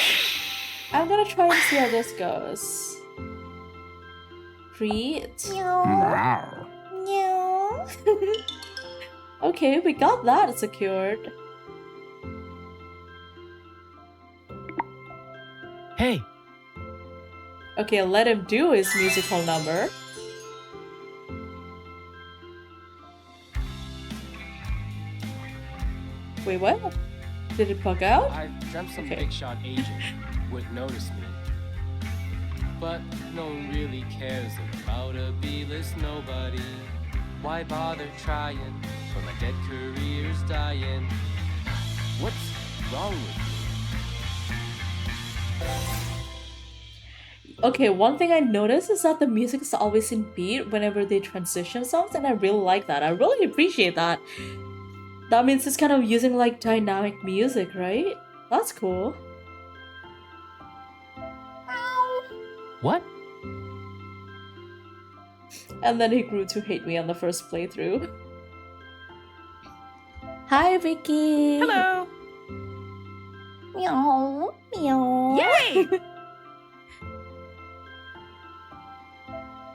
I'm gonna try and see how this goes. Preet. Meow. Meow. Okay, we got that secured. Hey, Okay, let him do his musical number. Wait, what? Did it bug out? I dreamt some Okay. big shot agent would notice me. But no one really cares about a B-list nobody. Why bother trying when my dead career's dying? What's wrong with me? Okay, one thing I noticed is that the music is always in beat whenever they transition songs, and I really like that. I really appreciate that. That means it's kind of using like dynamic music, right? That's cool. What? And then he grew to hate me on the first playthrough. Hi, Vicky! Hello. Meow. Meow. Yay!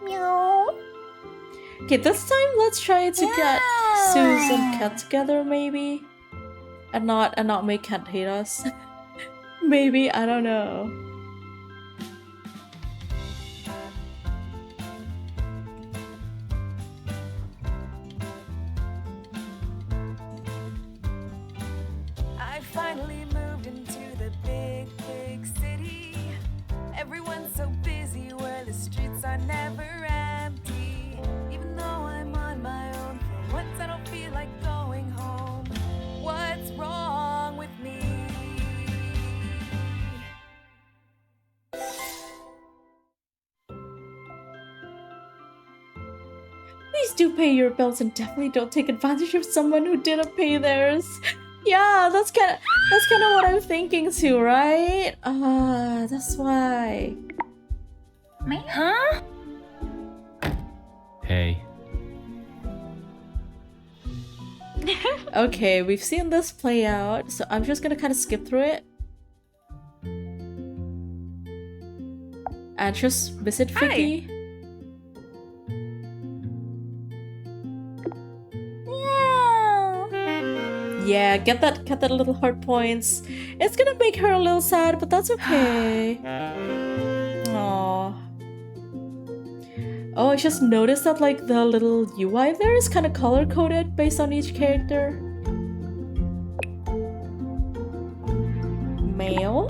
Meow. Okay, this time let's try to get Suze and Kent together, maybe, and not make Kent hate us. Maybe, I don't know. I finally moved into the big, big city. Everyone's so busy where the streets are never empty. Even though I'm on my own, for once I don't feel like going home. What's wrong with me? Please do pay your bills and definitely don't take advantage of someone who didn't pay theirs. Yeah, that's kind of what I'm thinking too, right? That's why. Huh? Hey. Okay, we've seen this play out, so I'm just gonna kind of skip through it. And just visit Hi. Vicky. Yeah, get that little heart points. It's gonna make her a little sad, but that's okay. Aww. Oh, I just noticed that like the little UI there is kind of color coded based on each character. Male.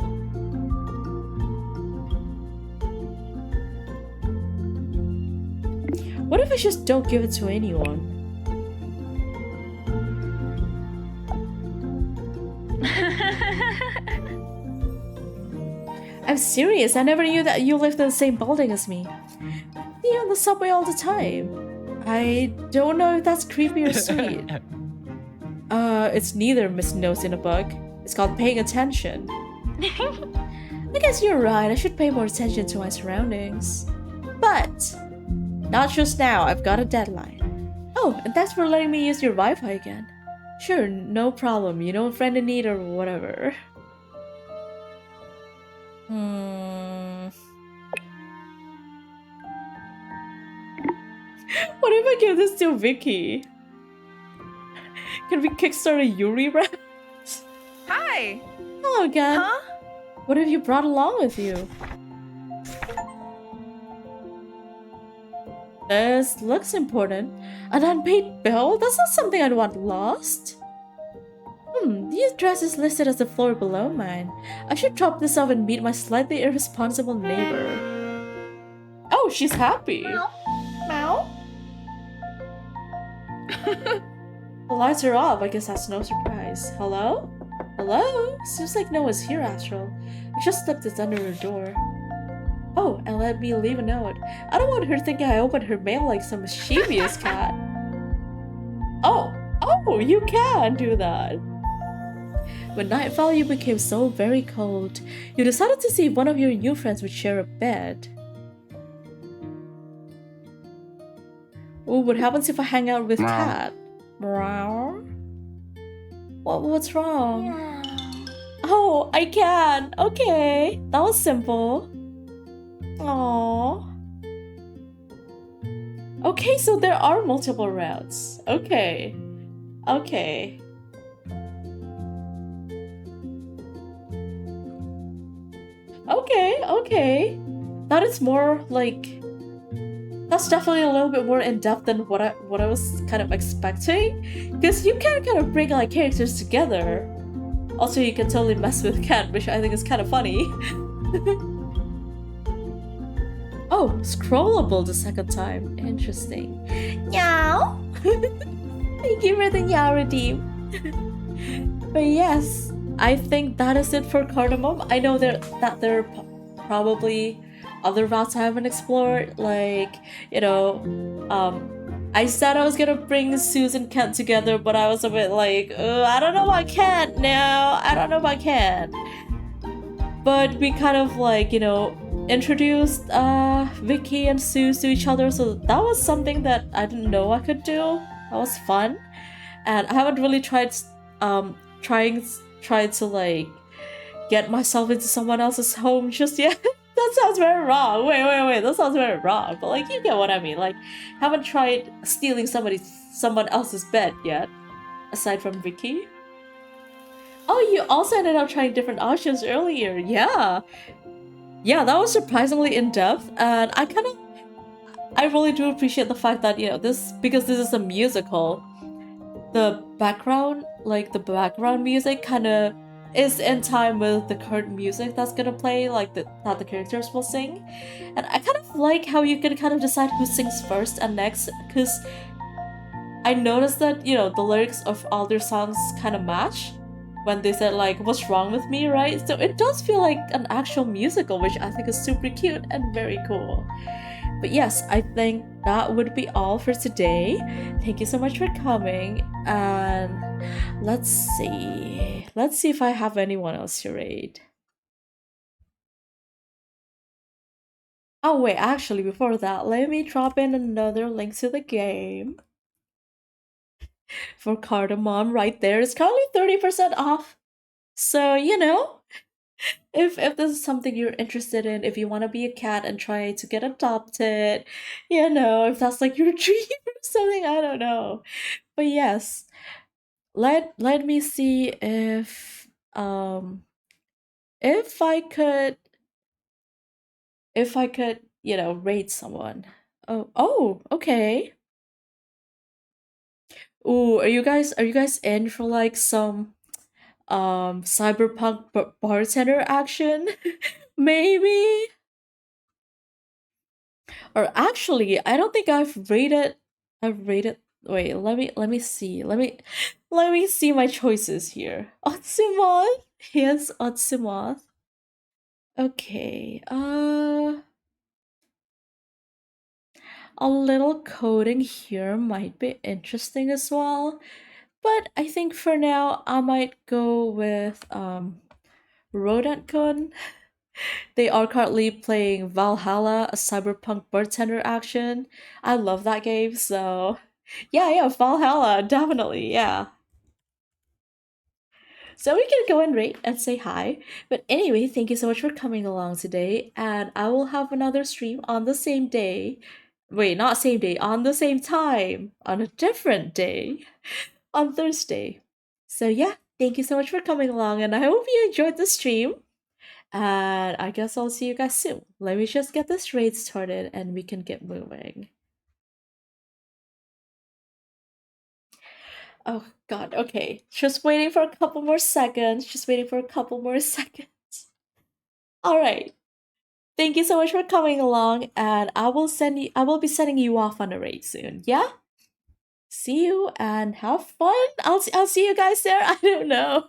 What if I just don't give it to anyone? I'm serious, I never knew that you lived in the same building as me. See you on the subway all the time. I don't know if that's creepy or sweet. It's neither, Miss Nose in a Bug. It's called paying attention. I guess you're right, I should pay more attention to my surroundings. But, not just now, I've got a deadline. Oh, and thanks for letting me use your Wi-Fi again. Sure, no problem, you know, a friend in need or whatever. What if I give this to Vicky? Can we kickstart a Yuri rap? Hi! Hello again. Huh? What have you brought along with you? This looks important. An unpaid bill? That's not something I'd want lost. The address is listed as the floor below mine. I should drop this off and meet my slightly irresponsible neighbor. Oh, she's happy. Meow. The lights are off. I guess that's no surprise. Hello? Hello? Seems like no one's here, Astral. I just slipped this under her door. Oh, and let me leave a note. I don't want her thinking I opened her mail like some mischievous cat. Oh, you can do that. When night fell, you became so very cold. You decided to see if one of your new friends would share a bed. Ooh, what happens if I hang out with Cat? Meow. What's wrong? Oh, I can. Okay, that was simple. Aww. Okay, so there are multiple routes. Okay. Okay. Okay. That is more like... That's definitely a little bit more in-depth than what I was kind of expecting. Because you can kind of bring like characters together. Also, you can totally mess with Cat, which I think is kind of funny. Oh, scrollable the second time. Interesting. Meow! Thank you for the LHRDB. But yes, I think that is it for Cardamom. I know that there are probably other routes I haven't explored, like, you know, I said I was gonna bring Suze and Kent together, but I was a bit like, I don't know about Kent now, I don't know about Kent. But we kind of like, you know, introduced Vicky and Suze to each other, so that was something that I didn't know I could do. That was fun. And I haven't really tried to like get myself into someone else's home just yet. That sounds very wrong. Wait, that sounds very wrong. But like, you get what I mean. Like, haven't tried stealing someone else's bed yet, aside from Vicky. Oh, you also ended up trying different options earlier. Yeah, that was surprisingly in-depth, and I really do appreciate the fact that, you know, because this is a musical, the background music kind of is in time with the current music that's gonna play, like that the characters will sing. And I kind of like how you can kind of decide who sings first and next, because I noticed that, you know, the lyrics of all their songs kind of match when they said like, what's wrong with me, right? So it does feel like an actual musical, which I think is super cute and very cool. But yes, I think that would be all for today. Thank you so much for coming, and let's see if I have anyone else to raid. Oh wait, actually before that, let me drop in another link to the game for Cardamom right there. It's currently 30% off. So, you know, if this is something you're interested in, if you want to be a cat and try to get adopted, you know, if that's like your dream or something, I don't know. But yes, let me see if I could, you know, rate someone. Oh, okay. Ooh, are you guys in for like some cyberpunk bartender action? Maybe. Or actually, I don't think I've rated. Wait, let me see. Let me see my choices here. Otsumoth. Yes, Otsumoth. Okay. A little coding here might be interesting as well, but I think for now I might go with Rodent Gun. They are currently playing Valhalla, a cyberpunk bartender action. I love that game, so yeah, Valhalla, definitely, yeah. So we can go and rate and say hi. But anyway, thank you so much for coming along today, and I will have another stream on the same day. Wait, not same day, on the same time, on a different day, on Thursday. So yeah, thank you so much for coming along, and I hope you enjoyed the stream. And I guess I'll see you guys soon. Let me just get this raid started and we can get moving. Oh god, okay. Just waiting for a couple more seconds. Just waiting for a couple more seconds. Alright. Thank you so much for coming along, and I will be sending you off on a raid soon, yeah? See you and have fun. I'll see you guys there. I don't know.